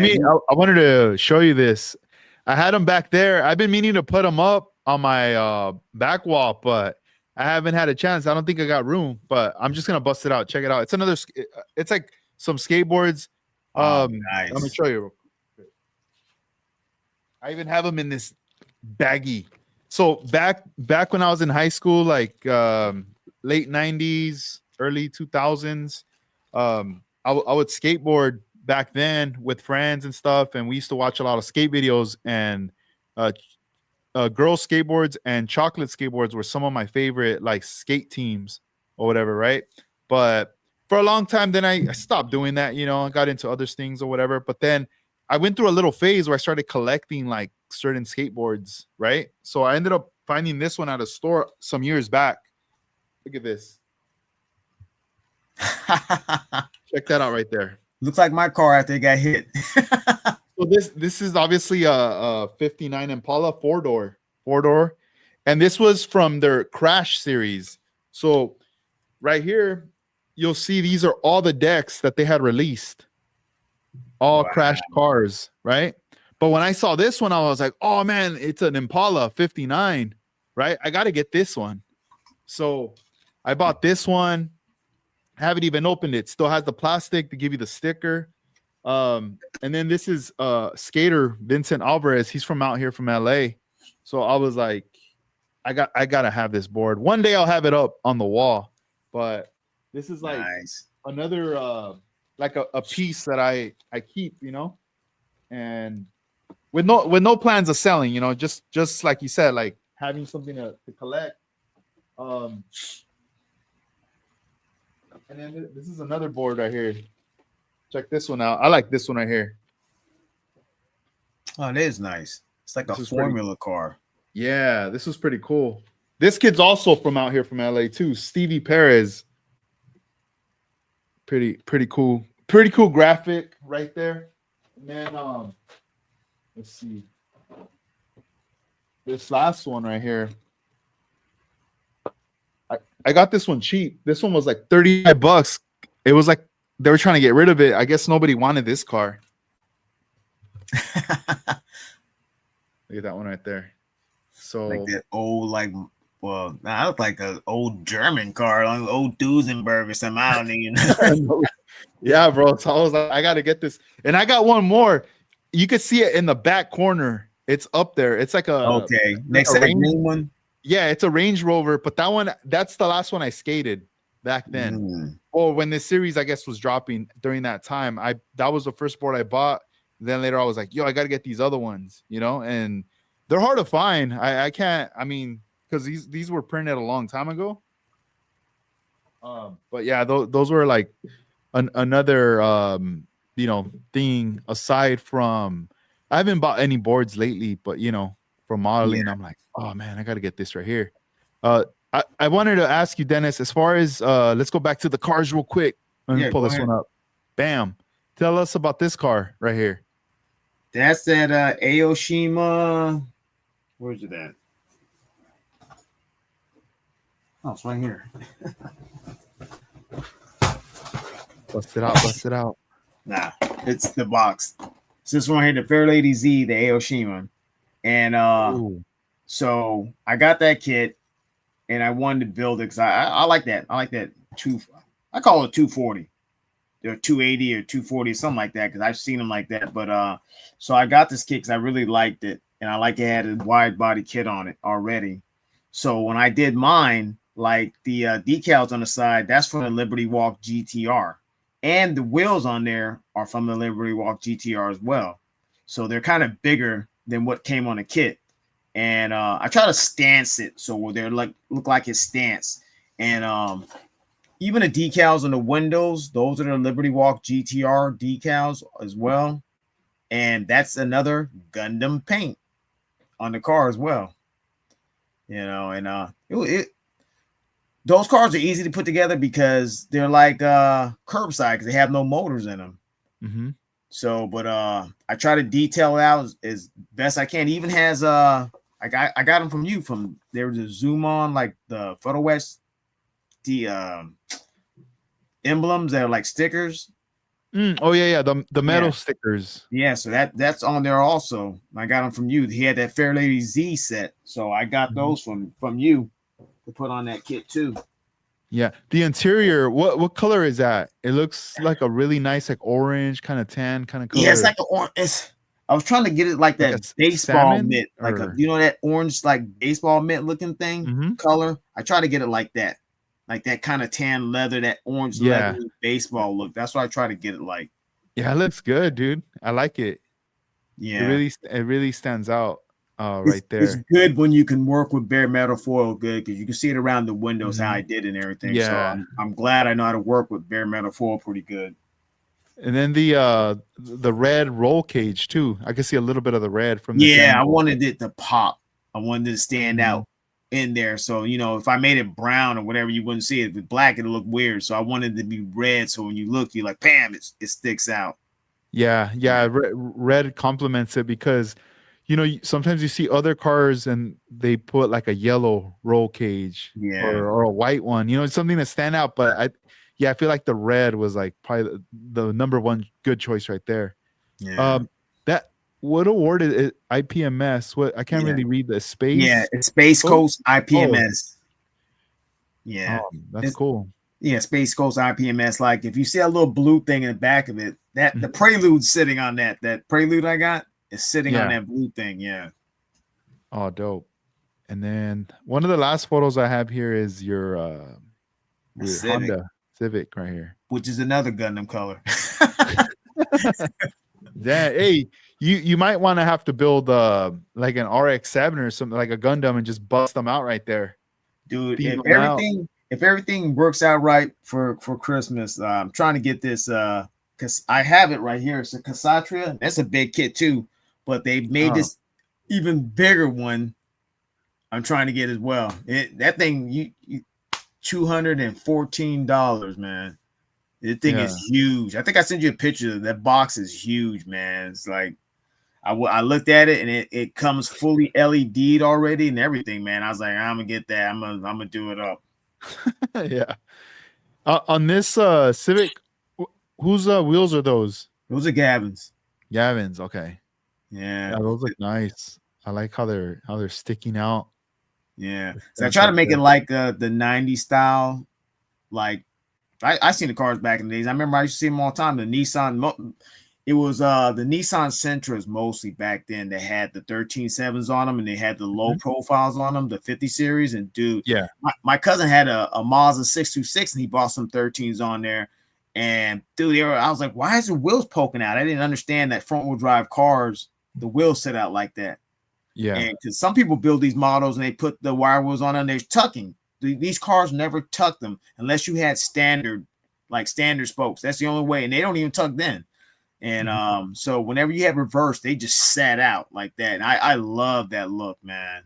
I wanted to show you this. I had him back there. I've been meaning to put him up on my back wall, but I haven't had a chance. I don't think I got room, but I'm just gonna bust it out. Check it out. It's another. It's like some skateboards. nice. Let me show you. I even have them in this baggie. So back when I was in high school, like late 90s, early 2000s, I would skateboard back then with friends and stuff, and we used to watch a lot of skate videos, and girl skateboards and chocolate skateboards were some of my favorite like skate teams or whatever, right? But for a long time, then I stopped doing that, you know. I got into other things or whatever, but then I went through a little phase where I started collecting like certain skateboards, right? So I ended up finding this one at a store some years back. Look at this. Check that out right there. Looks like my car after it got hit. So this is obviously a 59 Impala four door, and this was from their Crash series. So right here, you'll see these are all the decks that they had released, all crashed cars, right? But when I saw this one, I was like, oh man, it's an Impala 59, right? I got to get this one. So I bought this one. Haven't even opened it. Still has the plastic to give you the sticker. And then this is skater Vincent Alvarez. He's from out here from LA. So I was like, I gotta have this board. One day I'll have it up on the wall. But this is like another like a piece that I keep, you know, and with no plans of selling, you know, just like you said, like having something to collect. And then this is another board right here. Check this one out. I like this one right here. Oh, it is nice. It's like a formula car. Yeah, this was pretty cool. This kid's also from out here from LA too. Stevie Perez. Pretty cool. Pretty cool graphic right there. And then let's see. This last one right here. I got this one cheap. This one was like $35. It was like they were trying to get rid of it. I guess nobody wanted this car. Look at that one right there. So like that old, like, well, I look like an old German car, like old Duesenberg or something. I don't even know. yeah, bro. So I was like, I gotta get this. And I got one more. You could see it in the back corner. It's up there. It's like a okay. Next to the green one. Yeah, it's a Range Rover, but that one, that's the last one I skated back then. Or when this series, I guess, was dropping during that time. That was the first board I bought. Then later I was like, yo, I gotta get these other ones, you know, and they're hard to find. I can't, I mean, because these were printed a long time ago. But yeah, those were like another you know, thing aside from I haven't bought any boards lately, but you know, for modeling, I'm like, oh man, I gotta get this right here. I wanted to ask you, Dennis, as far as let's go back to the cars real quick. Let me pull this one up. Bam. Tell us about this car right here. That's that Aoshima. Where's it at? Oh, it's right here. Bust it out, bust it out. Nah, it's the box. So this one here, the Fairlady Z, the Aoshima. And so I got that kit and I wanted to build it because I like that. I like that I call it 240. They're 280 or 240, something like that, because I've seen them like that. But so I got this kit because I really liked it, and I like it had a wide body kit on it already. So when I did mine, like the decals on the side, that's from the Liberty Walk GTR, and the wheels on there are from the Liberty Walk GTR as well. So they're kind of bigger than what came on the kit, and I try to stance it so they're like look like his stance, and even the decals on the windows, those are the Liberty Walk GTR decals as well. And that's another Gundam paint on the car as well. You know, and those cars are easy to put together because they're like curbside because they have no motors in them. Mm-hmm. So, but I try to detail it out as best I can. It even has I got them from you from there was a zoom on like the Photo West emblems that are like stickers. Oh yeah, the metal stickers. Yeah, so that's on there also. I got them from you. He had that Fairlady Z set, so I got those from you to put on that kit too. Yeah, the interior. What color is that? It looks like a really nice, like orange, kind of tan, kind of color. Yeah, it's like an orange. I was trying to get it like that baseball mitt, like you know that orange like baseball mitt looking thing color. I try to get it like that. Like that kind of tan leather, that orange leather baseball look. That's what I try to get it like. Yeah, it looks good, dude. I like it. Yeah, it really stands out right there. It's good when you can work with bare metal foil good because you can see it around the windows how I did and everything. Yeah, so I'm glad I know how to work with bare metal foil pretty good. And then the red roll cage too. I can see a little bit of the red from the I wanted it to pop. I wanted it to stand out in there. So, you know, if I made it brown or whatever, you wouldn't see it. If it's black, it'll look weird. So I wanted it to be red. So when you look, you're like, bam, it sticks out. Yeah. Red complements it because, you know, sometimes you see other cars and they put like a yellow roll cage or a white one, you know, something to stand out. But I feel like the red was like probably the number one good choice right there. Yeah. What award is it? IPMS? What I can't really read the space. Yeah, it's Space Coast IPMS. Yeah, that's cool. Yeah, Space Coast IPMS. Like if you see a little blue thing in the back of it, that the Prelude's sitting on that. That Prelude I got is sitting on that blue thing. Yeah. Oh, dope. And then one of the last photos I have here is your Honda Civic right here, which is another Gundam color. Yeah, hey, you might want to have to build like an RX-7 or something like a Gundam and just bust them out right there, dude. If everything works out right for Christmas, I'm trying to get this because I have it right here. It's a Kshatriya. That's a big kit too, but they made this even bigger one. I'm trying to get as well. That thing you $214, man. The thing is Yeah. huge. I think I sent you a picture. That box is huge, man. It's like I looked at it and it comes fully LED'd already and everything, man. I was like, I'm gonna get that. I'm gonna do it up. Yeah. On this Civic, whose wheels are those? Those are Gavin's. Gavin's. Okay. Yeah. Yeah, those look nice. I like how they're sticking out. Yeah. The So I fence try to up make it there. like the 90s style. Like I seen the cars back in the days. I remember I used to see them all the time. The Nissan, it was the Nissan Sentras mostly back then. They had the 13.7s on them and they had the low Mhm. profiles on them, the 50 series. And dude, Yeah. my cousin had a Mazda 626 and he bought some 13s on there. And dude, I was like, why is the wheels poking out? I didn't understand that front wheel drive cars, the wheels set out like that. Yeah. And because some people build these models and they put the wire wheels on and they're tucking. These cars never tuck them unless you had standard spokes. That's the only way. And they don't even tuck then. And so whenever you have reverse, they just sat out like that. And I love that look, man.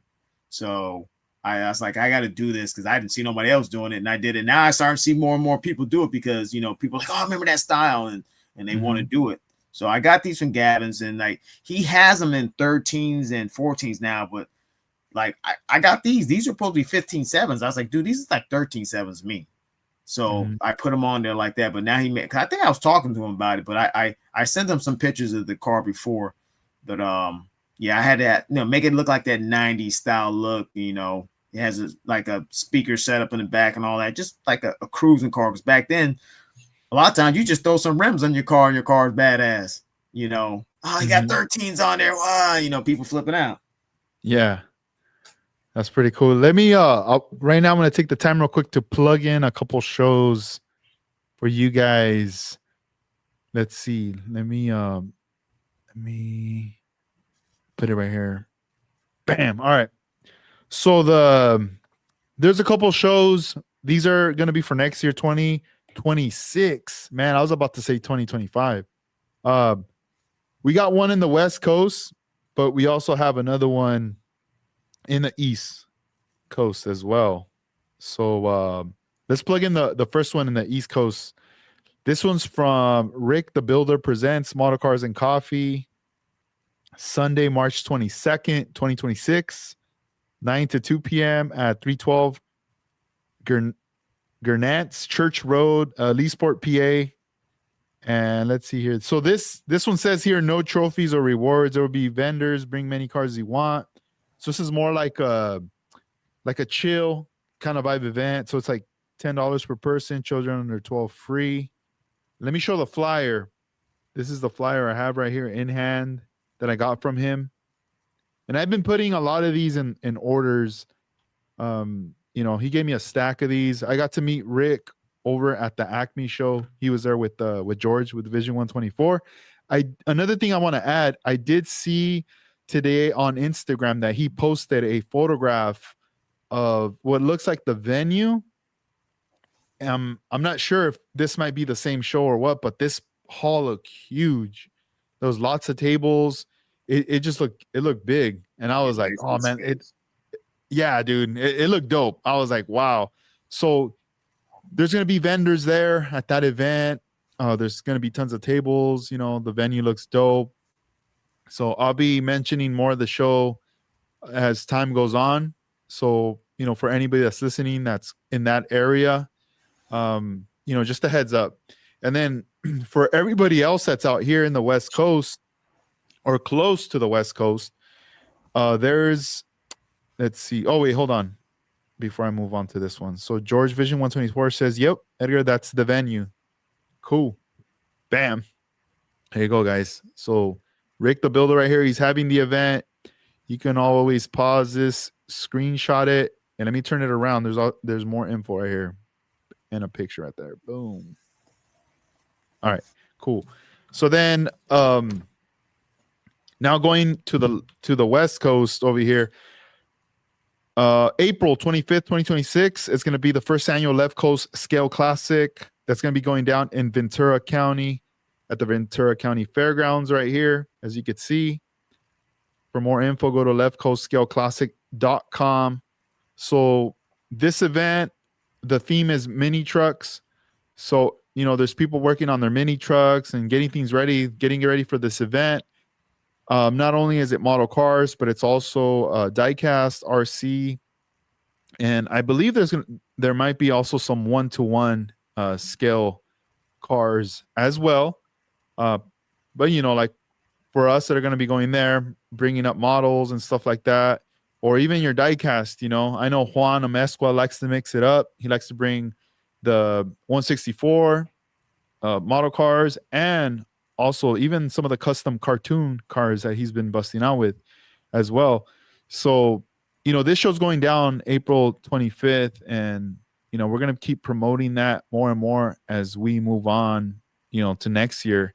So I was like, I got to do this because I didn't see nobody else doing it. And I did it. Now I start to see more and more people do it because, people are like, oh, I remember that style. And they want to do it. So I got these from Gavin's and like he has them in 13s and 14s now, but like I got these. These are supposed to be 15.7s. I was like, dude, these is like 13.7s to me. So I put them on there like that. But now I think I was talking to him about it, but I sent him some pictures of the car before. But yeah, I had that, make it look like that 90s style look, It has like a speaker setup in the back and all that, just like a cruising car. Because back then, a lot of times you just throw some rims on your car and your car is badass. Oh, you got 13s on there. Wow, people flipping out. Yeah. That's pretty cool. Let me right now I'm gonna take the time real quick to plug in a couple shows for you guys. Let's see. Let me put it right here. Bam. All right. So there's a couple shows. These are gonna be for next year, 2026. Man, I was about to say 2025. We got one in the West Coast, but we also have another one in the East Coast as well. So let's plug in the first one in the East Coast. This one's from Rick the Builder Presents Model Cars and Coffee. Sunday, March 22nd, 2026, 9 to 2 p.m. at 312 Gernatz Church Road, Leesport, PA. And let's see here. So this one says here, no trophies or rewards. There will be vendors. Bring many cars you want. So this is more like a chill kind of vibe event. So it's like $10 per person. Children under 12 free. Let me show the flyer. This is the flyer I have right here in hand that I got from him. And I've been putting a lot of these in orders. He gave me a stack of these. I got to meet Rick over at the Acme show. He was there with George with Vision 124. Another thing I want to add, I did see today on Instagram that he posted a photograph of what looks like the venue. I'm not sure if this might be the same show or what, but this hall looked huge. There was lots of tables. It looked big. And I was like, oh man, yeah, dude, it looked dope. I was like, wow. So there's going to be vendors there at that event. There's going to be tons of tables. The venue looks dope. So I'll be mentioning more of the show as time goes on. So, for anybody that's listening that's in that area, just a heads up. And then for everybody else that's out here in the West Coast or close to the West Coast, let's see. Oh, wait, hold on. Before I move on to this one. So George Vision 124 says, yep, Edgar, that's the venue. Cool. Bam. There you go, guys. So Rick the Builder right here, he's having the event. You can always pause this, screenshot it, and let me turn it around. There's more info right here and a picture right there. Boom. All right, cool. So then now going to the West Coast over here. April 25th, 2026 is going to be the first annual Left Coast Scale Classic. That's going to be going down in Ventura County at the Ventura County Fairgrounds right here, as you can see. For more info, go to leftcoastscaleclassic.com. So this event, the theme is mini trucks. So there's people working on their mini trucks and getting ready for this event. Not only is it model cars, but it's also diecast RC, and I believe there might be also some 1-to-1 scale cars as well. But like for us that are going to be going there, bringing up models and stuff like that, or even your diecast, I know Juan Amezcua likes to mix it up. He likes to bring the 164 model cars and also even some of the custom cartoon cars that he's been busting out with as well. So, this show's going down April 25th, and we're going to keep promoting that more and more as we move on, to next year.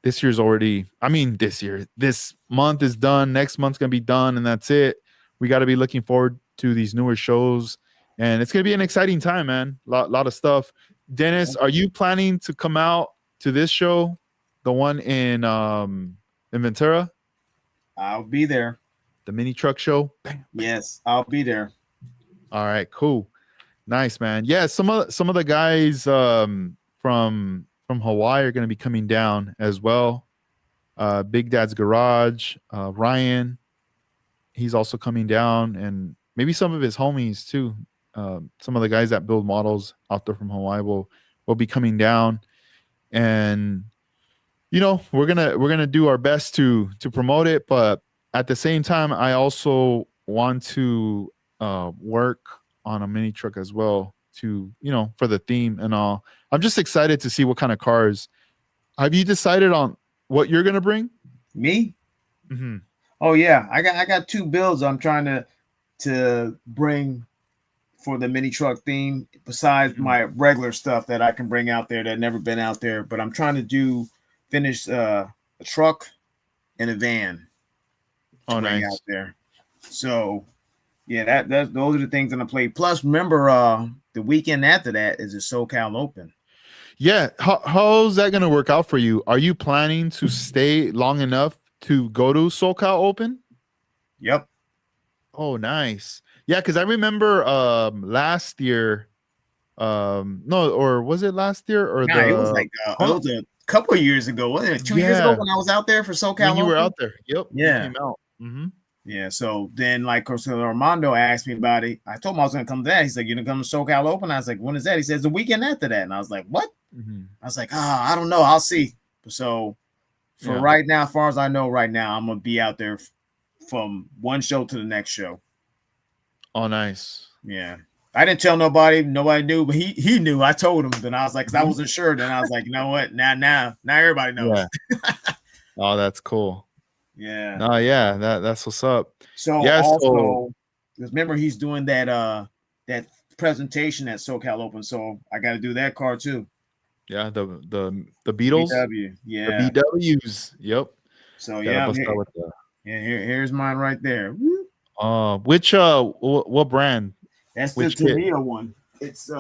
This year's already, this month is done. Next month's going to be done, and that's it. We got to be looking forward to these newer shows, and it's going to be an exciting time, man. Lot of stuff. Dennis, are you planning to come out to this show, the one in Ventura? I'll be there. The mini truck show? Yes, I'll be there. All right, cool. Nice, man. Yeah, some of the guys from Hawaii are going to be coming down as well. Big Dad's Garage, Ryan, he's also coming down, and maybe some of his homies too. Some of the guys that build models out there from Hawaii will be coming down, and we're gonna do our best to promote it, but at the same time, I also want to work on a mini truck as well to for the theme and all. I'm just excited to see what kind of cars. Have you decided on what you're gonna bring? Me? Mm-hmm. Oh yeah, I got 2 builds I'm trying to bring for the mini truck theme, besides my regular stuff that I can bring out there that never been out there. But I'm trying to finish a truck and a van to bring out there. So yeah, those are the things on the plate. Plus, remember, the weekend after that is the SoCal Open. Yeah, how's that gonna work out for you? Are you planning to stay long enough to go to SoCal Open? Yep. Oh, nice. Yeah, because I remember last year, no, or was it last year or it was like it was a couple of years ago, wasn't it? 2 years ago when I was out there for SoCal. When you were out there, yep. Yeah, you came out. Mm-hmm. Yeah. So then, like, Armando asked me about it. I told him I was going to come to that. He's like, "You're gonna come to SoCal Open?" I was like, "When is that?" He says, "The weekend after that." And I was like, "What?" Mm-hmm. I was like, I don't know. I'll see." So for right now, as far as I know right now, I'm gonna be out there from one show to the next show. Oh, nice. Yeah. I didn't tell nobody. Nobody knew, but he knew. I told him. Then I was like, because I wasn't sure. Then I was like, you know what? Now everybody knows. Yeah. Oh, that's cool. Yeah. Oh, yeah. That's what's up. So yeah, also, because remember he's doing that presentation at SoCal Open. So I got to do that card too. Yeah, the Beatles. BW. Yeah. The BWs. Yep. So yeah. Here's mine right there. Which what brand? That's the Tamiya one. It's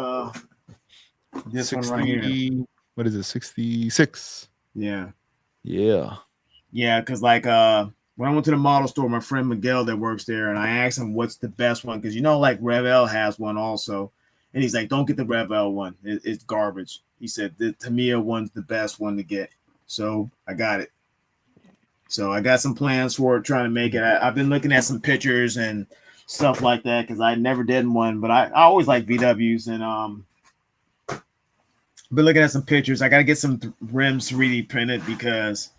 this 60, one right here. What is it? 66. Yeah. Yeah. Yeah, because like when I went to the model store, my friend Miguel that works there, and I asked him what's the best one, because like Revell has one also, and he's like, "Don't get the Revell one; it's garbage." He said the Tamiya one's the best one to get, so I got it. So I got some plans for it, trying to make it. I've been looking at some pictures and stuff like that because I never did one, but I always like VWs, and been looking at some pictures. I got to get some rims 3D printed because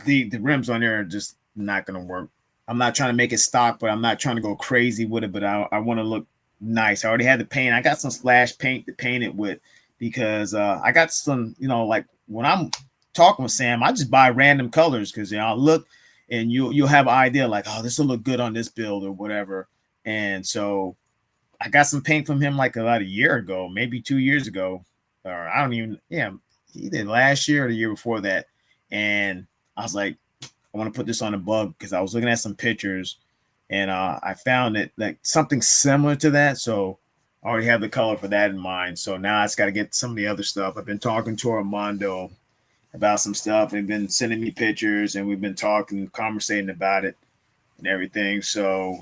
the rims on there are just not going to work. I'm not trying to make it stock, but I'm not trying to go crazy with it, but I want to look nice. I already had the paint. I got some splash paint to paint it with because I got some, like when I'm talking with Sam, I just buy random colors because I'll look and you'll have an idea like, oh, this will look good on this build or whatever. And so I got some paint from him like about a year ago, maybe 2 years ago, or I don't even, either last year or the year before that. And I was like, I want to put this on a bug because I was looking at some pictures and I found it like something similar to that. So I already have the color for that in mind. So now I just got to get some of the other stuff. I've been talking to Armando about some stuff. They've been sending me pictures and we've been conversating about it and everything. So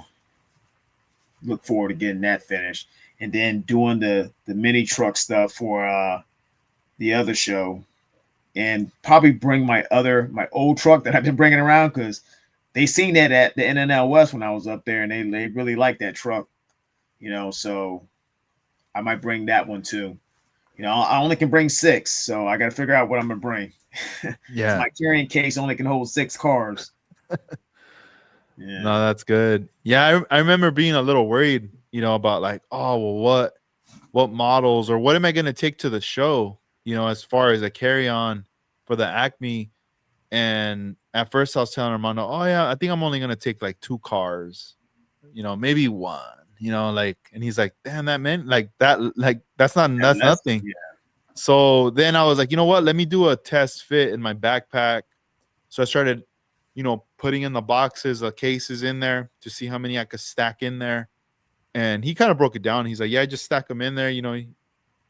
look forward to getting that finished. and then doing the mini truck stuff for the other show, and probably bring my old truck that I've been bringing around because they seen that at the NNL West when I was up there, and they really liked that truck, So I might bring that one too. I only can bring 6, so I got to figure out what I'm gonna bring. Yeah. My carrying case only can hold 6 cars. Yeah. No, that's good. Yeah, I remember being a little worried, about like, oh, well, what models or what am I going to take to the show, as far as a carry-on for the Acme. And at first I was telling Armando, oh yeah, I think I'm only going to take like 2 cars, maybe 1, like, and he's like, damn, that meant like that, like that's nothing. Yeah. So then I was like, you know what? Let me do a test fit in my backpack. So I started, putting in the boxes, the cases in there to see how many I could stack in there. And he kind of broke it down. He's like, yeah, just stack them in there, you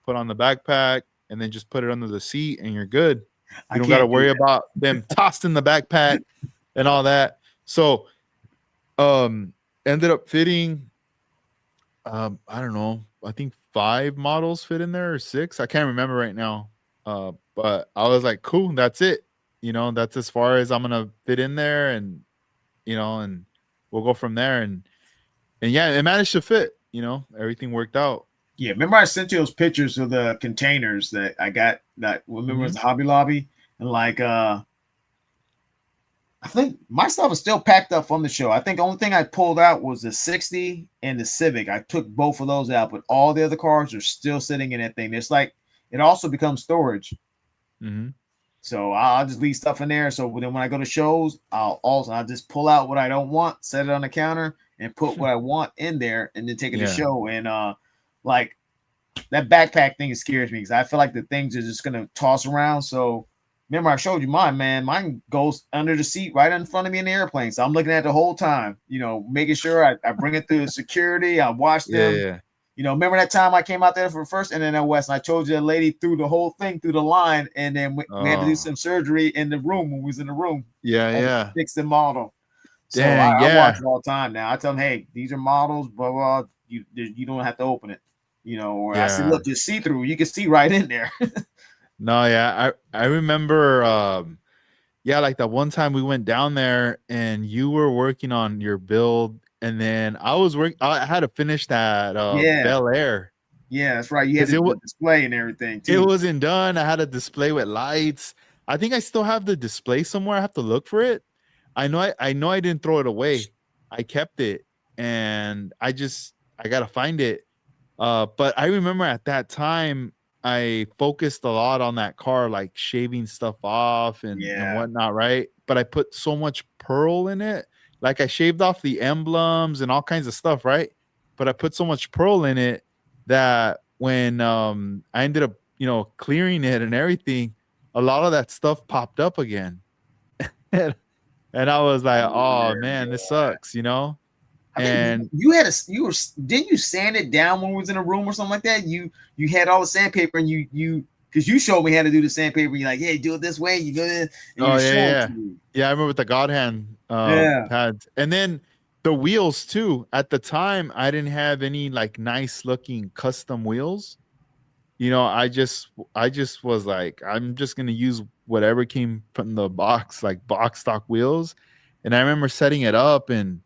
put on the backpack and then just put it under the seat and you're good. You don't got to worry about them tossed in the backpack and all that. So ended up fitting, I don't know, I think 5 models fit in there or 6. I can't remember right now. But I was like, cool, that's it. That's as far as I'm gonna fit in there, and and we'll go from there. And yeah, it managed to fit. Everything worked out. Yeah, remember I sent you those pictures of the containers that I got. That remember it was Hobby Lobby, and like I think my stuff is still packed up from the show. I think the only thing I pulled out was the 60 and the Civic. I took both of those out, but all the other cars are still sitting in that thing. It's like it also becomes storage. Mm-hmm. So I'll just leave stuff in there. So then when I go to shows, I'll just pull out what I don't want, set it on the counter, and put what I want in there, and then take it to show. And like that backpack thing scares me because I feel like the things are just gonna toss around. So remember I showed you mine, man. Mine goes under the seat right in front of me in the airplane. So I'm looking at it the whole time, making sure I bring it through security. I watch them. Yeah. Remember that time I came out there for first NNL West, and I told you the lady threw the whole thing through the line, and then we had to do some surgery in the room when we was in the room. Yeah. Fix the model. So Dang, I watch it all the time now. I tell them, hey, these are models, blah, blah. You don't have to open it. Or I said, look, just see through. You can see right in there. No, yeah. I remember like that one time we went down there and you were working on your build, and then I had to finish that Bel Air. Yeah, that's right. You had the display and everything too. It wasn't done. I had a display with lights. I think I still have the display somewhere. I have to look for it. I know I didn't throw it away. I kept it, and I gotta find it. But I remember at that time I focused a lot on that car, like shaving stuff off and whatnot, right? But I put so much pearl in it. Like I shaved off the emblems and all kinds of stuff, right? But I put so much pearl in it that when I ended up, clearing it and everything, a lot of that stuff popped up again. and I was like, oh man, this sucks, And didn't you sand it down when we was in a room or something like that? You had all the sandpaper, and you because you showed me how to do the sandpaper. You're like, hey, do it this way. You go in. Yeah. I remember with the God hand pads, and then the wheels too. At the time, I didn't have any like nice looking custom wheels. I just was like, I'm just gonna use whatever came from the box, like box stock wheels. And I remember setting it up and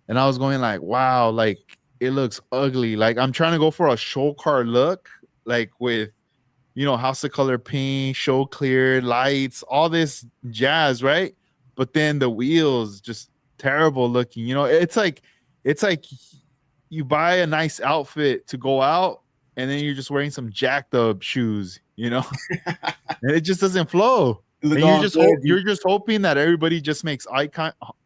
I was going like, wow, like it looks ugly. Like I'm trying to go for a show car look, like with, House of Color paint, show clear lights, all this jazz, right? But then the wheels just terrible looking. It's like you buy a nice outfit to go out, and then you're just wearing some jacked up shoes, and it just doesn't flow. And you're just hoping that everybody just makes eye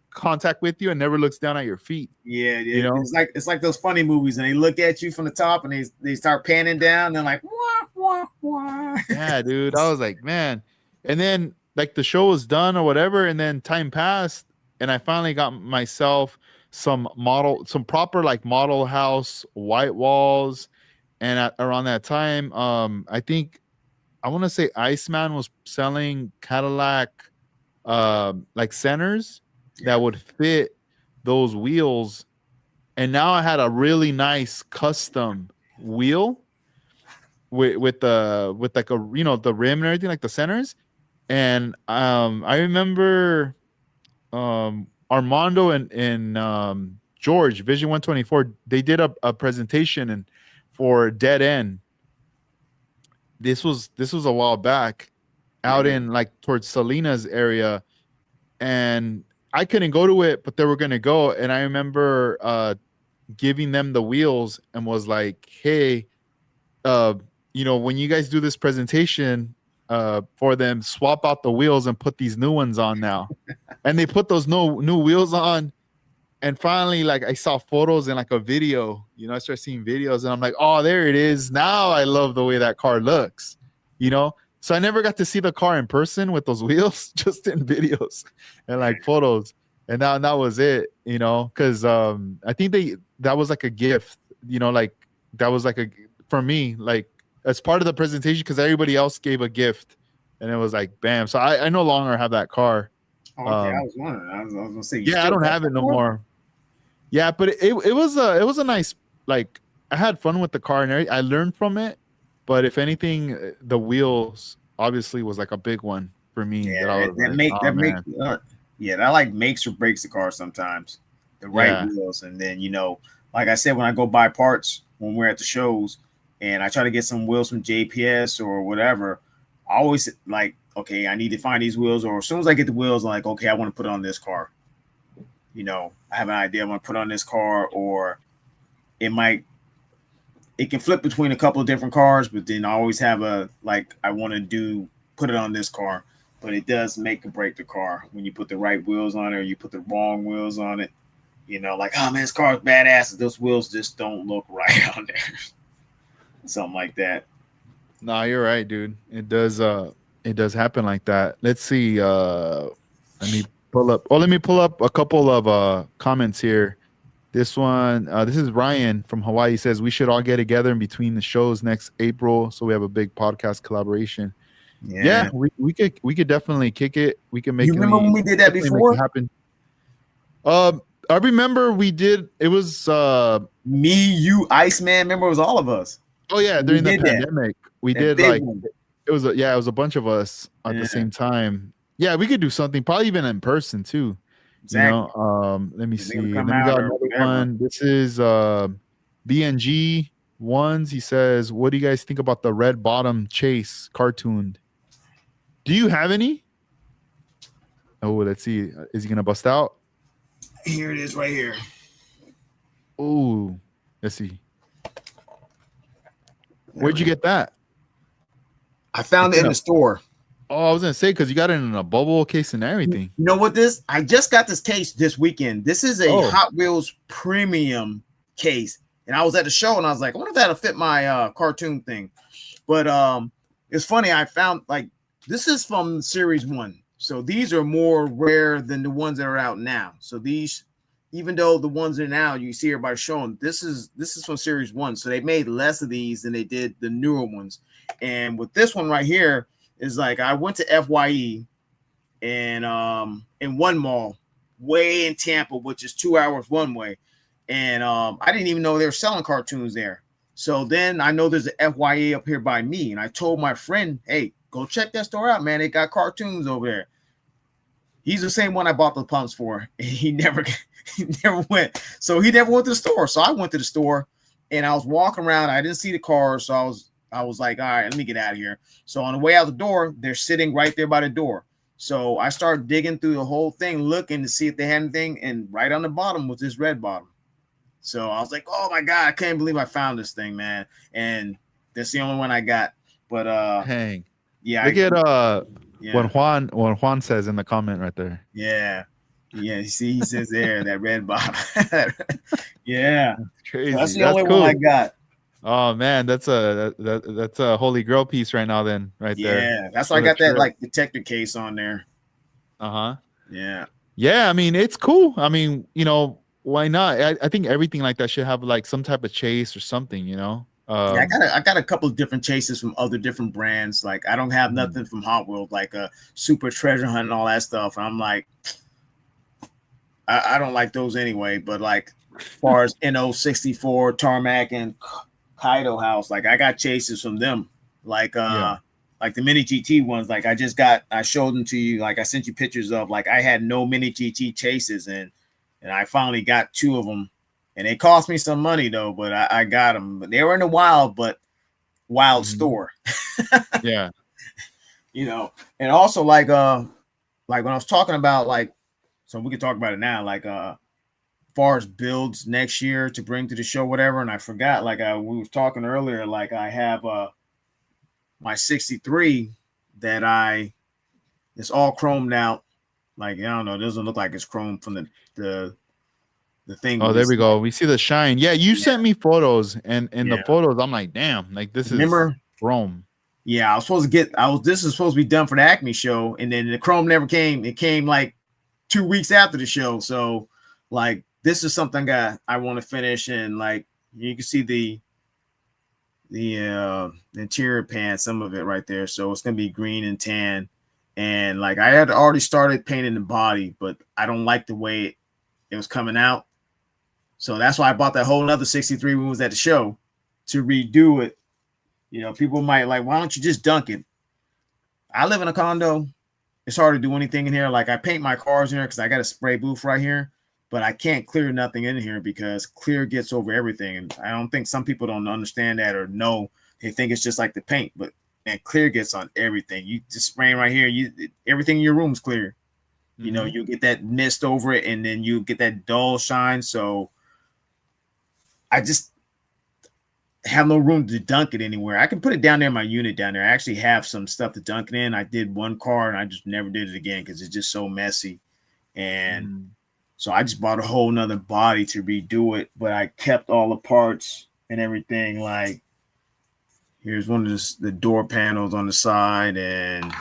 contact with you and never looks down at your feet. Yeah. It's like those funny movies, and they look at you from the top and they start panning down. And they're like, wah, wah, wah. Yeah, dude. I was like, man. And then like the show was done or whatever, and then time passed, and I finally got myself some proper like model house white walls. And around that time, I think I want to say Iceman was selling Cadillac like centers that would fit those wheels. And now I had a really nice custom wheel with like a, you know, the rim and everything, like the centers. And I remember Armando and George Vision 124, they did a presentation and for Dead End. This was a while back out in like towards Salinas area, and I couldn't go to it, but they were gonna go. And I remember giving them the wheels and was like, hey, uh, you know, when you guys do this presentation for them, swap out the wheels and put these new ones on now. And they put those new wheels on. And finally, like I saw photos and like a video, you know, I started seeing videos and I'm like, oh, there it is. Now I love the way that car looks, you know? So I never got to see the car in person with those wheels, just in videos and like photos. And that was it, you know, because I think that was like a gift, you know, like that was like for me, like as part of the presentation, because everybody else gave a gift and it was like, bam. So I no longer have that car. Oh, okay, I was wondering. I was gonna say, Yeah, I don't have it no more. Yeah, but it was a nice, like I had fun with the car and everything. I learned from it, but if anything, the wheels obviously was like a big one for me. Yeah, that like makes or breaks the car sometimes. The right wheels, and then, you know, like I said, when I go buy parts when we're at the shows, and I try to get some wheels from JPS or whatever, I always like, okay, I need to find these wheels, or as soon as I get the wheels, I'm like, okay, I want to put it on this car. You know, I have an idea I want to put on this car, or it can flip between a couple of different cars, but then I always have I want to put it on this car. But it does make or break the car when you put the right wheels on it or you put the wrong wheels on it. You know, like, oh man, this car's badass. Those wheels just don't look right on there. Something like that. No, you're right, dude. It does happen like that. Let's see. Let me pull up a couple of comments here. This one, this is Ryan from Hawaii. He says we should all get together in between the shows next April, so we have a big podcast collaboration. Yeah, we could definitely kick it. We can make. You remember when we did that before? Happen. I remember we did. It was me, you, Iceman. Remember, it was all of us. Oh yeah, during the pandemic, we did like it was a bunch of us at the same time. Yeah, we could do something, probably even in person too. Exactly. You know, let me see. Then we got another one. This is BNG Ones. He says, "What do you guys think about the red bottom chase cartooned? Do you have any?" Oh, let's see. Is he gonna bust out? Here it is, right here. Oh, let's see. Where'd you get that? I found it in the store. Oh, I was gonna say, because you got it in a bubble case and everything. You know what I just got this case this weekend. This is a Hot Wheels premium case. And I was at the show and I was like, I wonder if that'll fit my cartoon thing. But it's funny, I found like this is from series 1. So these are more rare than the ones that are out now. So these, even though the ones that are now you see everybody showing, this is from series 1. So they made less of these than they did the newer ones. And with this one right here, is like I went to FYE and in one mall way in Tampa, which is 2 hours one way. And I didn't even know they were selling cartoons there. So then I know there's a FYE up here by me. And I told my friend, hey, go check that store out, man. They got cartoons over there. He's the same one I bought the pumps for. He never went. So he never went to the store. So I went to the store and I was walking around. I didn't see the cars. So I was like, all right, let me get out of here. So on the way out the door, they're sitting right there by the door. So I started digging through the whole thing, looking to see if they had anything. And right on the bottom was this red bottom. So I was like, oh my God, I can't believe I found this thing, man. And that's the only one I got. But hang. Yeah. Look at what Juan says in the comment right there. Yeah. Yeah, you see, he says there, that red bottom. Yeah. That's crazy. So that's the only one I got. Oh man, that's a holy grail piece right now. Then there. Yeah, that's why I got that like detector case on there. Yeah. Yeah, I mean it's cool. I mean, you know, why not? I think everything like that should have like some type of chase or something. You know. Yeah, I got a couple of different chases from other different brands. Like I don't have nothing from Hot Wheels, like a Super Treasure Hunt and all that stuff. And I'm like, I don't like those anyway. But like, as far as NO64, Tarmac, and Kaido House. Like I got chases from them. Like Yeah. like the mini GT ones. Like I showed them to you. Like I sent you pictures of. Like I had no mini GT chases, and I finally got 2 of them, and they cost me some money though. But I got them. But they were in the wild, but wild Mhm. store. Yeah. You know, and also like when I was talking about like, so we can talk about it now. Like far as builds next year to bring to the show, whatever. And I forgot, like we were talking earlier, like I have my 63 that it's all chromed out. Like I don't know, it doesn't look like it's chrome from the thing, Oh, but there it's we like, go. We see the shine. Yeah, you yeah, sent me photos, and in the yeah. photos, I'm like, damn, like this is Remember, chrome. yeah, I was supposed to get this is supposed to be done for the Acme show, and then the chrome never came. It came like 2 weeks after the show. So like this is something I want to finish, and like you can see the interior pan, some of it right there. So it's gonna be green and tan. And like I had already started painting the body, but I don't like the way it was coming out. So that's why I bought that whole other 63 when it was at the show to redo it. You know, people might like, why don't you just dunk it? I live in a condo. It's hard to do anything in here. Like I paint my cars in here because I got a spray booth right here, but I can't clear nothing in here because clear gets over everything. And I don't think some people don't understand that or know. They think it's just like the paint, but and clear gets on everything. You just spraying right here, everything in your room is clear. You know, Mhm. you get that mist over it, and then you get that dull shine. So I just have no room to dunk it anywhere. I can put it down there in my unit down there. I actually have some stuff to dunk it in. I did one car and I just never did it again because it's just so messy. And Mm. so I just bought a whole nother body to redo it, but I kept all the parts and everything. Like here's one of the door panels on the side, and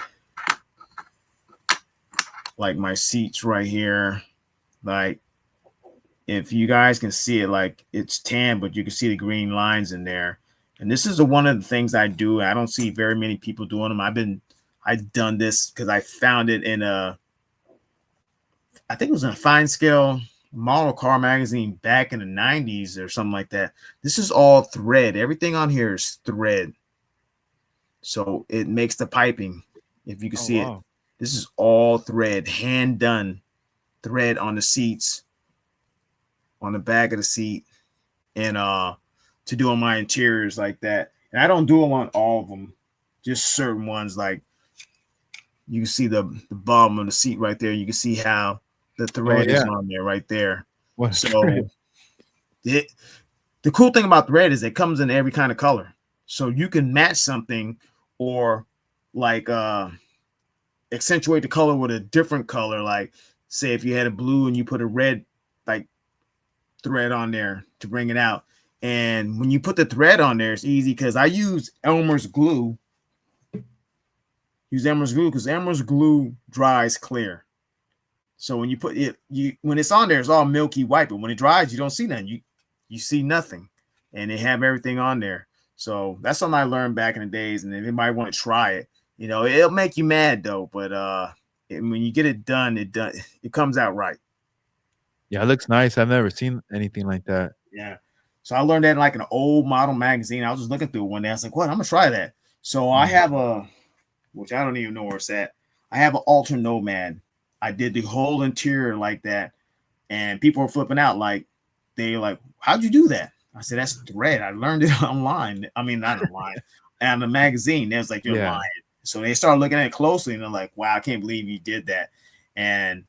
like my seats right here. Like if you guys can see it, like it's tan, but you can see the green lines in there. And this is one of the things I do. I don't see very many people doing them. I've done this because I found it in I think it was in a Fine Scale model car magazine back in the 90s or something like that. This is all thread. Everything on here is thread. So it makes the piping. If you can Oh see it, wow. this is all thread, hand done thread on the seats, on the back of the seat, and to do on my interiors like that. And I don't do them on all of them, just certain ones. Like you can see the bottom of the seat right there. You can see how the Oh thread is yeah. on there right there. What a So trip. the cool thing about thread is it comes in every kind of color. So you can match something or like accentuate the color with a different color. Like say if you had a blue and you put a red like thread on there to bring it out. And when you put the thread on there, it's easy because I use Elmer's glue. Use Elmer's glue because Elmer's glue dries clear. So when you put it, when it's on there, it's all milky white. But when it dries, you don't see nothing. You see nothing, and they have everything on there. So that's something I learned back in the days. And if anybody want to try it, you know, it'll make you mad though. But when you get it done, it comes out right. Yeah, it looks nice. I've never seen anything like that. Yeah. So I learned that in like an old model magazine. I was just looking through it one day. I was like, what? I'm gonna try that. So I Mm. have which I don't even know where it's at. I have an Alter Nomad. I did the whole interior like that, and people were flipping out. Like they like, how'd you do that? I said, that's thread. I learned it online. I mean, not online, and the magazine. They was like, you're Yeah. lying. So they started looking at it closely, and they're like, wow, I can't believe you did that. And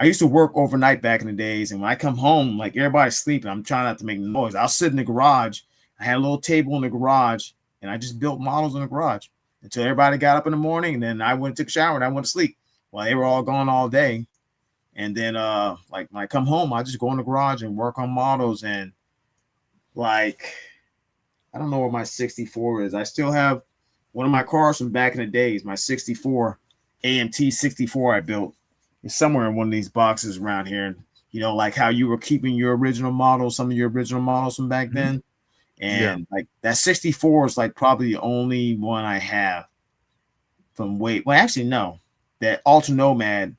I used to work overnight back in the days, and when I come home, like everybody's sleeping, I'm trying not to make noise. I'll sit in the garage. I had a little table in the garage, and I just built models in the garage until everybody got up in the morning, and then I went and took a shower and I went to sleep. While they were all gone all day. And then like when I come home, I just go in the garage and work on models. And like I don't know where my 64 is. I still have one of my cars from back in the days, my 64 AMT 64 I built. It's somewhere in one of these boxes around here. And you know, like how you were keeping your original models, some of your original models from back Mhm. then. Yeah. And like that 64 is like probably the only one I have from well, actually, no. That Alter Nomad,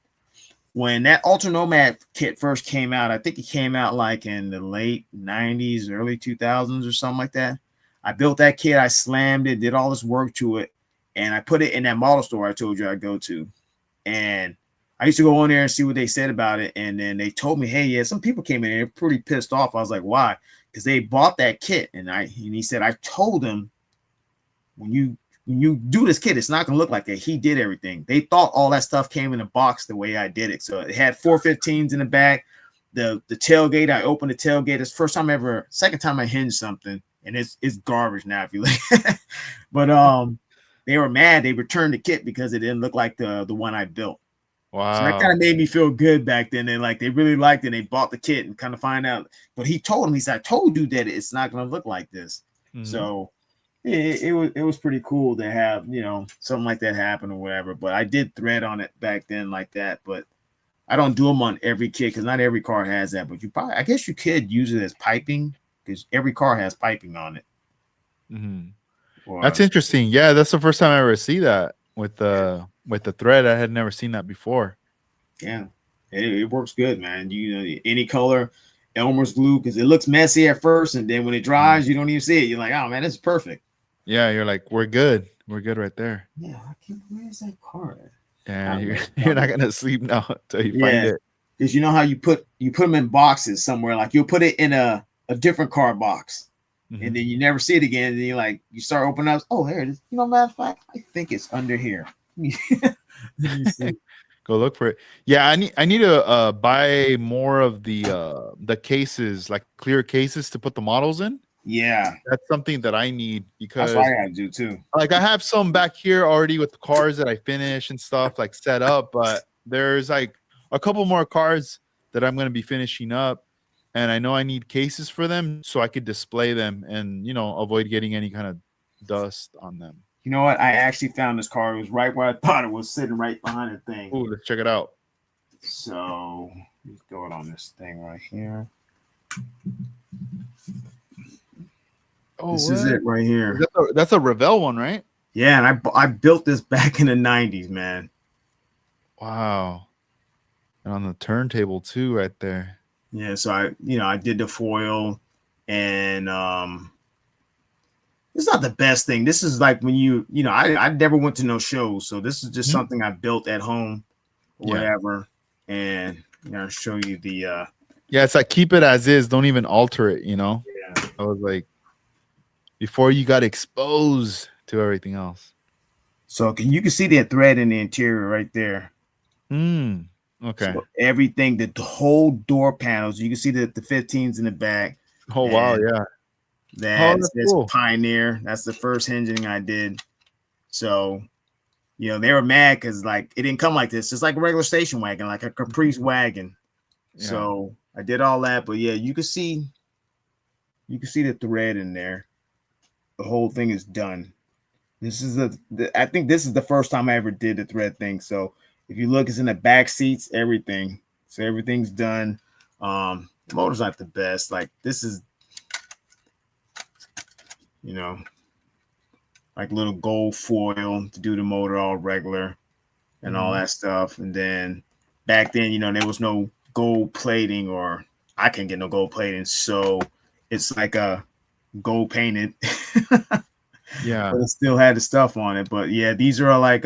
when that Alter Nomad kit first came out, I think it came out like in the late 90s, early 2000s or something like that. I built that kit, I slammed it, did all this work to it, and I put it in that model store I told you I go to. And I used to go on there and see what they said about it. And then they told me, hey, yeah, some people came in there pretty pissed off. I was like, why? Because they bought that kit. And he said, I told them when you do this kit, it's not gonna look like that. He did everything. They thought all that stuff came in a box the way I did it. So it had 415s in the back. The tailgate, I opened the tailgate. It's first time ever, second time I hinged something, and it's garbage now if you like. But they were mad. They returned the kit because it didn't look like the one I built. Wow. So that kind of made me feel good back then. And like they really liked it. They bought the kit and kind of find out. But he told him, he said, I told you that it's not going to look like this. Mm-hmm. So it was pretty cool to have, you know, something like that happen or whatever. But I did thread on it back then like that. But I don't do them on every kit because not every car has that. But you probably, I guess you could use it as piping because every car has piping on it. Mm-hmm. That's interesting. Yeah, that's the first time I ever see that with the thread. I had never seen that before. Yeah, it works good, man. You know, any color, Elmer's glue, because it looks messy at first, and then when it dries, you don't even see it. You're like, oh man, this is perfect. Yeah, you're like, we're good right there. Yeah, where's that car at? Yeah, you're not gonna sleep now until you find it. Because you know how you put them in boxes somewhere. Like you'll put it in a different car box. Mm-hmm. And then you never see it again. And then you start opening up. Oh, there it is. You know, matter of fact, I think it's under here. Go look for it. Yeah, I need to buy more of the cases, like clear cases to put the models in. Yeah, that's something that I need because that's what I gotta do too. Like I have some back here already with the cars that I finish and stuff like set up, but there's like a couple more cars that I'm gonna be finishing up. And I know I need cases for them so I could display them and, you know, avoid getting any kind of dust on them. You know what? I actually found this car. It was right where I thought it was, sitting right behind the thing. Oh, let's check it out. So let's go on this thing right here. Oh, this is it right here. That's a Revell one, right? Yeah, and I built this back in the 90s, man. Wow. And on the turntable too, right there. Yeah, so I did the foil, and it's not the best thing. This is like when I never went to no shows, so this is just something I built at home, or whatever. And I'll show you the. Yeah, it's like keep it as is. Don't even alter it. You know. Yeah. I was like, before you got exposed to everything else. So you can see that thread in the interior right there. Okay. So everything, the whole door panels, you can see that the 15s in the back. Oh wow, yeah. That's cool. Pioneer. That's the first hinging I did. So, they were mad because like it didn't come like this. It's like a regular station wagon, like a Caprice wagon. Yeah. So I did all that, but yeah, you can see the thread in there. The whole thing is done. This is I think this is the first time I ever did the thread thing. So if you look, it's in the back seats, everything. So everything's done. The motor's not the best. Like this is, like little gold foil to do the motor all regular and all that stuff. And then back then, there was no gold plating, or I couldn't get no gold plating. So it's like a gold painted. Yeah. But it still had the stuff on it. But yeah, these are like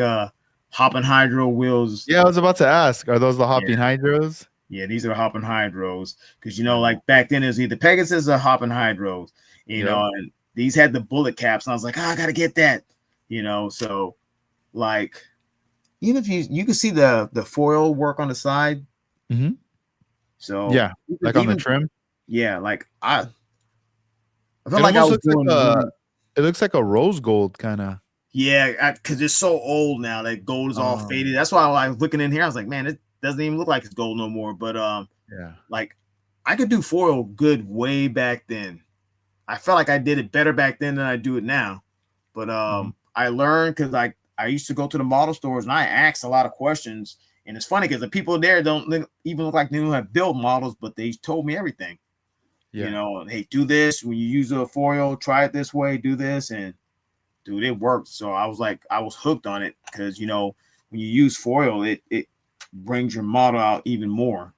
Hopping Hydro wheels. Yeah, I was about to ask, are those the Hopping Hydros? Yeah, these are Hopping Hydros. Because like back then it was either Pegasus or Hopping Hydros. And these had the bullet caps, and I was like, I gotta get that. So like even if you can see the foil work on the side. Mm-hmm. So yeah, like on the trim. Yeah, like I felt like I was doing it looks like a rose gold kind of. Yeah, because it's so old now. That gold is all faded. That's why I was looking in here. I was like, man, it doesn't even look like it's gold no more. But yeah, like I could do foil good way back then. I felt like I did it better back then than I do it now. But I learned because I used to go to the model stores and I asked a lot of questions. And it's funny because the people there don't even look like they don't have built models, but they told me everything. Yeah. Hey, do this when you use a foil, try it this way, do this, and dude, it worked. So I was hooked on it because when you use foil, it brings your model out even more,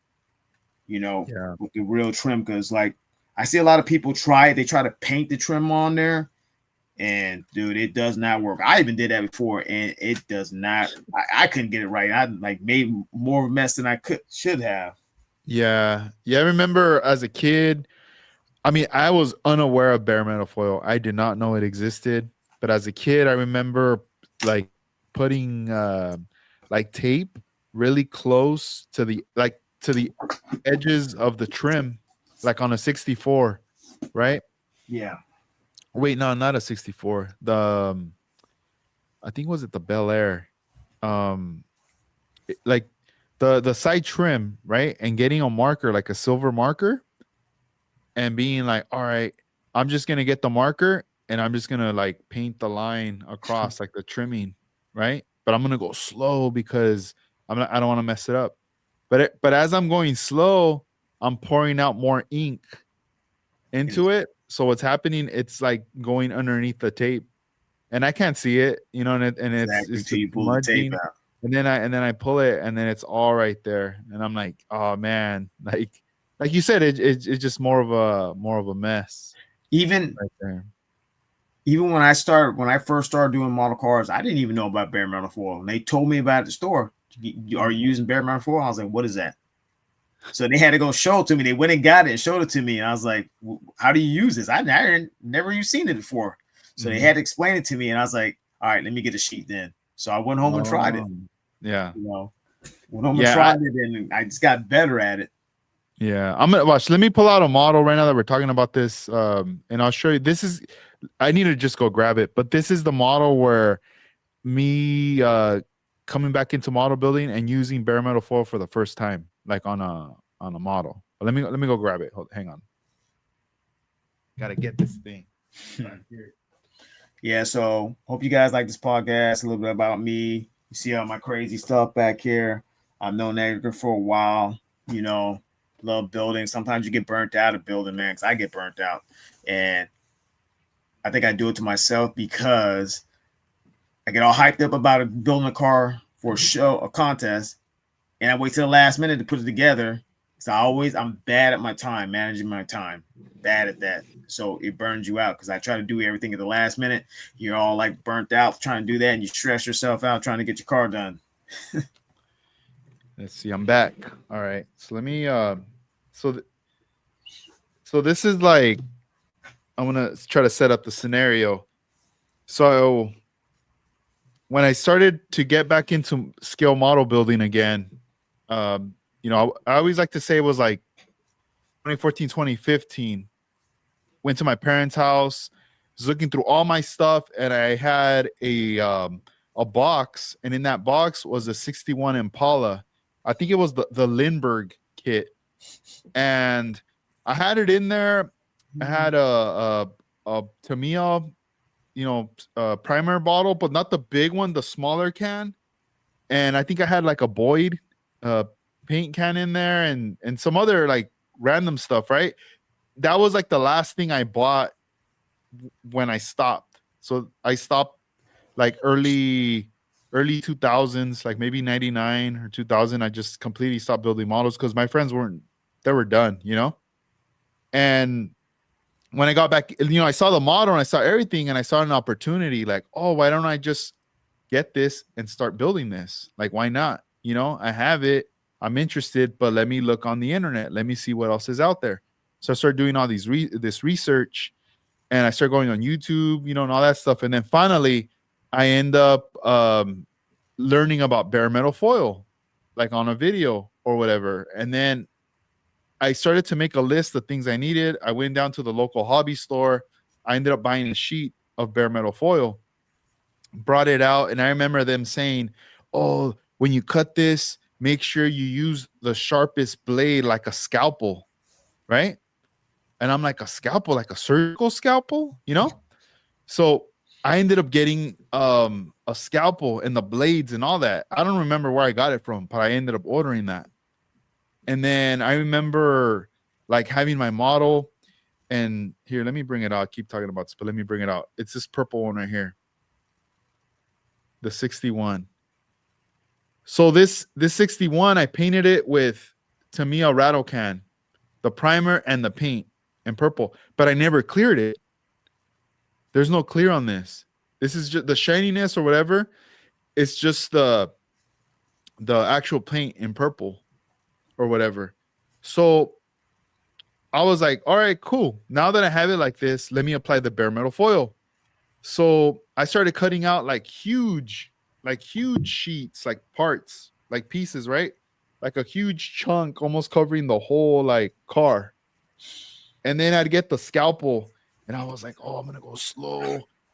with the real trim. Because like I see a lot of people they try to paint the trim on there, And dude, it does not work. I even did that before, and it does not. I couldn't get it right. I like made more of a mess than I should have. Yeah. Yeah. I remember as a kid, I mean, I was unaware of bare metal foil. I did not know it existed. But as a kid, I remember like putting like tape really close to the edges of the trim, like on a 64, right? Yeah. Wait, no, not a 64. I think was it the Bel Air. Like the side trim, right? And getting a marker, like a silver marker, and being like, all right, I'm just gonna get the marker and I'm just gonna like paint the line across like the trimming, right? But I'm gonna go slow because I don't want to mess it up. But as I'm going slow, I'm pouring out more ink into it. So what's happening? It's like going underneath the tape, and I can't see it, you know, and Exactly it's till just you pull the tape smudging. out. And then I pull it, and then it's all right there, and I'm like, oh man, like you said, it's just more of a mess Even right there. even when I first started doing model cars, I didn't even know about bare metal foil. And they told me about it at the store. Are you using bare metal foil? I was like, what is that? So they had to go show it to me. They went and got it and showed it to me. And I was like, how do you use this? I never even seen it before. So they had to explain it to me. And I was like, all right, let me get a sheet then. So I went home and tried it. Yeah. You know, went home and tried it, and I just got better at it. Yeah. I'm gonna watch. Let me pull out a model right now that we're talking about this. And I'll show you. I need to just go grab it, but this is the model where me coming back into model building and using bare metal foil for the first time, like on a model. But let me go grab it. Hang on. Gotta get this thing. Yeah, so hope you guys like this podcast. A little bit about me. You see all my crazy stuff back here. I've known Edgar for a while. You know, love building. Sometimes you get burnt out of building, man, because I get burnt out. And I think I do it to myself because I get all hyped up about building a car for a show, a contest, and I wait till the last minute to put it together. So I'm bad at my time, managing my time, bad at that. So it burns you out because I try to do everything at the last minute. You're all like burnt out trying to do that, and you stress yourself out trying to get your car done. Let's see. I'm back. All right. So let me. So this is like, I'm gonna try to set up the scenario. So when I started to get back into scale model building again, you know, I always like to say it was like 2014, 2015. Went to my parents' house, was looking through all my stuff, and I had a box, and in that box was a 61 Impala. I think it was the Lindbergh kit, and I had it in there. I had a Tamiya, you know, primer bottle, but not the big one, the smaller can. And I think I had like a Boyd paint can in there, and some other like random stuff, right? That was like the last thing I bought when I stopped. So I stopped like early 2000s, like maybe 99 or 2000. I just completely stopped building models because my friends they were done, you know. And when I got back, you know, I saw the model and I saw everything, and I saw an opportunity like, oh, why don't I just get this and start building this? Like, why not? You know, I have it, I'm interested, but let me look on the internet, let me see what else is out there. So I started doing all this research, and I started going on YouTube, you know, and all that stuff. And then finally I end up learning about bare metal foil, like on a video or whatever. And then I started to make a list of things I needed. I went down to the local hobby store. I ended up buying a sheet of bare metal foil, brought it out, and I remember them saying, oh, when you cut this, make sure you use the sharpest blade like a scalpel, right? And I'm like, a scalpel, like a surgical scalpel, you know? So I ended up getting a scalpel and the blades and all that. I don't remember where I got it from, but I ended up ordering that. And then I remember like having my model, and here, let me bring it out. I keep talking about this, but let me bring it out. It's this purple one right here, the 61. So this 61, I painted it with Tamiya rattle can, the primer and the paint in purple, but I never cleared it. There's no clear on this. This is just the shininess or whatever. It's just the actual paint in purple or whatever. So I was like, all right, cool. Now that I have it like this, let me apply the bare metal foil. So I started cutting out like huge sheets, like parts, like pieces, right? Like a huge chunk almost covering the whole like car. And then I'd get the scalpel and I was like, oh, I'm gonna go slow.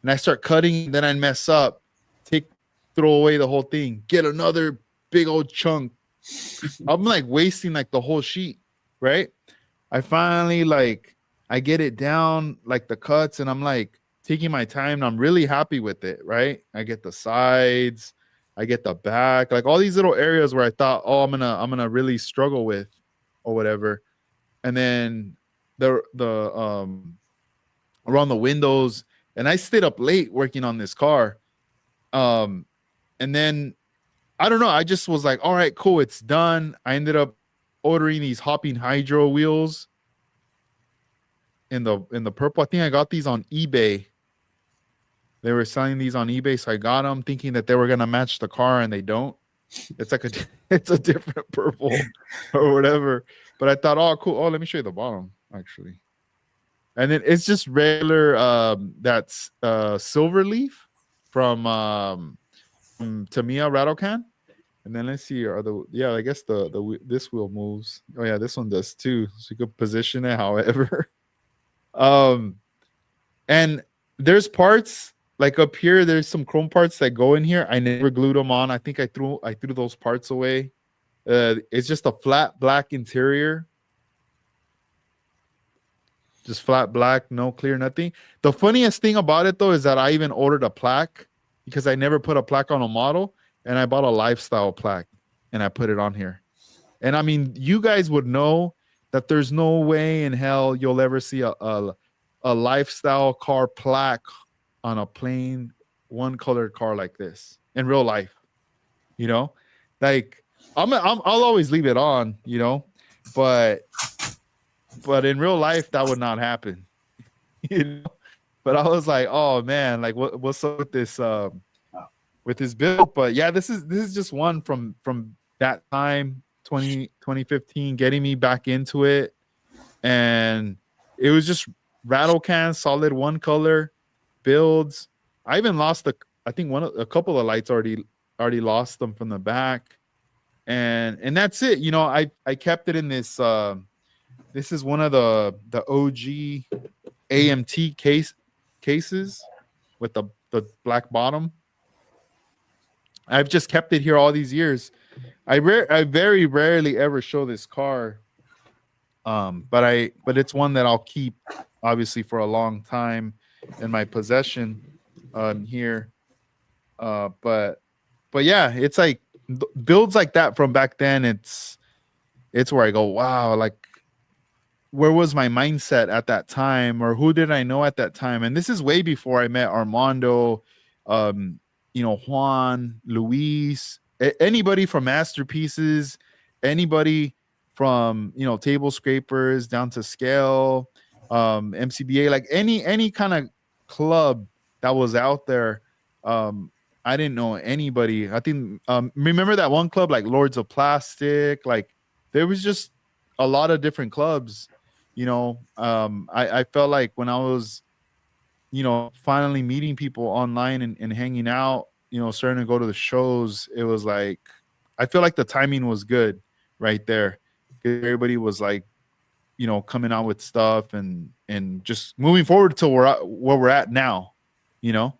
And I start cutting, then I'd mess up, throw away the whole thing, get another big old chunk. I'm like wasting like the whole sheet, right? I finally like I get it down like the cuts, and I'm like taking my time. And I'm really happy with it, right? I get the sides, I get the back, like all these little areas where I thought, oh, I'm gonna really struggle with or whatever. And then the around the windows, and I stayed up late working on this car. And then I don't know, I just was like, all right, cool, it's done. I ended up ordering these Hopping Hydro wheels in the purple. I think I got these on eBay. They were selling these on eBay, so I got them thinking that they were gonna match the car, and they don't. It's like it's a different purple or whatever. But I thought, oh, cool. Oh, let me show you the bottom actually. And then it's just regular that's silver leaf from Tamiya rattle can. And then let's see, I guess this wheel moves. Oh yeah, this one does too. So you could position it however. And there's parts like up here, there's some chrome parts that go in here. I never glued them on. I think I threw those parts away. It's just a flat black interior. Just flat black, no clear, nothing. The funniest thing about it though is that I even ordered a plaque because I never put a plaque on a model, and I bought a lifestyle plaque and I put it on here. And I mean, you guys would know that there's no way in hell you'll ever see a lifestyle car plaque on a plain one colored car like this in real life. You know, like I'll always leave it on, you know, but in real life that would not happen. You know? But I was like, oh man, like what's up with this build? But yeah, this is just one from that time, 2015, getting me back into it. And it was just rattle cans, solid one color builds. I even lost I think a couple of lights already lost them from the back. And that's it. You know, I kept it in this this is one of the OG AMT cases with the black bottom. I've just kept it here all these years. I very rarely ever show this car. But it's one that I'll keep obviously for a long time in my possession here. But yeah, it's like builds like that from back then. It's where I go, wow, like where was my mindset at that time, or who did I know at that time? And this is way before I met Armando, you know, Juan, Luis, anybody from Masterpieces, anybody from, you know, Table Scrapers down to Scale, MCBA, like any kind of club that was out there. I didn't know anybody. I think remember that one club like Lords of Plastic? Like there was just a lot of different clubs. You know, I felt like when I was, you know, finally meeting people online and hanging out, you know, starting to go to the shows, it was like, I feel like the timing was good right there. Everybody was like, you know, coming out with stuff and just moving forward to where we're at now, you know.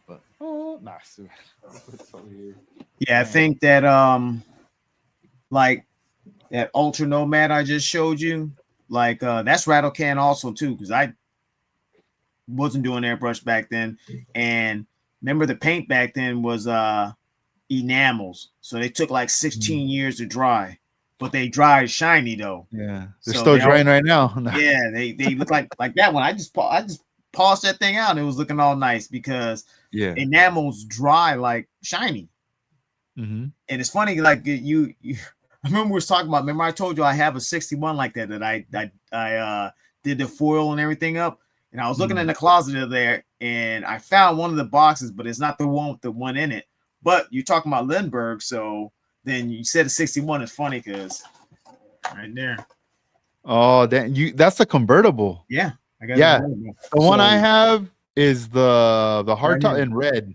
But yeah, I think that like that Ultra Nomad I just showed you, like that's rattle can also too, because I wasn't doing airbrush back then. And remember the paint back then was enamels, so they took like 16 years to dry, but they dry shiny though. Yeah, they're still drying right now. Yeah, they look like that one. I just paused that thing out and it was looking all nice because enamels dry like shiny. Mm-hmm. And it's funny, like you I remember we was talking about, remember I told you I have a 61 like that I did the foil and everything up. And I was looking in the closet of there, and I found one of the boxes, but it's not the one with the one in it. But you're talking about Lindbergh, so then you said a 61 is funny because right there. Oh, that's a convertible. Yeah, I got Yeah. the one I have is the Right hardtop here. in red,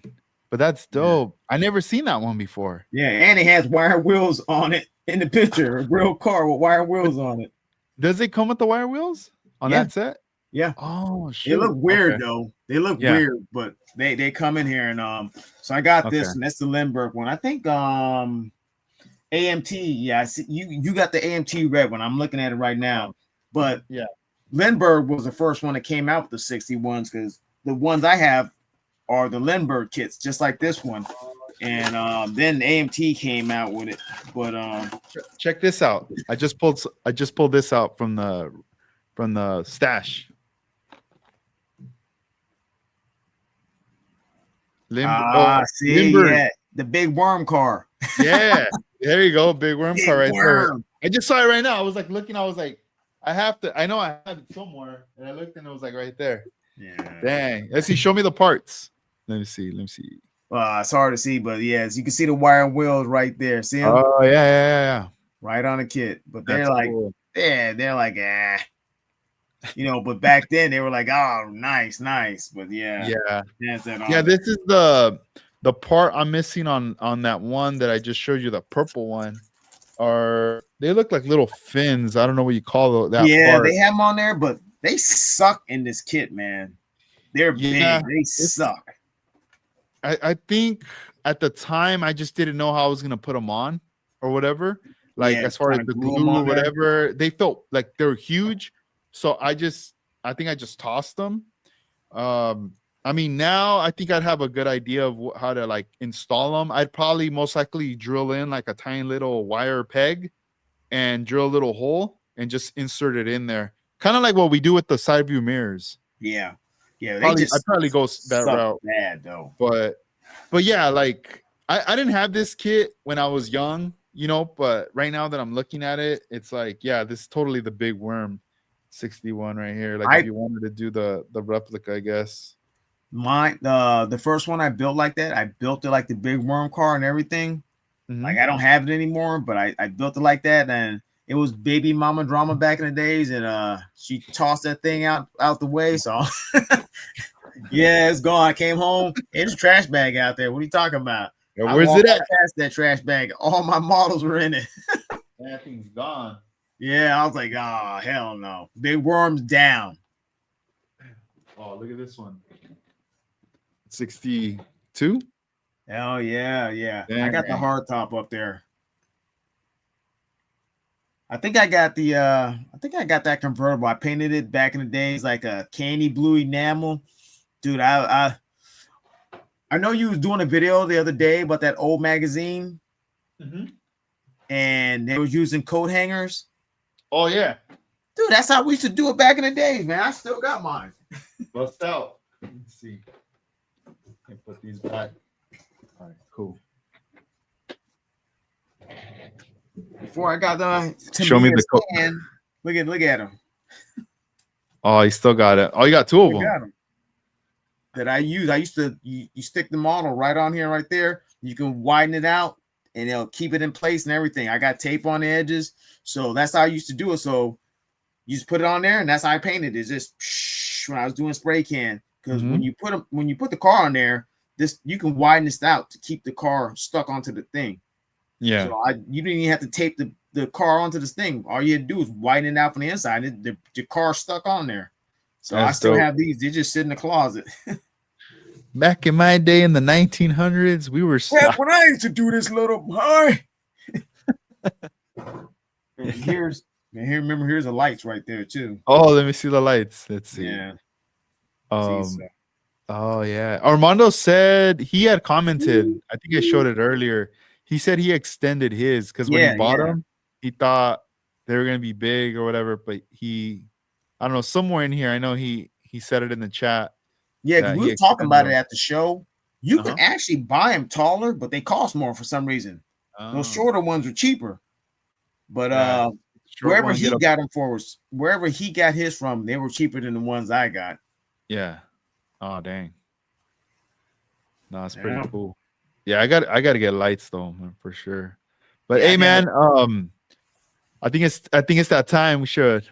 but that's dope. I never seen that one before. Yeah, and it has wire wheels on it in the picture. A real car with wire wheels on it. Does it come with the wire wheels on Yeah. that set? Yeah. Oh, They shoot. look weird Okay. though. They look Yeah. weird, but they come in here and so I got this Okay. one. That's the Lindbergh one. I think AMT. Yeah, I see you got the AMT red one. I'm looking at it right now. But Yeah. Lindbergh was the first one that came out with the 61s because the ones I have are the Lindbergh kits, just like this one. And then the AMT came out with it. But check this out. I just pulled this out from the stash. see, Lindbergh. yeah, the big worm car. Yeah, there you go, big worm Big car right there. worm. I just saw it right now. I was like looking. I was like, I know I have it somewhere, and I looked and it was like right there. Yeah. Dang. Let's see. Show me the parts. Let me see. It's hard to see, but yes, you can see the wire wheels right there. See them? Oh yeah. Right on the kit. But they're That's like, cool. they're like, but back then they were like, oh, nice. But yeah. This is the part I'm missing on that one that I just showed you, the purple one. They look like little fins. I don't know what you call that. Yeah, part. they have them on there, but they suck in this kit, man. They're big. They suck. I think at the time I just didn't know how I was gonna put them on or whatever. Like as far as the glue or whatever, they felt like they're huge. So I think I just tossed them. I mean, now I think I'd have a good idea of how to like install them. I'd probably most likely drill in like a tiny little wire peg and drill a little hole and just insert it in there. Kind of like what we do with the side view mirrors. Yeah. I'd probably go that route. Bad though. But yeah, like I didn't have this kit when I was young, but right now that I'm looking at it, it's like, yeah, this is totally the big worm 61 right here. Like if you wanted to do the replica, I guess. The first one I built like that, I built it like the big worm car and everything. Mm-hmm. Like I don't have it anymore, but I built it like that, and it was baby mama drama back in the days, and she tossed that thing out the way. So yeah, it's gone. I came home, it's a trash bag out there. What are you talking about? Where's it at? Past that trash bag. All my models were in it. That thing's gone. Yeah, I was like, oh hell no. Big worm's down. Oh, look at this one. 62. Oh yeah. Dang. I got the hard top up there. I think I got that convertible. I painted it back in the days like a candy blue enamel. Dude, I know you was doing a video the other day about that old magazine. Mm-hmm. And they was using coat hangers. Oh yeah. Dude, that's how we used to do it back in the days, man. I still got mine. Bust out. Let's see. Can put these back. All right, cool. Before I got the show me the coat. Look at him. Oh, he still got it. Oh, you got two of them. That I use. I used to you stick the model right on here, right there. You can widen it out and it'll keep it in place and everything. I got tape on the edges, so that's how I used to do it. So you just put it on there, and that's how I painted it. It's just when I was doing spray can, because when you put the car on there, you can widen this out to keep the car stuck onto the thing. Yeah. So you didn't even have to tape the car onto this thing. All you had to do is widen it out from the inside. The car stuck on there. So that's I still have these. They just sit in the closet. Back in my day in the 1900s, we were stuck. When I used to do this little boy. Here's the lights right there too. Oh, let me see the lights. Let's see. Yeah. Oh yeah. Armando said he had commented. I think I showed it earlier. He said he extended his because when he bought them, he thought they were gonna be big or whatever. But I don't know, somewhere in here, I know he said it in the chat. Yeah, we were talking about it at the show. You can actually buy them taller, but they cost more for some reason. Those shorter ones are cheaper. But wherever he got his from, they were cheaper than the ones I got. Yeah. Oh dang. No, it's pretty Yeah. cool. Yeah, I got to get lights though, man, for sure. But Yeah, hey, man. man, I think it's that time.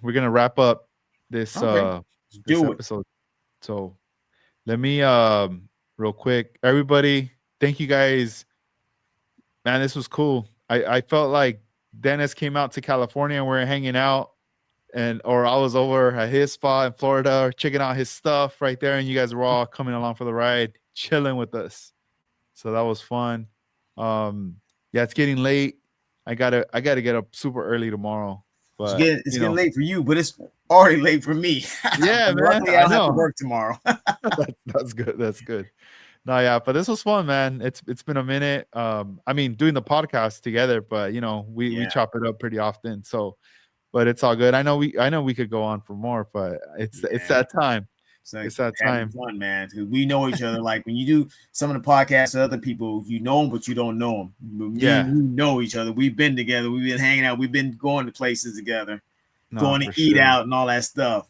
We're gonna wrap up this Okay. Let's this do it. episode. So let me real quick, everybody. Thank you guys, man. This was cool. I felt like Dennis came out to California and we're hanging out, or I was over at his spot in Florida checking out his stuff right there, and you guys were all coming along for the ride, chilling with us. So that was fun. Um, yeah, it's getting late. I gotta get up super early tomorrow. But It's getting late for you, but it's already late for me. yeah, But man, luckily, I I don't have to know. work tomorrow. That's good. That's good. No, yeah, but this was fun, man. It's been a minute. I mean, doing the podcast together, but we Yeah. chop it up pretty often. So, but it's all good. I know we could go on for more, but it's Yeah. that time. So It's that having time. fun, man. Because we know each other. Like when you do some of the podcasts with other people, you know them, but you don't know them. Me, Yeah. we know each other. We've been together. We've been hanging out. We've been going to places together, No, going to for eat sure. out and all that stuff.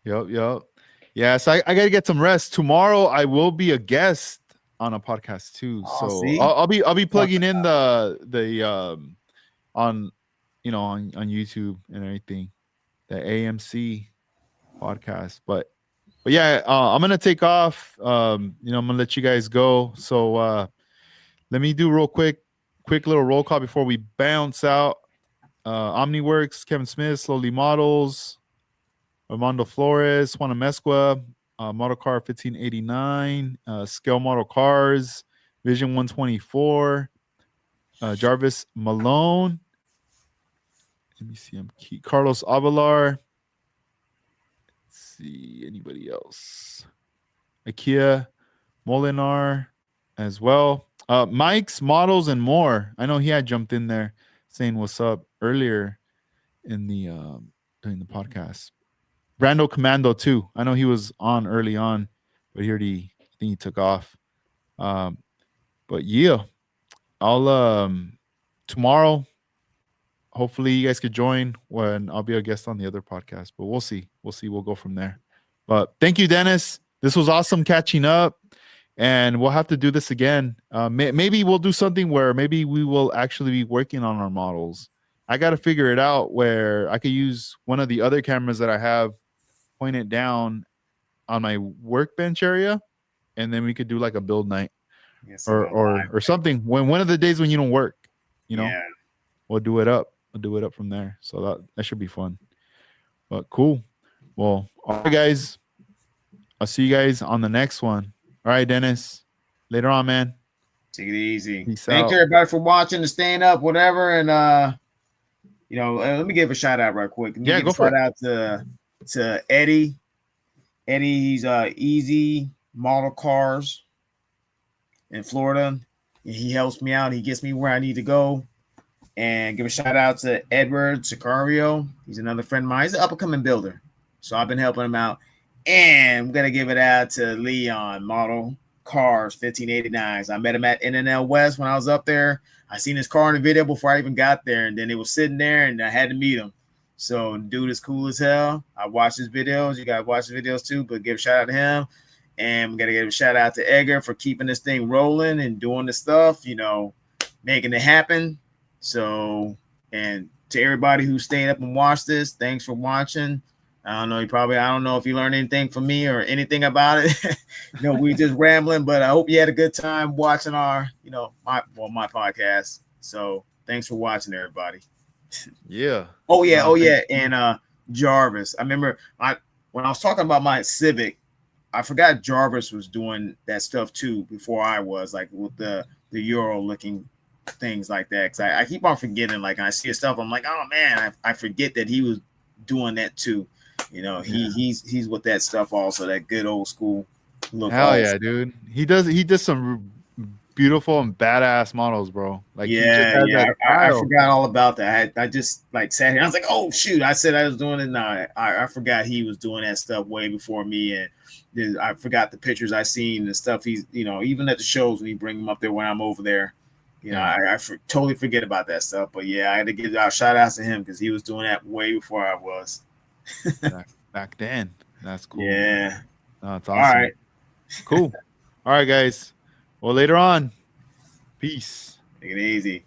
Yep. Yeah, so I gotta get some rest. Tomorrow I will be a guest on a podcast too. Oh, So see, I'll be plugging in the on on YouTube and everything, the AMC podcast. But yeah, I'm gonna take off. I'm gonna let you guys go. So let me do real quick little roll call before we bounce out. OmniWorks, Kevin Smith, Slowly Models, Armando Flores, Juan Amezcua, Model Car 1589, Scale Model Cars, Vision 124, Jarvis Malone. Let me see him. Carlos Avalar. Let's see anybody else. IKEA, Molinar as well. Mike's Models and More. I know he had jumped in there saying what's up earlier in the during the podcast. Brando Commando too. I know he was on early on, but I think he took off. But yeah, I'll tomorrow. Hopefully you guys could join when I'll be a guest on the other podcast. But we'll see. We'll go from there. But thank you, Dennis. This was awesome catching up, and we'll have to do this again. Maybe we'll do something where maybe we will actually be working on our models. I got to figure it out where I could use one of the other cameras that I have, point it down on my workbench area, and then we could do like a build night yes, or something. When one of the days when you don't work, yeah. we'll do it up. We'll do it up from there. So that should be fun. But cool. Well, all right, guys. I'll see you guys on the next one. All right, Dennis. Later on, man. Take it easy. Peace Thank out. you everybody for watching and staying up, whatever. And let me give a shout out right quick. Yeah, go for it. Shout out to Eddie. Eddie, he's Easy Model Cars in Florida. He helps me out. He gets me where I need to go. And give a shout out to Edward Sicario. He's another friend of mine. He's an up and coming builder. So I've been helping him out. And I'm going to give it out to Leon Model Cars 1589s. I met him at NNL West when I was up there. I seen his car in the video before I even got there. And then it was sitting there and I had to meet him. So dude is cool as hell. I watched his videos. You guys watch his videos too, but give a shout out to him. And I'm going to give a shout out to Edgar for keeping this thing rolling and doing the stuff, making it happen. So, and to everybody who stayed up and watched this, thanks for watching. I don't know if you learned anything from me or anything about it. We just rambling, but I hope you had a good time watching our, my podcast. So thanks for watching, everybody. Yeah. Oh yeah. And Jarvis. I remember when I was talking about my Civic, I forgot Jarvis was doing that stuff too before I was, like with the Euro looking things like that. Because I keep on forgetting, like I see his stuff, I'm like, oh man, I forget that he was doing that too. He's with that stuff also, that good old school look. Hell yeah, dude. He does some beautiful and badass models, bro. Like I forgot all about that. I just like sat here. I was like, oh shoot! I said I was doing it. No, I forgot he was doing that stuff way before me, and I forgot the pictures I seen and stuff. He's even at the shows when he bring them up there when I'm over there. I totally forget about that stuff. But yeah, I had to give shout outs to him because he was doing that way before I was. Back then. That's cool. Yeah. No, it's All awesome. right. Cool. All right, guys. Well, later on. Peace. Take it easy.